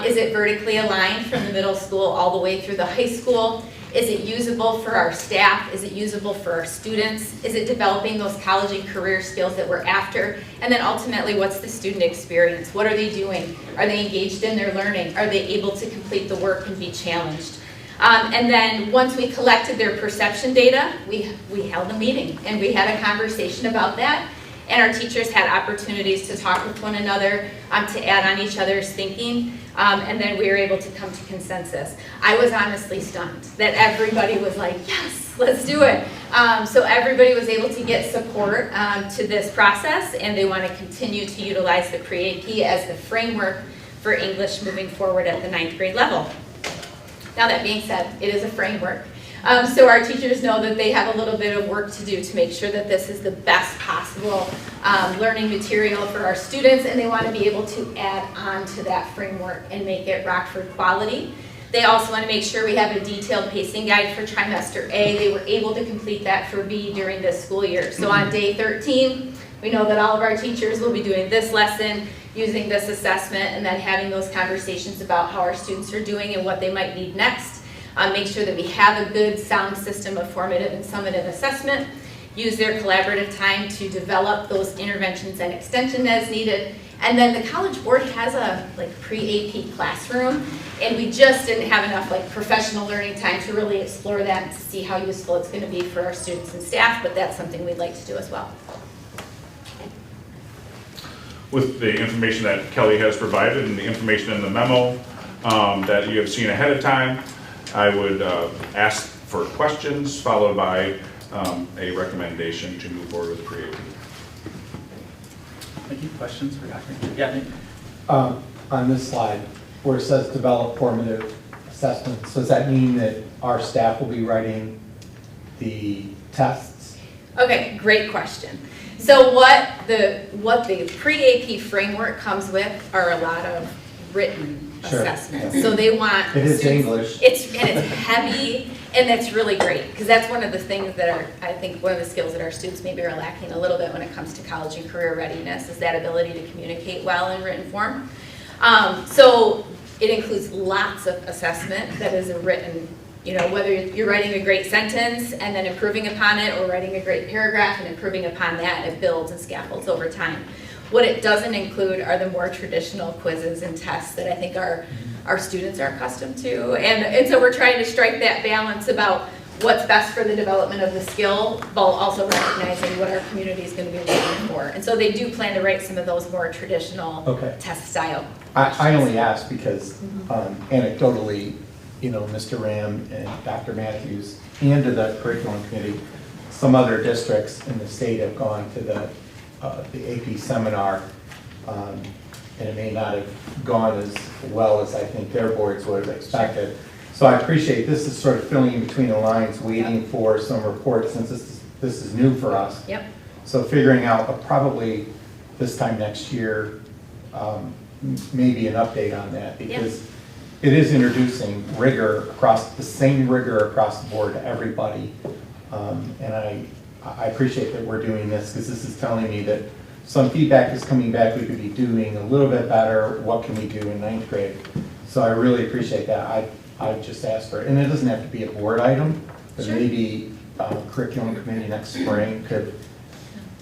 Is it vertically aligned from the middle school all the way through the high school? Is it usable for our staff? Is it usable for our students? Is it developing those college and career skills that we're after? And then ultimately, what's the student experience? What are they doing? Are they engaged in their learning? Are they able to complete the work and be challenged? And then once we collected their perception data, we held a meeting and we had a conversation about that. And our teachers had opportunities to talk with one another, to add on each other's thinking, and then we were able to come to consensus. I was honestly stunned that everybody was like, yes, let's do it. So everybody was able to get support to this process, and they want to continue to utilize the pre-AP as the framework for English moving forward at the 9th grade level. Now that being said, it is a framework. So our teachers know that they have a little bit of work to do to make sure that this is the best possible learning material for our students, and they want to be able to add on to that framework and make it Rockford quality. They also want to make sure we have a detailed pacing guide for trimester A. They were able to complete that for B during this school year. So on day 13, we know that all of our teachers will be doing this lesson, using this assessment, and then having those conversations about how our students are doing and what they might need next. Make sure that we have a good sound system of formative and summative assessment, use their collaborative time to develop those interventions and extension as needed. And then the College Board has a pre-AP classroom, and we just didn't have enough professional learning time to really explore that and to see how useful it's going to be for our students and staff, but that's something we'd like to do as well. With the information that Kelly has provided and the information in the memo that you have seen ahead of time, I would ask for questions followed by a recommendation to move forward with the pre-AP. Any questions for Dr. Yeah, Nick? On this slide, where it says develop formative assessments, does that mean that our staff will be writing the tests? Okay, great question. So what the pre-AP framework comes with are a lot of written assessments. Yeah. So they want it is students, English. It's heavy, and that's really great because that's one of the things that I think one of the skills that our students maybe are lacking a little bit when it comes to college and career readiness is that ability to communicate well in written form. So it includes lots of assessment that is a written, whether you're writing a great sentence and then improving upon it, or writing a great paragraph and improving upon that, and it builds and scaffolds over time. What it doesn't include are the more traditional quizzes and tests that I think our students are accustomed to. And so we're trying to strike that balance about what's best for the development of the skill, while also recognizing what our community is going to be looking for. And so they do plan to write some of those more traditional test style. I only ask because anecdotally, you know, Mr. Ram and Dr. Matthews and to the curriculum committee, some other districts in the state have gone to the AP seminar, and it may not have gone as well as I think their boards would have expected. So I appreciate this is sort of filling in between the lines, waiting for some reports since this is new for us. Yep. So figuring out probably this time next year, maybe an update on that, because it is introducing rigor across the same rigor across the board to everybody. And I appreciate that we're doing this because this is telling me that some feedback is coming back. We could be doing a little bit better. What can we do in 9th grade? So I really appreciate that. I just asked for it. And it doesn't have to be a board item, but maybe curriculum committee next spring could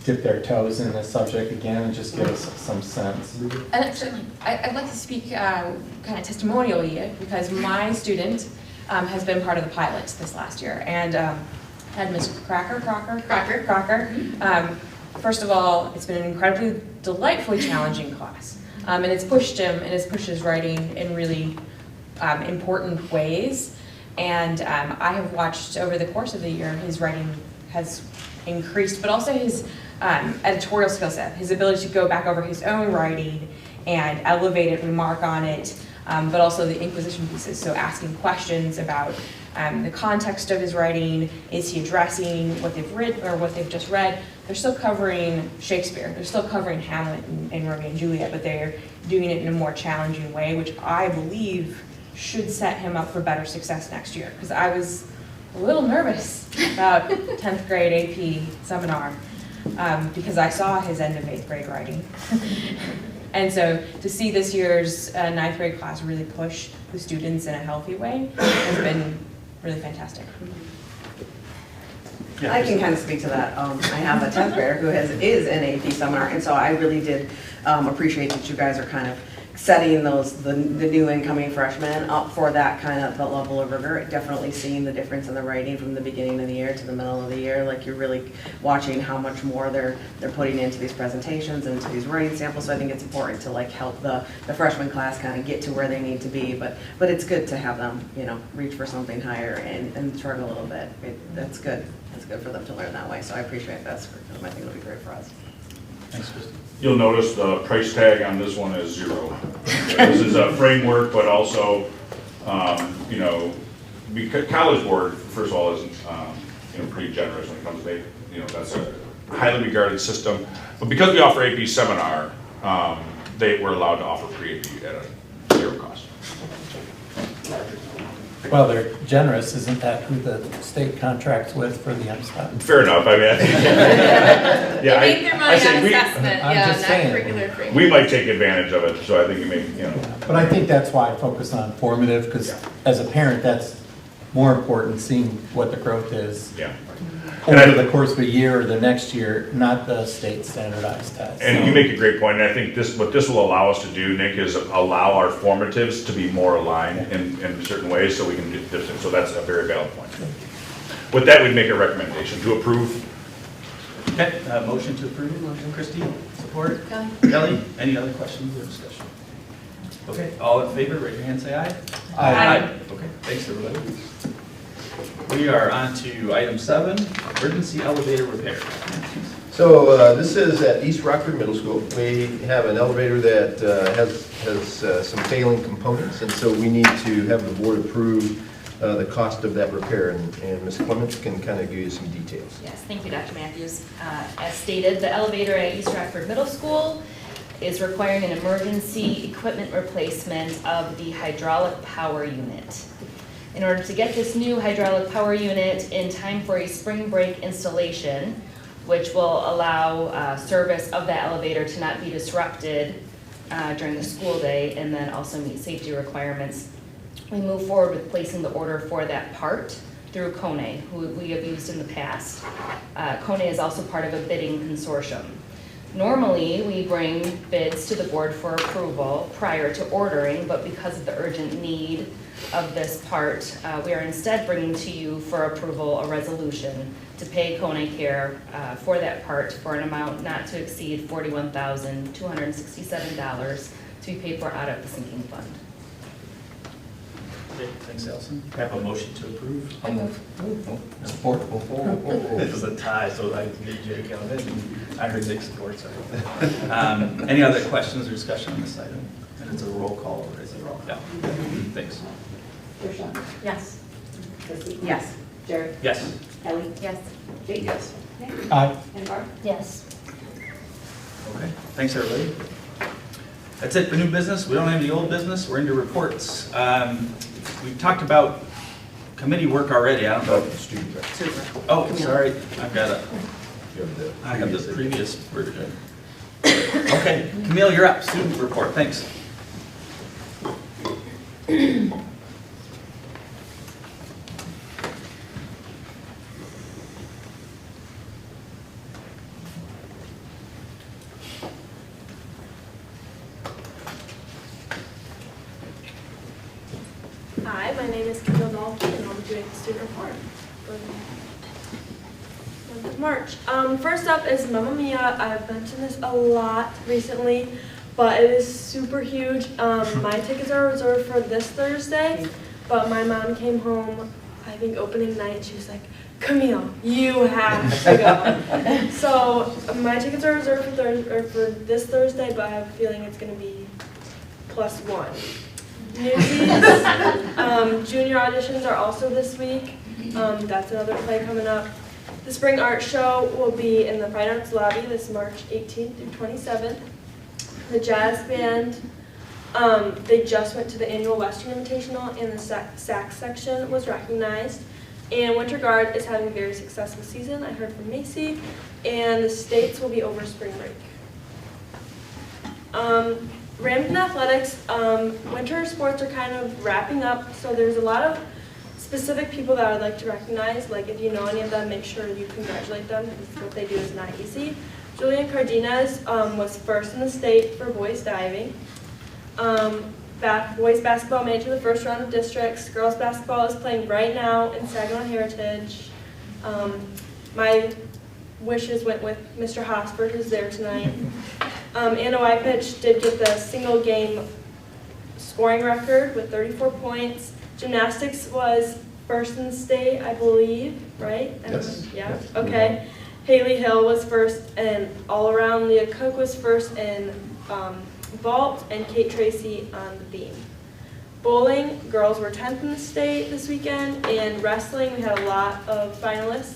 dip their toes in this subject again and just give us some sense. And certainly, I'd like to speak kind of testimonially because my student has been part of the pilots this last year, and had Ms. Crocker. First of all, it's been an incredibly, delightfully challenging class, and it's pushed him and it's pushed his writing in really important ways. And I have watched over the course of the year his writing has increased, but also his editorial skill set, his ability to go back over his own writing and elevate it, remark on it, but also the inquisition pieces, so asking questions about the context of his writing. Is he addressing what they've written or what they've just read? They're still covering Shakespeare, they're still covering Hamlet and Romeo and Juliet, but they're doing it in a more challenging way, which I believe should set him up for better success next year, because I was a little nervous about 10th grade AP seminar because I saw his end of 8th grade writing. And so to see this year's 9th grade class really push the students in a healthy way has been really fantastic. I can kind of speak to that. I have a 10th grader who is in AP seminar, and so I really did appreciate that you guys are kind of setting the new incoming freshmen up for that kind of the level of rigor. Definitely seeing the difference in the writing from the beginning of the year to the middle of the year. Like, you're really watching how much more they're putting into these presentations and into these writing samples. So I think it's important to like help the freshman class kind of get to where they need to be. But it's good to have them, you know, reach for something higher and struggle a little bit. That's good. It's good for them to learn that way. So I appreciate that. I think it'll be great for us. Thanks, Kristen. You'll notice the price tag on this one is 0. This is a framework, but also, you know, because College Board, first of all, is you know, pretty generous when it comes to, you know, that's a highly regarded system. But because we offer AP seminar, they were allowed to offer pre-AP at a 0 cost. Well, they're generous. Isn't that who the state contracts with for the MSTOP? Fair enough. I mean, I think, They make their money on assessment, not curricular framework. We might take advantage of it, so I think you may, you know. But I think that's why I focus on formative, because as a parent, that's more important, seeing what the growth is over the course of a year or the next year, not the state standardized test. And you make a great point, and I think what this will allow us to do, Nick, is allow our formatives to be more aligned in certain ways so we can get this. So that's a very valid point. With that, we'd make a recommendation to approve. Okay, motion to approve. Motion, Christine. Support? Kelly. Any other questions or discussion? Okay, all in favor, raise your hand, say aye. Aye. Okay, thanks everybody. We are on to item 7, emergency elevator repair. So this is at East Rockford Middle School. We have an elevator that has some failing components, and so we need to have the board approve the cost of that repair, and Ms. Clements can kind of give you some details. Yes, thank you, Dr. Matthews. As stated, the elevator at East Rockford Middle School is requiring an emergency equipment replacement of the hydraulic power unit. In order to get this new hydraulic power unit in time for a spring break installation, which will allow service of that elevator to not be disrupted during the school day and then also meet safety requirements, we move forward with placing the order for that part through Kone, who we have used in the past. Kone is also part of a bidding consortium. Normally, we bring bids to the board for approval prior to ordering, but because of the urgent need of this part, we are instead bringing to you for approval a resolution to pay Kone Care for that part for an amount not to exceed $41,267 to be paid for out of the sinking fund. Okay, thanks, Allison. I have a motion to approve. I move. Support. This is a tie, so I need Jay to count in. I heard Nick support, sorry. Any other questions or discussion on this item? And it's a roll call, or is it roll? Yeah. Thanks. Yes. Yes. Jared? Yes. Kelly? Yes. Jake? Yes. Nick? Aye. And Barb? Yes. Okay, thanks, everybody. That's it for new business. We don't have any old business. We're into reports. We've talked about committee work already. I don't know. Oh, sorry. I have the previous version. Okay, Camille, you're up. Student report. Thanks. Hi, my name is Kendall Dalton, and I'll be doing the student report for the month of March. First up is Mamma Mia. I've mentioned this a lot recently, but it is super huge. My tickets are reserved for this Thursday, but my mom came home, I think opening night, she was like, Camille, you have to go. So my tickets are reserved for this Thursday, but I have a feeling it's going to be +1. Newsies, junior auditions are also this week. That's another play coming up. The Spring Art Show will be in the Fine Arts Lobby this March 18th through 27th. The jazz band, they just went to the annual Western Invitational and the sax section was recognized. And Winter Guard is having a very successful season, I heard from Macy, and the States will be over spring break. Ramsden Athletics, winter sports are kind of wrapping up, so there's a lot of specific people that I'd like to recognize. Like if you know any of them, make sure you congratulate them because what they do is not easy. Julian Cardenas was first in the state for boys diving. Boys basketball made it to the first round of districts. Girls basketball is playing right now in Saginaw Heritage. My wishes went with Mr. Hosford, who's there tonight. Anna Wypich did get the single game scoring record with 34 points. Gymnastics was first in the state, I believe, right? Yes. Yeah, Yes. okay. Haley Hill was first in all around. Leah Cook was first in vault, and Kate Tracy on the beam. Bowling, girls were 10th in the state this weekend. And wrestling, we had a lot of finalists.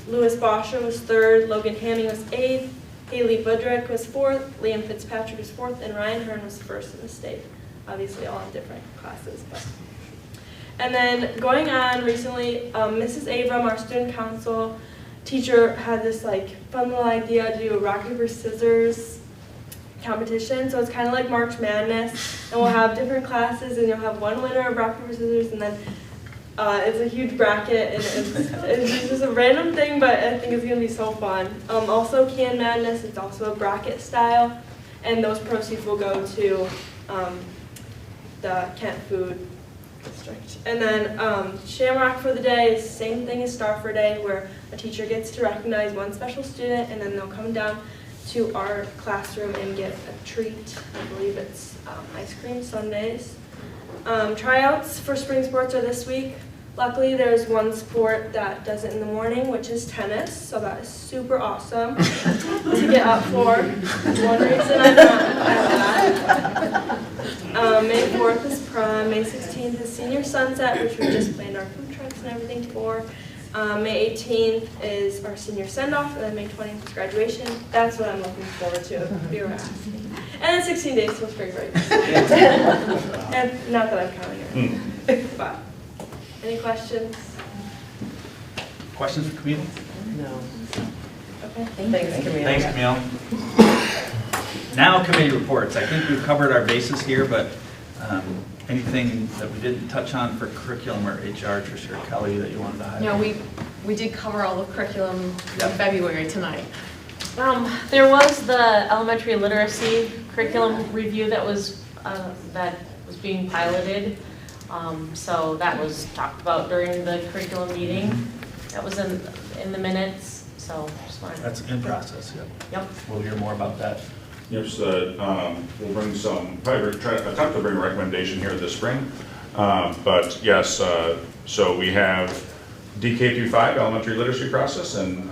Lewis Boscher was 3rd, Logan Hamming was 8th, Haley Budrick was 4th, Liam Fitzpatrick was 4th, and Ryan Hearn was 1st in the state. Obviously all in different classes. But. And then going on recently, Mrs. Abram, our student council teacher, had this like fun little idea to do a rock, paper, scissors competition. So it's kind of like March Madness, and we'll have different classes, and you'll have one winner of rock, paper, scissors, and then it's a huge bracket, and it's just a random thing, but I think it's going to be so fun. Also, Can Madness, it's also a bracket style, and those proceeds will go to the Kent Food District. And then Shamrock for the day is the same thing as Star for Day, where a teacher gets to recognize one special student, and then they'll come down to our classroom and get a treat. I believe it's ice cream sundaes. Tryouts for spring sports are this week. Luckily, there's one sport that does it in the morning, which is tennis, so that is super awesome to get up for. One reason I'm not at that. May 4th is prom, May 16th is senior sunset, which we just planned our food trucks and everything for. May 18th is our senior send-off, and then May 20th is graduation. That's what I'm looking forward to, if you were asking. And then 16 days till spring break. And not that I'm counting it. But, any questions? Questions for Camille? No. Okay. Thanks, Camille. Thanks, Camille. Now committee reports. I think we've covered our bases here, but anything that we didn't touch on for curriculum or HR, Tricia or Kelly, that you wanted to highlight? No, we did cover all the curriculum in February tonight. There was the elementary literacy curriculum review that was being piloted. So that was talked about during the curriculum meeting. That was in the minutes, so just wanted to. That's in process, yep. Yep. We'll hear more about that. Yes, we'll bring attempt to bring a recommendation here this spring. But yes, so we have DK through 5 elementary literacy process, and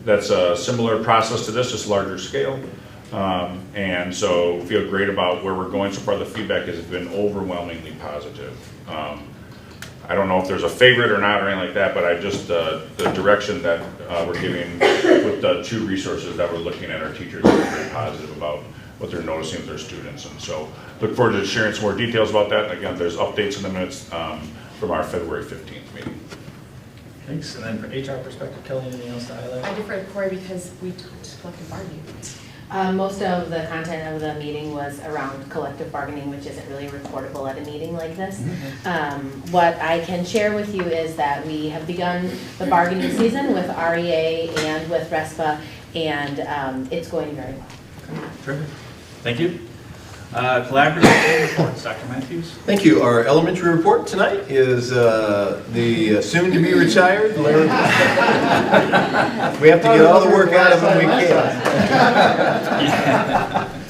that's a similar process to this, just larger scale. And so feel great about where we're going so far. The feedback has been overwhelmingly positive. I don't know if there's a favorite or not or anything like that, but I just, the direction that we're giving with the 2 resources that we're looking at, our teachers are very positive about what they're noticing with their students. And so look forward to sharing some more details about that. And again, there's updates in the minutes from our February 15th meeting. Thanks. And then from HR perspective, Kelly, anything else to highlight? I defer to Corey because we talked collective bargaining. Most of the content of the meeting was around collective bargaining, which isn't really reportable at a meeting like this. What I can share with you is that we have begun the bargaining season with REA and with RESPA, and it's going very well. Terrific. Thank you. Collaborative reports, Dr. Matthews. Thank you. Our elementary report tonight is the soon-to-be retired Larry. We have to get all the work out of him we can.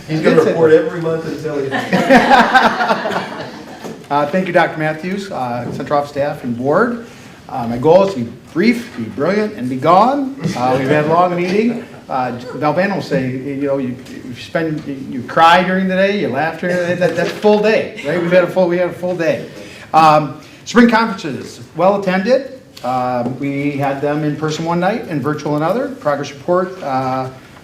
He's going to report every month until he's... Thank you, Dr. Matthews, Central Office staff and board. My goal is to be brief, be brilliant, and be gone. We've had a long meeting. Valvano will say, you cry during the day, you laugh during the day. That's a full day, right? We had a full day. Spring conferences, well attended. We had them in person one night and virtual another. Progress report,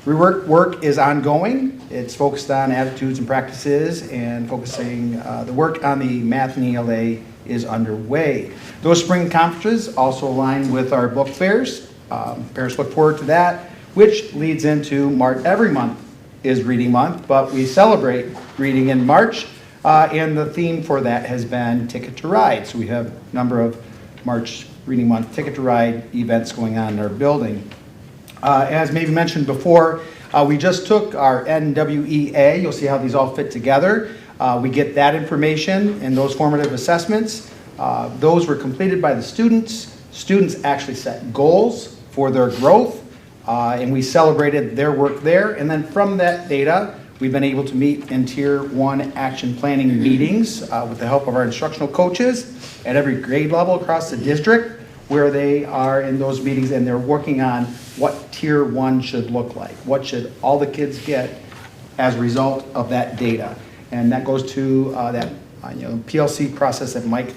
rework work is ongoing. It's focused on attitudes and practices and focusing the work on the math and ELA is underway. Those spring conferences also align with our book fairs. Parents look forward to that, which leads into March. Every month is reading month, but we celebrate reading in March, and the theme for that has been Ticket to Ride. So we have a number of March Reading Month Ticket to Ride events going on in our building. As maybe mentioned before, we just took our NWEA. You'll see how these all fit together. We get that information and those formative assessments. Those were completed by the students. Students actually set goals for their growth, and we celebrated their work there. And then from that data, we've been able to meet in Tier 1 action planning meetings with the help of our instructional coaches at every grade level across the district, where they are in those meetings and they're working on what Tier 1 should look like. What should all the kids get as a result of that data? And that goes to that PLC process that Mike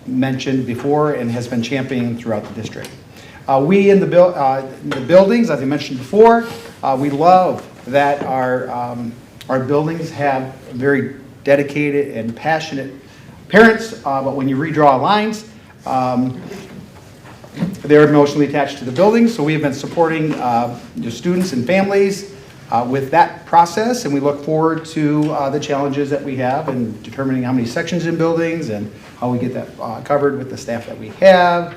mentioned before and has been championing throughout the district. We in the buildings, as I mentioned before, we love that our buildings have very dedicated and passionate parents, but when you redraw lines, they're emotionally attached to the buildings. So we have been supporting the students and families with that process, and we look forward to the challenges that we have in determining how many sections in buildings and how we get that covered with the staff that we have.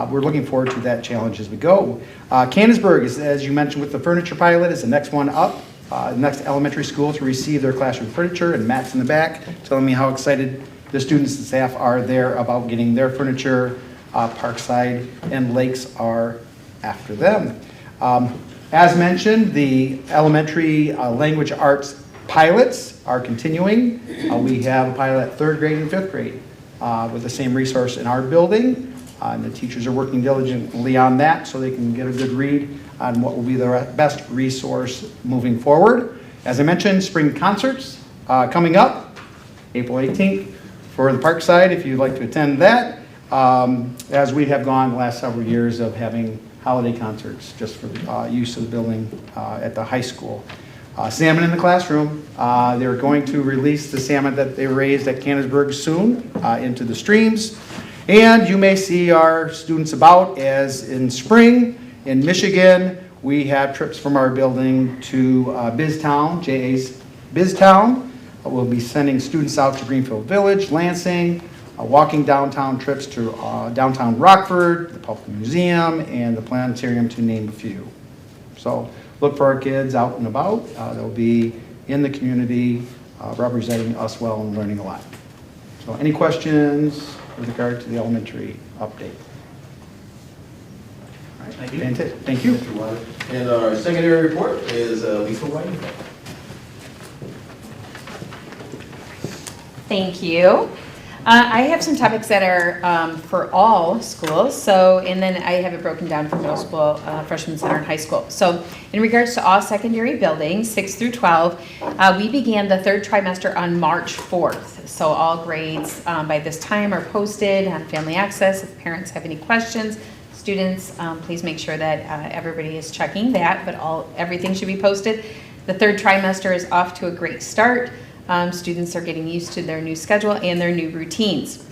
We're looking forward to that challenge as we go. Canonsburg, is, as you mentioned with the furniture pilot, is the next one up. The next elementary school to receive their classroom furniture, and Matt's in the back telling me how excited the students and staff are there about getting their furniture. Parkside and Lakes are after them. As mentioned, the elementary language arts pilots are continuing. We have a pilot at 3rd grade and 5th grade with the same resource in our building. And the teachers are working diligently on that so they can get a good read on what will be the best resource moving forward. As I mentioned, spring concerts coming up, April 18th for the Parkside, if you'd like to attend that. As we have gone the last several years of having holiday concerts just for the use of the building at the high school. Salmon in the classroom. They're going to release the salmon that they raised at Canonsburg soon into the streams. And you may see our students about as in spring in Michigan, we have trips from our building to BizTown, JA's BizTown. We'll be sending students out to Greenfield Village, Lansing, walking downtown trips to downtown Rockford, the Public Museum, and the Planetarium, to name a few. So look for our kids out and about. They'll be in the community representing us well and learning a lot. So any questions with regard to the elementary update? All right, Thank you. Thank you. And our secondary report is Lisa White. Thank you. I have some topics that are for all schools, and then I have it broken down for middle school, freshman center, and high school. So in regards to all secondary buildings, 6 through 12, we began the third trimester on March 4th. So all grades by this time are posted on Family Access. If parents have any questions, students, please make sure that everybody is checking that, but everything should be posted. The third trimester is off to a great start. Students are getting used to their new schedule and their new routines.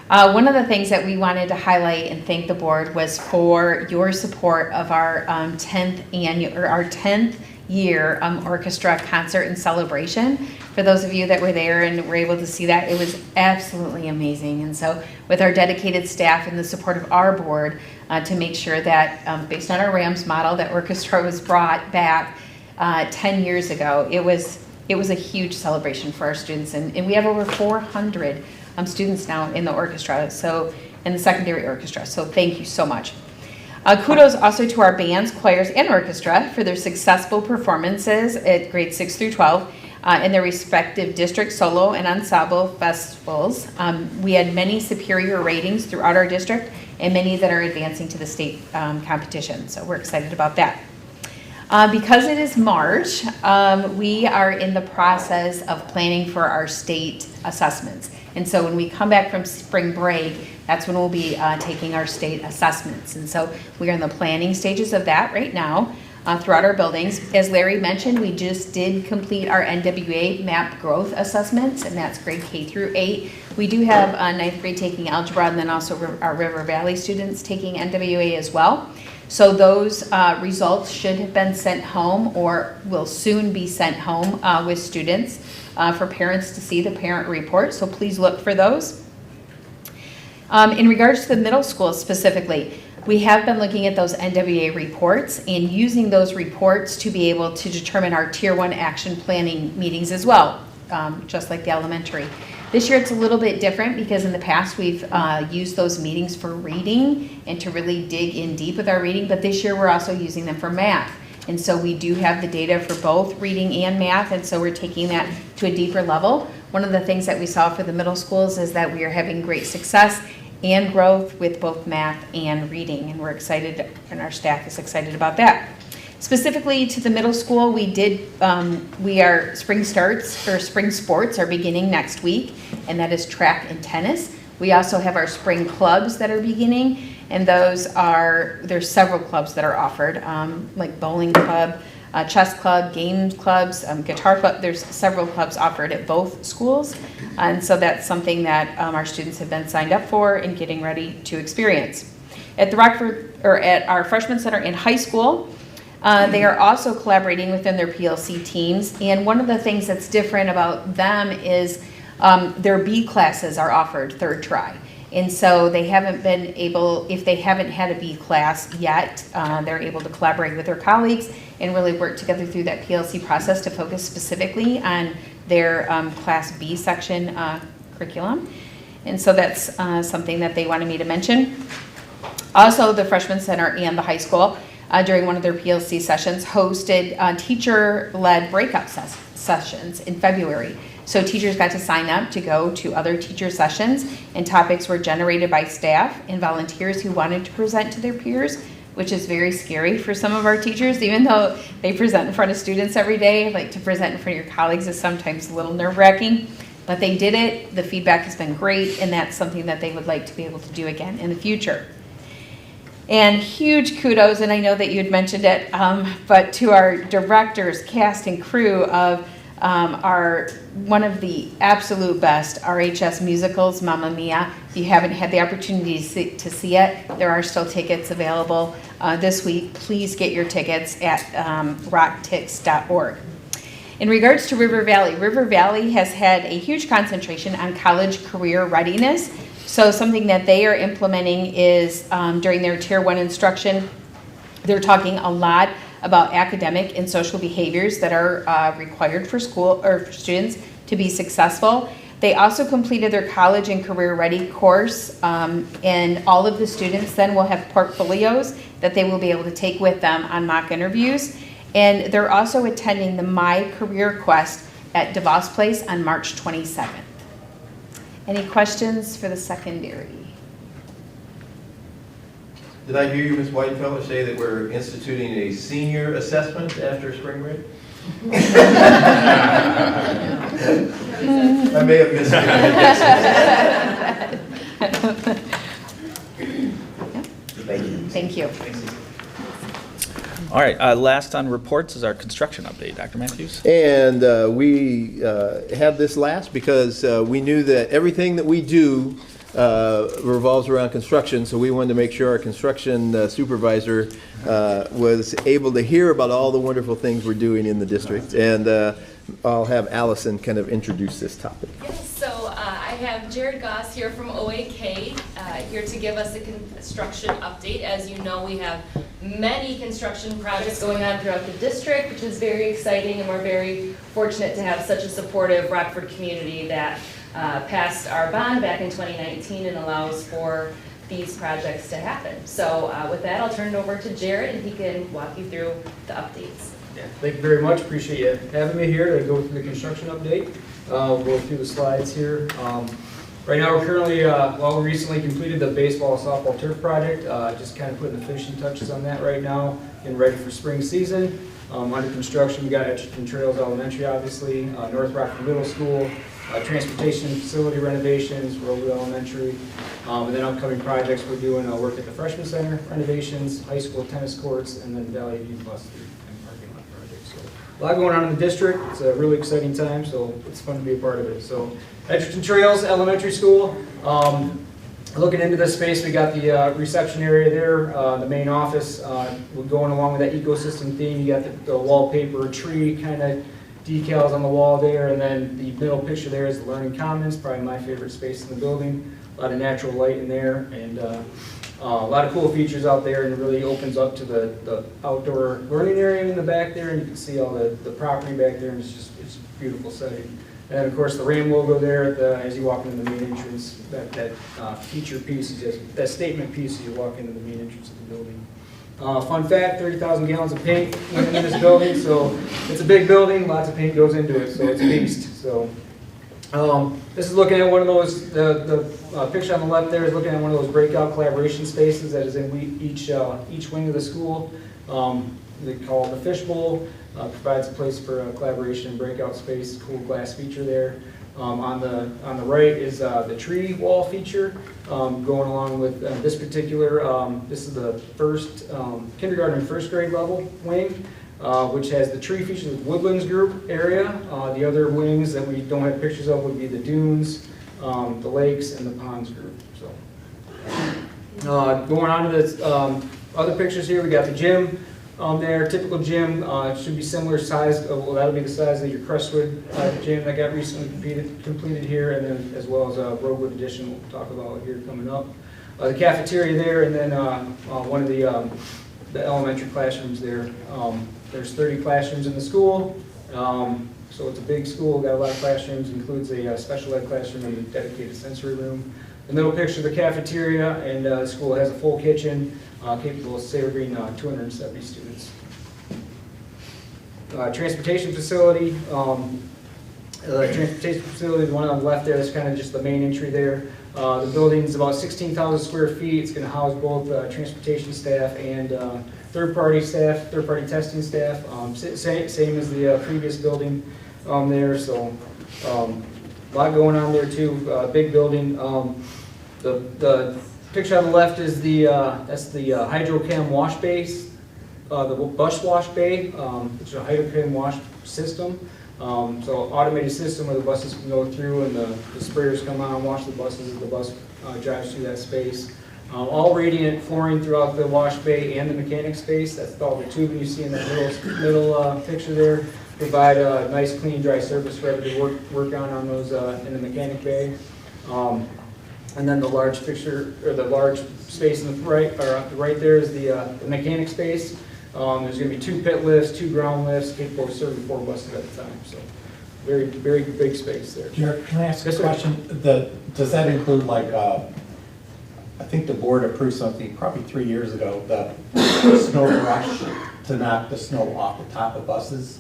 One of the things that we wanted to highlight and thank the board was for your support of our 10th year orchestra concert and celebration. For those of you that were there and were able to see that, it was absolutely amazing. And so with our dedicated staff and the support of our board to make sure that based on our Rams model, that orchestra was brought back 10 years ago, it was a huge celebration for our students, and we have over 400 students now in the orchestra, in the secondary orchestra, so thank you so much. Kudos also to our bands, choirs, and orchestra for their successful performances at grades 6 through 12 in their respective district solo and ensemble festivals. We had many superior ratings throughout our district, and many that are advancing to the state competition, so we're excited about that. Because it is March, we are in the process of planning for our state assessments. And so when we come back from spring break, that's when we'll be taking our state assessments. And so we are in the planning stages of that right now throughout our buildings. As Larry mentioned, we just did complete our NWA MAP growth assessments, and that's grade K through 8. We do have 9th grade taking algebra, and then also our River Valley students taking NWA as well. So those results should have been sent home or will soon be sent home with students for parents to see the parent report. So please look for those. In regards to the middle school specifically, we have been looking at those NWA reports and using those reports to be able to determine our Tier 1 action planning meetings as well, just like the elementary. This year it's a little bit different because in the past we've used those meetings for reading and to really dig in deep with our reading, but this year we're also using them for math. And so we do have the data for both reading and math, and so we're taking that to a deeper level. One of the things that we saw for the middle schools is that we are having great success and growth with both math and reading, and we're excited, and our staff is excited about that. Specifically to the middle school, our spring sports are beginning next week, and that is track and tennis. We also have our spring clubs that are beginning, and there's several clubs that are offered, like bowling club, chess club, games clubs, guitar club. There's several clubs offered at both schools, and so that's something that our students have been signed up for and getting ready to experience. At the Rockford, or at our freshman center in high school, they are also collaborating within their PLC teams, and one of the things that's different about them is their B classes are offered third try. And so they haven't been able, if they haven't had a B class yet, they're able to collaborate with their colleagues and really work together through that PLC process to focus specifically on their Class B section curriculum. And so that's something that they wanted me to mention. Also, the freshman center and the high school during one of their PLC sessions hosted teacher-led breakout sessions in February. So teachers got to sign up to go to other teacher sessions, and topics were generated by staff and volunteers who wanted to present to their peers, which is very scary for some of our teachers. Even though they present in front of students every day, like to present in front of your colleagues is sometimes a little nerve-wracking, but they did it. The feedback has been great, and that's something that they would like to be able to do again in the future. And huge kudos, and I know that you had mentioned it, but to our directors, cast, and crew of one of the absolute best RHS musicals, Mamma Mia. If you haven't had the opportunity to see it, there are still tickets available this week. Please get your tickets at rocktix.org. In regards to River Valley has had a huge concentration on college career readiness. So something that they are implementing is during their Tier 1 instruction, they're talking a lot about academic and social behaviors that are required for school or for students to be successful. They also completed their college and career ready course, and all of the students then will have portfolios that they will be able to take with them on mock interviews. And they're also attending the My Career Quest at DeVos Place on March 27th. Any questions for the secondary? Did I hear you, Ms. Whitefeller, say that we're instituting a senior assessment after spring break? I may have missed it. Thank you. All right, last on reports is our construction update. Dr. Matthews? And we had this last because we knew that everything that we do revolves around construction, so we wanted to make sure our construction supervisor was able to hear about all the wonderful things we're doing in the district. And I'll have Allison kind of introduce this topic. Yes, so I have Jared Goss here from OAK here to give us a construction update. As you know, we have many construction projects going on throughout the district, which is very exciting, and we're very fortunate to have such a supportive Rockford community that passed our bond back in 2019 and allows for these projects to happen. So with that, I'll turn it over to Jared, and he can walk you through the updates. Yeah, thank you very much. Appreciate you having me here to go through the construction update. We'll go through the slides here. Right now, we're currently, we recently completed the baseball, softball, turf project. Just kind of putting the finishing touches on that right now, getting ready for spring season. Under construction, we got Edgerton Trails Elementary, obviously, North Rockford Middle School, transportation facility renovations, Rosewood Elementary, and then upcoming projects we're doing work at the Freshman Center renovations, high school tennis courts, and then Valley View bus and parking lot projects. So a lot going on in the district. It's a really exciting time, so it's fun to be a part of it. So Edgerton Trails Elementary School. Looking into this space, we got the reception area there, the main office. We're going along with that ecosystem theme. You got the wallpaper, tree kind of decals on the wall there, and then the middle picture there is the Learning Commons, probably my favorite space in the building. A lot of natural light in there, and a lot of cool features out there, and it really opens up to the outdoor learning area in the back there, and you can see all the property back there, and it's a beautiful setting. And then, of course, the RAM logo there as you walk into the main entrance, that feature piece, is just, that statement piece as you walk into the main entrance of the building. Fun fact, 30,000 gallons of paint went into this building, so it's a big building, lots of paint goes into it, so it's a beast. So this is looking at one of those, the picture on the left there is looking at one of those breakout collaboration spaces that is in each wing of the school. They call it the Fishbowl. Provides a place for collaboration and breakout space, cool glass feature there. On the right is the tree wall feature, going along with this particular, this is the first kindergarten and first grade level wing, which has the tree feature, the woodlands group area. The other wings that we don't have pictures of would be the dunes, the lakes, and the ponds group. So, going on to this, other pictures here, we got the gym. There, typical gym, should be similar size, well that'll be the size of your Crestwood gym that got recently completed here, and then as well as Rosewood Edition we'll talk about here coming up. The cafeteria there, and then one of the elementary classrooms there. There's 30 classrooms in the school, so it's a big school, got a lot of classrooms, includes a special ed classroom and a dedicated sensory room. The middle picture of the cafeteria, and the school has a full kitchen, capable of serving 270 students. Transportation facility. The transportation facility, the one on the left there, is kind of just the main entry there. The building's about 16,000 square feet. It's going to house both transportation staff and third-party testing staff. Same as the previous building there. So a lot going on there too. Big building. The picture on the left is that's the hydrochem wash base, the bus wash bay, which is a hydrochem wash system. So automated system where the buses can go through and the sprayers come out and wash the buses as the bus drives through that space. All radiant flooring throughout the wash bay and the mechanic space. That's all the tubing you see in that middle picture there. Provide a nice, clean, dry surface for everybody to work on those in the mechanic bay. And then the large picture, or the large space in the right, or the right there is the mechanic space. There's gonna be 2 pit lifts, 2 ground lifts, capable of serving 4 buses at a time, so very, very big space there. Jared, can I ask a Yes, sir. question? Does that include like, I think the board approved something probably 3 years ago, the snow rush to knock the snow off the top of buses?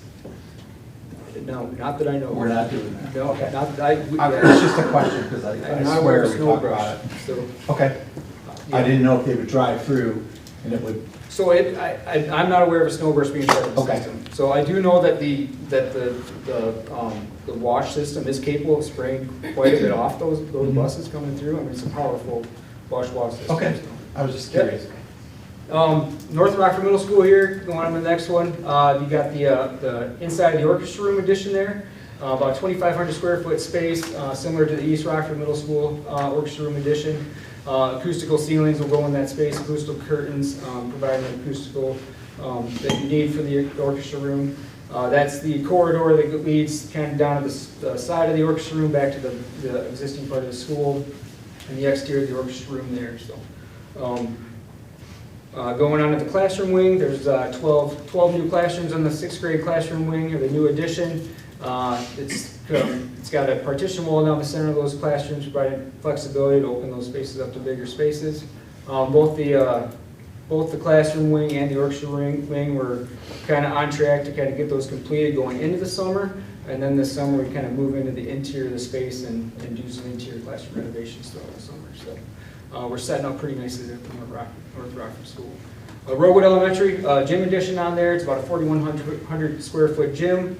No, not that I know of. We're not doing that? No, Okay. not that It's just a question, because I I'm not aware swear of we snow talked brush, about it. so. Okay. I didn't know if they would drive through and it would, So I'm not aware of a snow burst being part of the Okay. system. So I do know that the wash system is capable of spraying quite a bit off those buses coming through. I mean, it's a powerful wash system. okay. I was just curious. North Rockford Middle School here, going on to the next one. You got the inside of the orchestra room addition there. About 2,500 square foot space, similar to the East Rockford Middle School orchestra room addition. Acoustical ceilings will go in that space, acoustical curtains, providing the acoustical that you need for the orchestra room. That's the corridor that leads kind of down to the side of the orchestra room back to the existing part of the school, and the exterior of the orchestra room there. So, going on to the classroom wing, there's 12 new classrooms on the 6th grade classroom wing, or the new addition. It's got a partition wall down the center of those classrooms, providing flexibility to open those spaces up to bigger spaces. Both the classroom wing and the orchestra wing were kind of on track to kind of get those completed going into the summer, and then this summer we kind of move into the interior of the space and do some interior classroom renovations throughout the summer. So we're setting up pretty nicely there for North Rockford School. Rowood Elementary, gym addition on there. It's about a 4,100 square foot gym.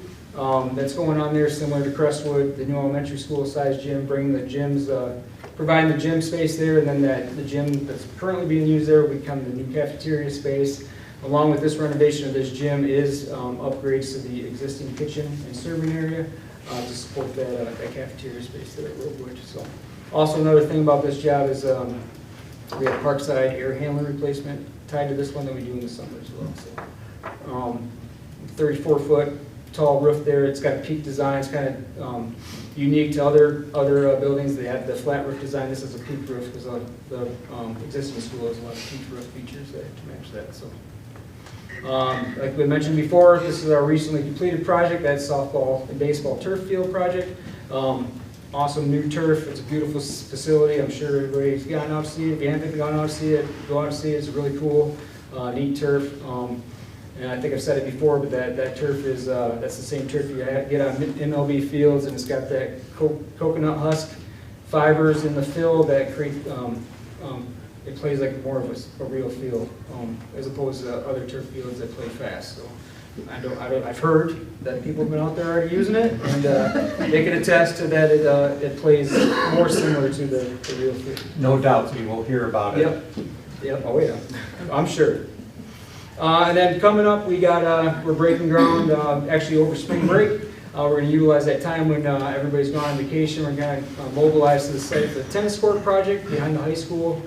That's going on there, similar to Crestwood, the new elementary school size gym, bringing the gyms, providing the gym space there, and then the gym that's currently being used there will become the new cafeteria space. Along with this renovation of this gym is upgrades to the existing kitchen and serving area to support that cafeteria space there at Rowood. So, also another thing about this job is we have Parkside air handler replacement tied to this one that we do in the summer as well. So, 34-foot tall roof there. It's got peak design. It's kind of unique to other buildings. They have the flat roof design. This is a peak roof because the existing school has a lot of peak roof features that to match that. So, like we mentioned before, this is our recently completed project. That's softball and baseball turf field project. Awesome new turf. It's a beautiful facility. I'm sure everybody's gotten out to see it. If you haven't gone out to see it, go out to see it. It's really cool, neat turf. And I think I've said it before, but that turf is, that's the same turf you get on MLB fields, and it's got that coconut husk fibers in the field that create, it plays like more of a real field, as opposed to other turf fields that play fast. So I've heard that people have been out there already using it, and they can attest to that it plays more similar to the real field. No doubt we will hear about it. Yep, oh yeah, I'm sure. And then coming up, we're breaking ground actually over spring break. We're going to utilize that time when everybody's gone on vacation. We're going to mobilize to the site for the tennis court project behind the high school.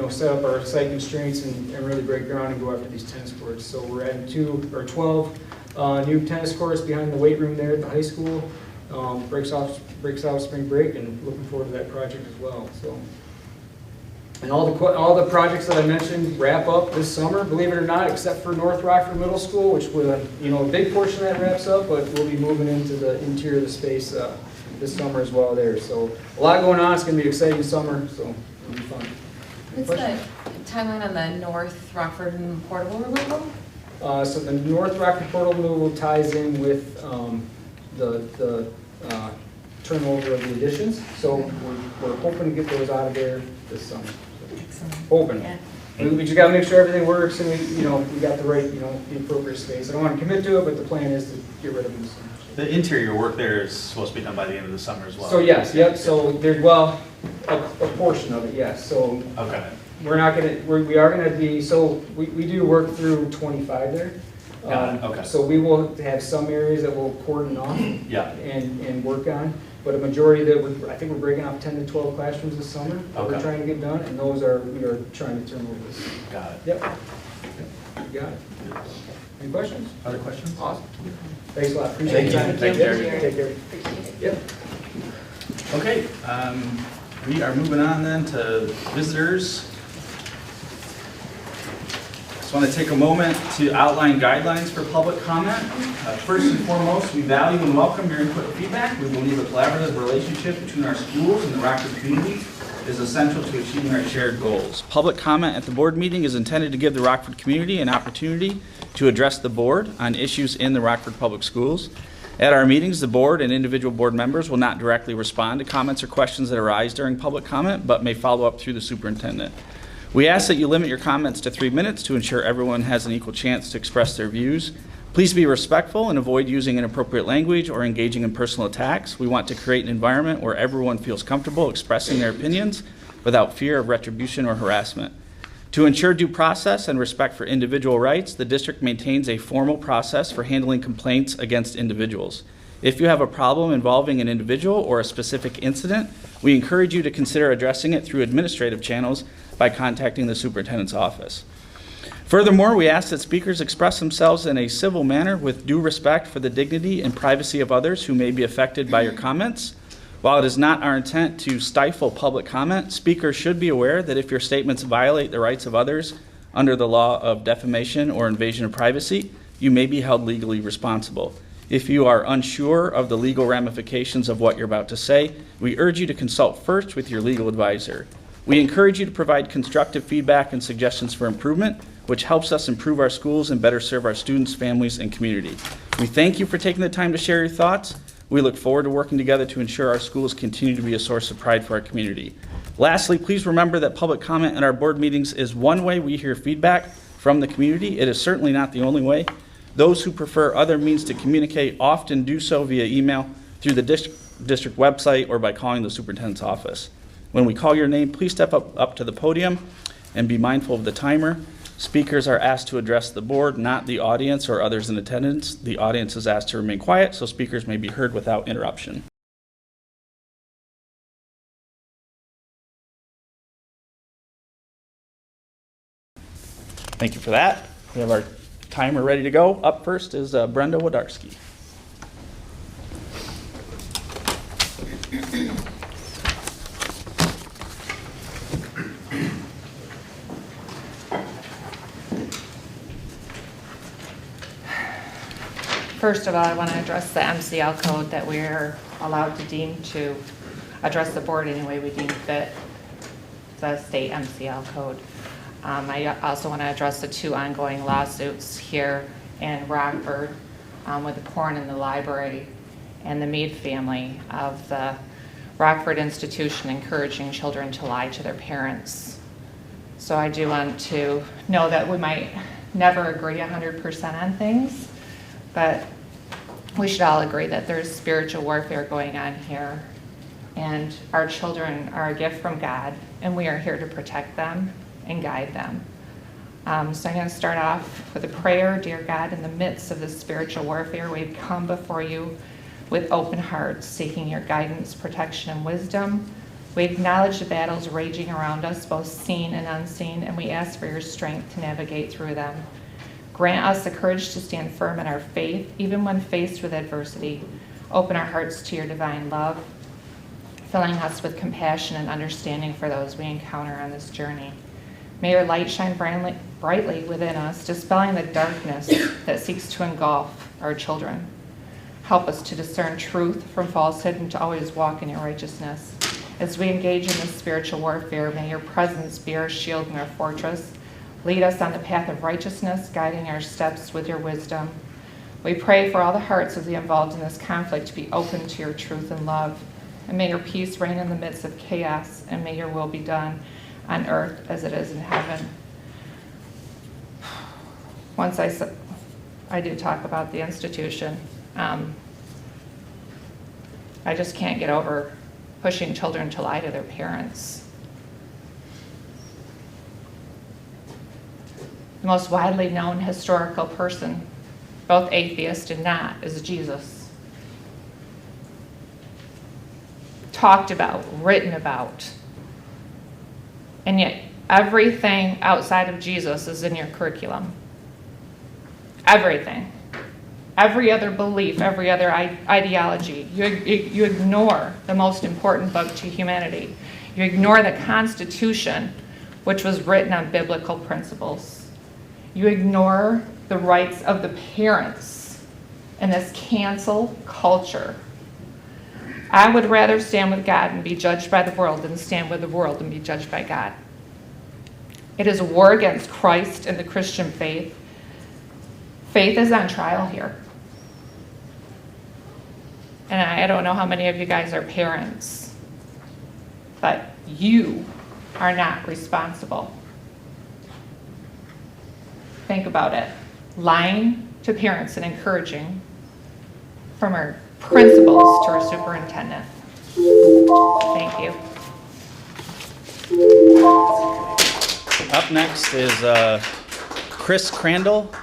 Set up our site constraints and really break ground and go after these tennis courts. So we're adding 12 new tennis courts behind the weight room there at the high school. Breaks out spring break, and looking forward to that project as well. So. And all the projects that I mentioned wrap up this summer, believe it or not, except for North Rockford Middle School, which will, a big portion of that wraps up, but we'll be moving into the interior of the space this summer as well there. So a lot going on. It's going to be an exciting summer, so it'll be fun. What's the timeline on the North Rockford and portable removal? So the North Rockford portable removal ties in with the turnover of the additions. So we're hoping to get those out of there this summer. Hoping. Yeah. We just got to make sure everything works and we got the right, the appropriate space. I don't want to commit to it, but the plan is to get rid of them this summer. The interior work there is supposed to be done by the end of the summer as well. So yes, yep. So there's a portion of it, yes. So okay. We are gonna be. So we do work through 25 there. Okay. So we will have some areas that we'll cordon off. Yeah. And work on. But a majority that I think we're breaking off 10 to 12 classrooms this summer that we're trying to get done, and we are trying to turn over this. Got it. Yep. You got it. Any questions? Other questions? Awesome. Thanks a lot. Appreciate it. Thank you, Jared. Take care. Yep. Okay, we are moving on then to visitors. So want to take a moment to outline guidelines for public comment. First and foremost, we value and welcome your input and feedback. We believe a collaborative relationship between our schools and the Rockford community is essential to achieving our shared goals. Public comment at the board meeting is intended to give the Rockford community an opportunity to address the board on issues in the Rockford Public Schools. At our meetings, the board and individual board members will not directly respond to comments or questions that arise during public comment, but may follow up through the superintendent. We ask that you limit your comments to 3 minutes to ensure everyone has an equal chance to express their views. Please be respectful and avoid using inappropriate language or engaging in personal attacks. We want to create an environment where everyone feels comfortable expressing their opinions without fear of retribution or harassment. To ensure due process and respect for individual rights, the district maintains a formal process for handling complaints against individuals. If you have a problem involving an individual or a specific incident, we encourage you to consider addressing it through administrative channels by contacting the superintendent's office. Furthermore, we ask that speakers express themselves in a civil manner with due respect for the dignity and privacy of others who may be affected by your comments. While it is not our intent to stifle public comment, speakers should be aware that if your statements violate the rights of others under the law of defamation or invasion of privacy, you may be held legally responsible. If you are unsure of the legal ramifications of what you're about to say, we urge you to consult first with your legal advisor. We encourage you to provide constructive feedback and suggestions for improvement, which helps us improve our schools and better serve our students, families, and community. We thank you for taking the time to share your thoughts. We look forward to working together to ensure our schools continue to be a source of pride for our community. Lastly, please remember that public comment at our board meetings is one way we hear feedback from the community. It is certainly not the only way. Those who prefer other means to communicate often do so via email, through the district website, or by calling the superintendent's office. When we call your name, please step up to the podium and be mindful of the timer. Speakers are asked to address the board, not the audience or others in attendance. The audience is asked to remain quiet so speakers may be heard without interruption. Thank you for that. We have our timer ready to go. Up first is Brenda Wodarski. First of all, I want to address the MCL code that we're allowed to deem to address the board any way we deem fit, the state MCL code. I also want to address the 2 ongoing lawsuits here in Rockford with the porn in the library and the Meade family of the Rockford institution encouraging children to lie to their parents. So I do want to know that we might never agree 100% on things, but we should all agree that there's spiritual warfare going on here, and our children are a gift from God, and we are here to protect them and guide them. So I'm going to start off with a prayer. Dear God, in the midst of this spiritual warfare, we've come before you with open hearts, seeking your guidance, protection, and wisdom. We acknowledge the battles raging around us, both seen and unseen, and we ask for your strength to navigate through them. Grant us the courage to stand firm in our faith, even when faced with adversity. Open our hearts to your divine love, filling us with compassion and understanding for those we encounter on this journey. May your light shine brightly within us, dispelling the darkness that seeks to engulf our children. Help us to discern truth from falsehood and to always walk in your righteousness. As we engage in this spiritual warfare, may your presence be our shield and our fortress. Lead us on the path of righteousness, guiding our steps with your wisdom. We pray for all the hearts of the involved in this conflict to be open to your truth and love. And may your peace reign in the midst of chaos, and may your will be done on earth as it is in heaven. Once I do talk about the institution, I just can't get over pushing children to lie to their parents. The most widely known historical person, both atheist and not, is Jesus. Talked about, written about. And yet everything outside of Jesus is in your curriculum. Everything. Every other belief, every other ideology. You ignore the most important book to humanity. You ignore the Constitution, which was written on biblical principles. You ignore the rights of the parents in this cancel culture. I would rather stand with God and be judged by the world than stand with the world and be judged by God. It is a war against Christ and the Christian faith. Faith is on trial here. And I don't know how many of you guys are parents, but you are not responsible. Think about it. Lying to parents and encouraging from our principals to our superintendent. Thank you. Up next is Chris Crandall.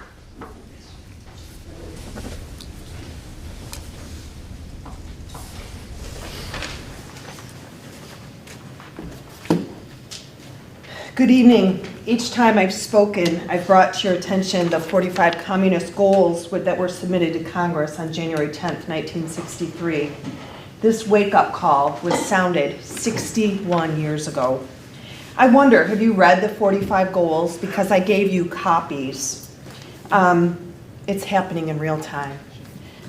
Good evening. Each time I've spoken, I've brought to your attention the 45 communist goals that were submitted to Congress on January 10th, 1963. This wake-up call was sounded 61 years ago. I wonder, have you read the 45 goals? Because I gave you copies. It's happening in real time.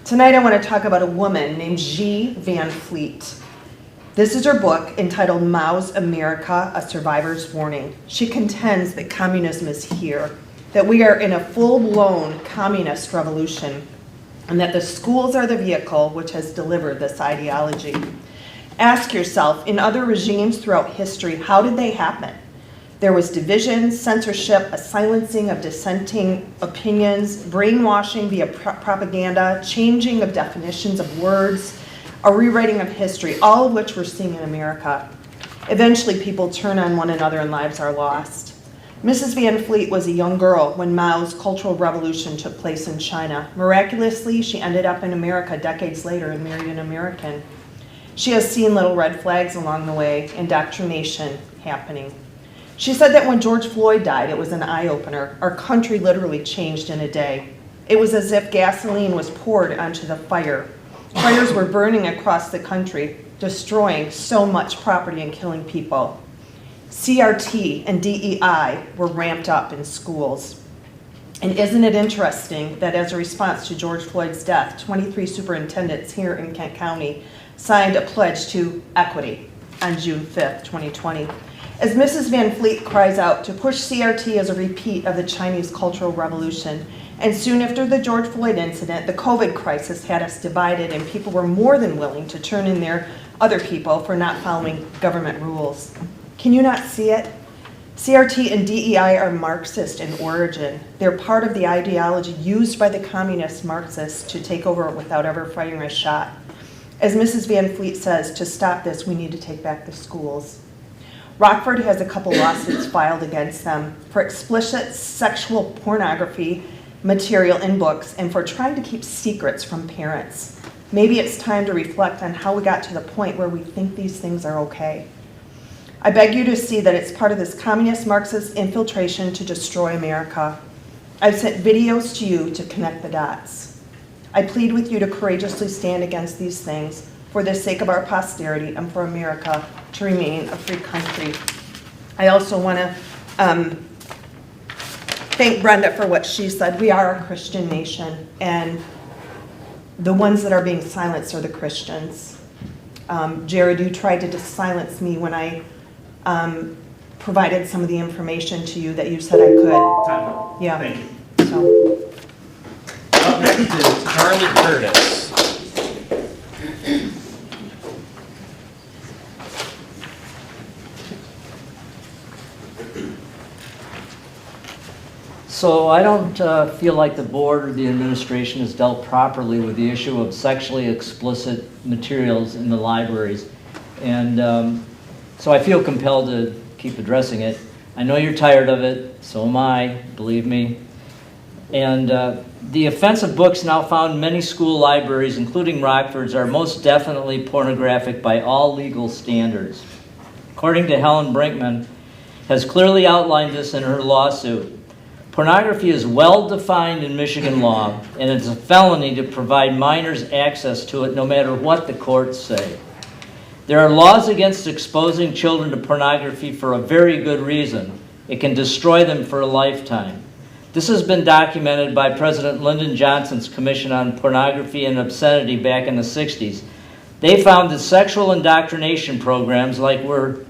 Tonight I want to talk about a woman named Xi Van Fleet. This is her book entitled Mao's America, A Survivor's Warning. She contends that communism is here, that we are in a full-blown communist revolution, and that the schools are the vehicle which has delivered this ideology. Ask yourself, in other regimes throughout history, how did they happen? There was division, censorship, a silencing of dissenting opinions, brainwashing via propaganda, changing of definitions of words, a rewriting of history, all of which we're seeing in America. Eventually, people turn on one another and lives are lost. Mrs. Van Fleet was a young girl when Mao's Cultural Revolution took place in China. Miraculously, she ended up in America decades later and married an American. She has seen little red flags along the way, indoctrination happening. She said that when George Floyd died, it was an eye-opener. Our country literally changed in a day. It was as if gasoline was poured onto the fire. Fires were burning across the country, destroying so much property and killing people. CRT and DEI were ramped up in schools. And isn't it interesting that as a response to George Floyd's death, 23 superintendents here in Kent County signed a pledge to equity on June 5th, 2020. As Mrs. Van Fleet cries out to push CRT as a repeat of the Chinese Cultural Revolution, and soon after the George Floyd incident, the COVID crisis had us divided and people were more than willing to turn in their other people for not following government rules. Can you not see it? CRT and DEI are Marxist in origin. They're part of the ideology used by the communist Marxists to take over without ever firing a shot. As Mrs. Van Fleet says, to stop this, we need to take back the schools. Rockford has a couple lawsuits filed against them for explicit sexual pornography material in books and for trying to keep secrets from parents. Maybe it's time to reflect on how we got to the point where we think these things are okay. I beg you to see that it's part of this communist Marxist infiltration to destroy America. I've sent videos to you to connect the dots. I plead with you to courageously stand against these things for the sake of our posterity and for America to remain a free country. I also want to thank Brenda for what she said. We are a Christian nation, and the ones that are being silenced are the Christians. Jared, you tried to silence me when I provided some of the information to you that you said I could. Time. Yeah. Thank you. So. Up next is Charlie Curtis. So I don't feel like the board or the administration has dealt properly with the issue of sexually explicit materials in the libraries. And so I feel compelled to keep addressing it. I know you're tired of it, so am I, believe me. And the offensive books now found in many school libraries, including Rockford's, are most definitely pornographic by all legal standards. According to Helen Brinkman, has clearly outlined this in her lawsuit. Pornography is well defined in Michigan law, and it's a felony to provide minors access to it no matter what the courts say. There are laws against exposing children to pornography for a very good reason. It can destroy them for a lifetime. This has been documented by President Lyndon Johnson's Commission on Pornography and Obscenity back in the 60s. They found that sexual indoctrination programs like we're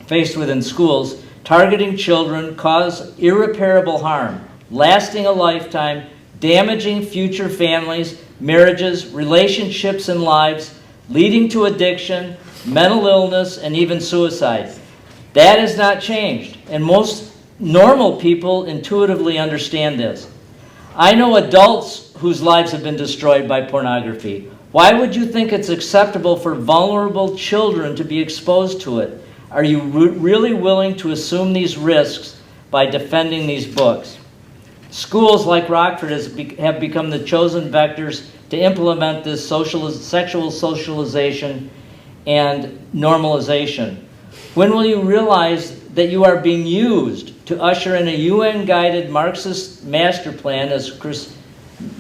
faced with in schools targeting children cause irreparable harm, lasting a lifetime, damaging future families, marriages, relationships, and lives, leading to addiction, mental illness, and even suicide. That has not changed, and most normal people intuitively understand this. I know adults whose lives have been destroyed by pornography. Why would you think it's acceptable for vulnerable children to be exposed to it? Are you really willing to assume these risks by defending these books? Schools like Rockford have become the chosen vectors to implement this sexual socialization and normalization. When will you realize that you are being used to usher in a UN-guided Marxist master plan, as Chris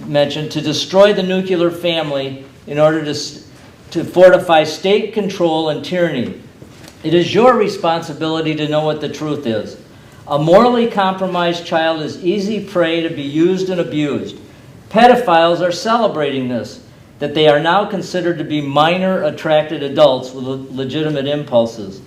mentioned, to destroy the nuclear family in order to fortify state control and tyranny? It is your responsibility to know what the truth is. A morally compromised child is easy prey to be used and abused. Pedophiles are celebrating this, that they are now considered to be minor attracted adults with legitimate impulses.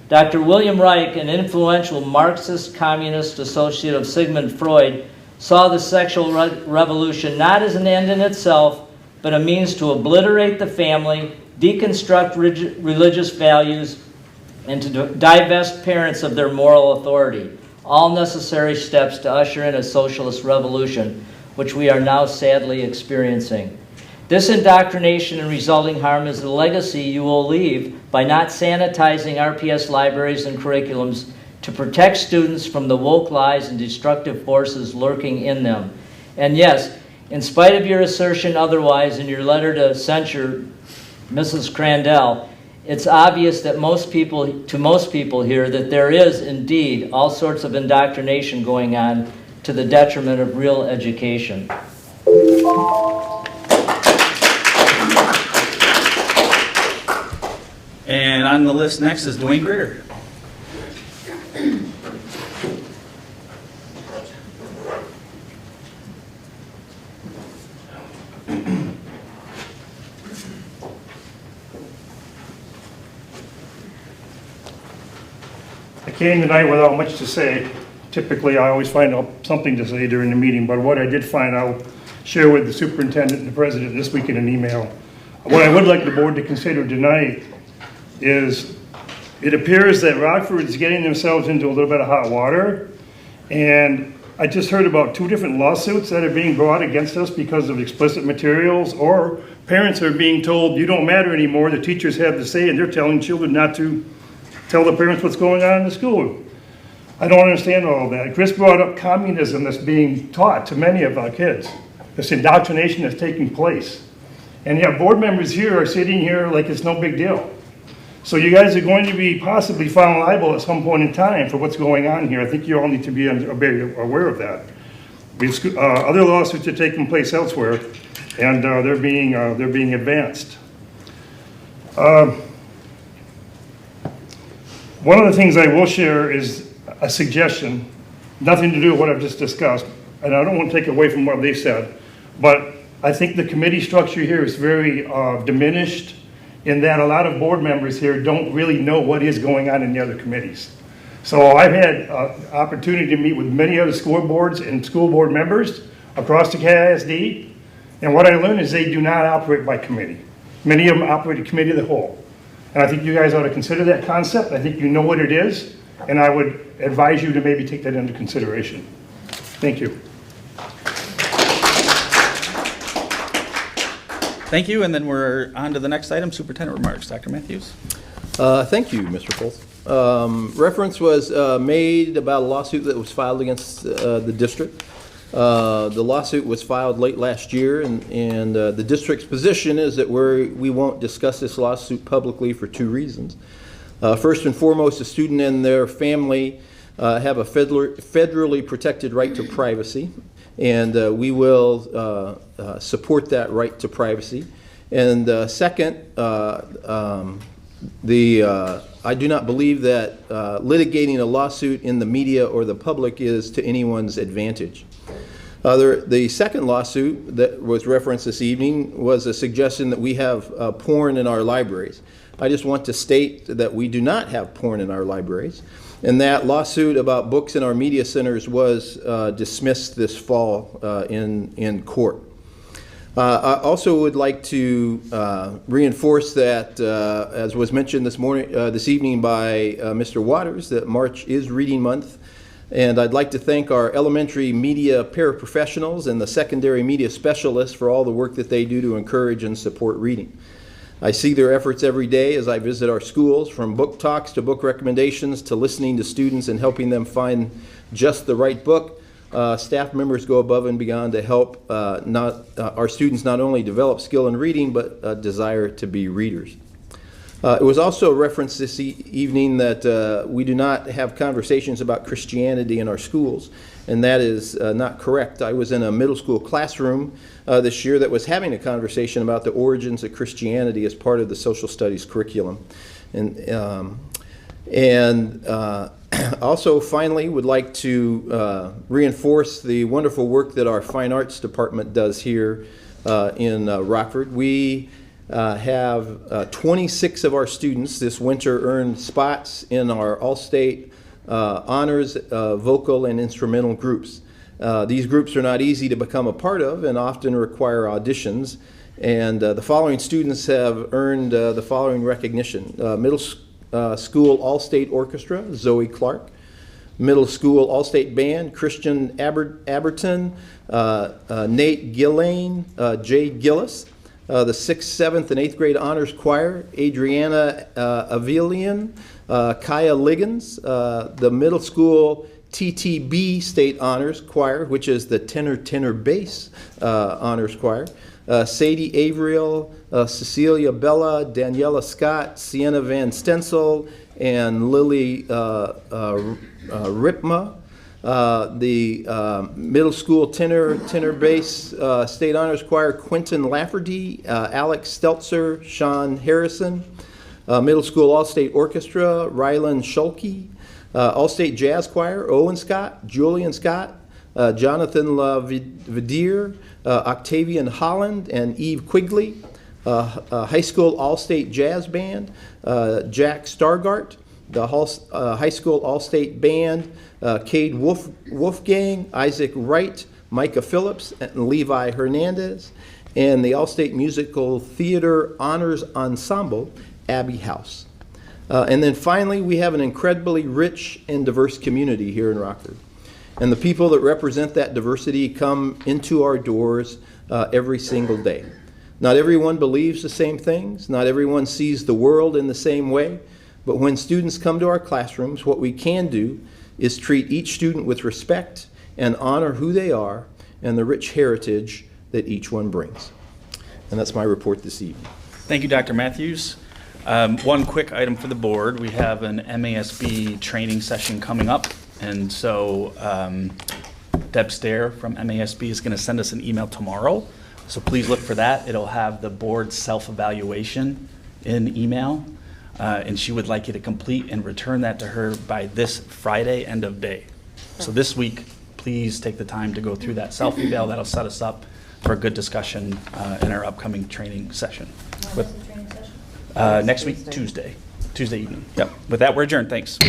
Dr. William Reich, an influential Marxist communist associate of Sigmund Freud, saw the sexual revolution not as an end in itself, but a means to obliterate the family, deconstruct religious values, and to divest parents of their moral authority. All necessary steps to usher in a socialist revolution, which we are now sadly experiencing. This indoctrination and resulting harm is the legacy you will leave by not sanitizing RPS libraries and curriculums to protect students from the woke lies and destructive forces lurking in them. And yes, in spite of your assertion otherwise in your letter to censure Mrs. Crandell, it's obvious that most people here that there is indeed all sorts of indoctrination going on to the detriment of real education. And on the list next is Dwayne Gritter. I came tonight without much to say. Typically, I always find out something to say during the meeting, but what I did find, I'll share with the superintendent and the president this week in an email. What I would like the board to consider tonight is it appears that Rockford is getting themselves into a little bit of hot water, and I just heard about 2 different lawsuits that are being brought against us because of explicit materials, or parents are being told you don't matter anymore, the teachers have the say, and they're telling children not to tell the parents what's going on in the school. I don't understand all of that. Chris brought up communism that's being taught to many of our kids. This indoctrination that's taking place. And yet board members here are sitting here like it's no big deal. So you guys are going to be possibly found liable at some point in time for what's going on here. I think you all need to be very aware of that. Other lawsuits are taking place elsewhere, and they're being advanced. One of the things I will share is a suggestion, nothing to do with what I've just discussed, and I don't want to take away from what they said, but I think the committee structure here is very diminished in that a lot of board members here don't really know what is going on in the other committees. So I've had opportunity to meet with many other school boards and school board members across the KISD, and what I learned is they do not operate by committee. Many of them operate a committee of the whole. And I think you guys ought to consider that concept. I think you know what it is, and I would advise you to maybe take that into consideration. Thank you. Thank you, and then we're on to the next item, superintendent remarks. Dr. Matthews. Thank you, Mr. Foltz. Reference was made about a lawsuit that was filed against the district. The lawsuit was filed late last year, and the district's position is that we won't discuss this lawsuit publicly for 2 reasons. First and foremost, the student and their family have a federally protected right to privacy, and we will support that right to privacy. And second, I do not believe that litigating a lawsuit in the media or the public is to anyone's advantage. The second lawsuit that was referenced this evening was a suggestion that we have porn in our libraries. I just want to state that we do not have porn in our libraries, and that lawsuit about books in our media centers was dismissed this fall in court. I also would like to reinforce that, as was mentioned this evening by Mr. Waters, that March is Reading Month. And I'd like to thank our elementary media paraprofessionals and the secondary media specialists for all the work that they do to encourage and support reading. I see their efforts every day as I visit our schools, from book talks to book recommendations to listening to students and helping them find just the right book. Staff members go above and beyond to help our students not only develop skill in reading, but a desire to be readers. It was also referenced this evening that we do not have conversations about Christianity in our schools, and that is not correct. I was in a middle school classroom this year that was having a conversation about the origins of Christianity as part of the social studies curriculum. And also, finally, would like to reinforce the wonderful work that our Fine Arts Department does here in Rockford. We have 26 of our students this winter earned spots in our all-state honors vocal and instrumental groups. These groups are not easy to become a part of and often require auditions. And the following students have earned the following recognition. Middle School All-State Orchestra, Zoe Clark. Middle School All-State Band, Christian Aberton, Nate Gillane, Jade Gillis. The 6th, 7th, and 8th grade honors choir, Adriana Avilian, Kaya Liggins. The middle school TTB state honors choir, which is the tenor bass honors choir, Sadie Averill, Cecilia Bella, Daniela Scott, Sienna Van Stensel, and Lily Ripma. The middle school tenor bass state honors choir, Quentin Lafferty, Alex Steltzer, Sean Harrison. Middle school all-state orchestra, Rylan Schulke. All-state jazz choir, Owen Scott, Julian Scott, Jonathan LaVidier, Octavian Holland, and Eve Quigley. High school all-state jazz band, Jack Stargart. The high school all-state band, Cade Wolfgang, Isaac Wright, Micah Phillips, and Levi Hernandez. And the all-state musical theater honors ensemble, Abbey House. And then finally, we have an incredibly rich and diverse community here in Rockford. And the people that represent that diversity come into our doors every single day. Not everyone believes the same things. Not everyone sees the world in the same way. But when students come to our classrooms, what we can do is treat each student with respect and honor who they are and the rich heritage that each one brings. And that's my report this evening. Thank you, Dr. Matthews. One quick item for the board. We have an MASB training session coming up. And so Deb Stair from MASB is going to send us an email tomorrow. So please look for that. It'll have the board's self-evaluation in email. And she would like you to complete and return that to her by this Friday, end of day. So this week, please take the time to go through that self-eval. That'll set us up for a good discussion in our upcoming training session. When is the training session? Next week, Tuesday evening. Yep. With that, we're adjourned. Thanks.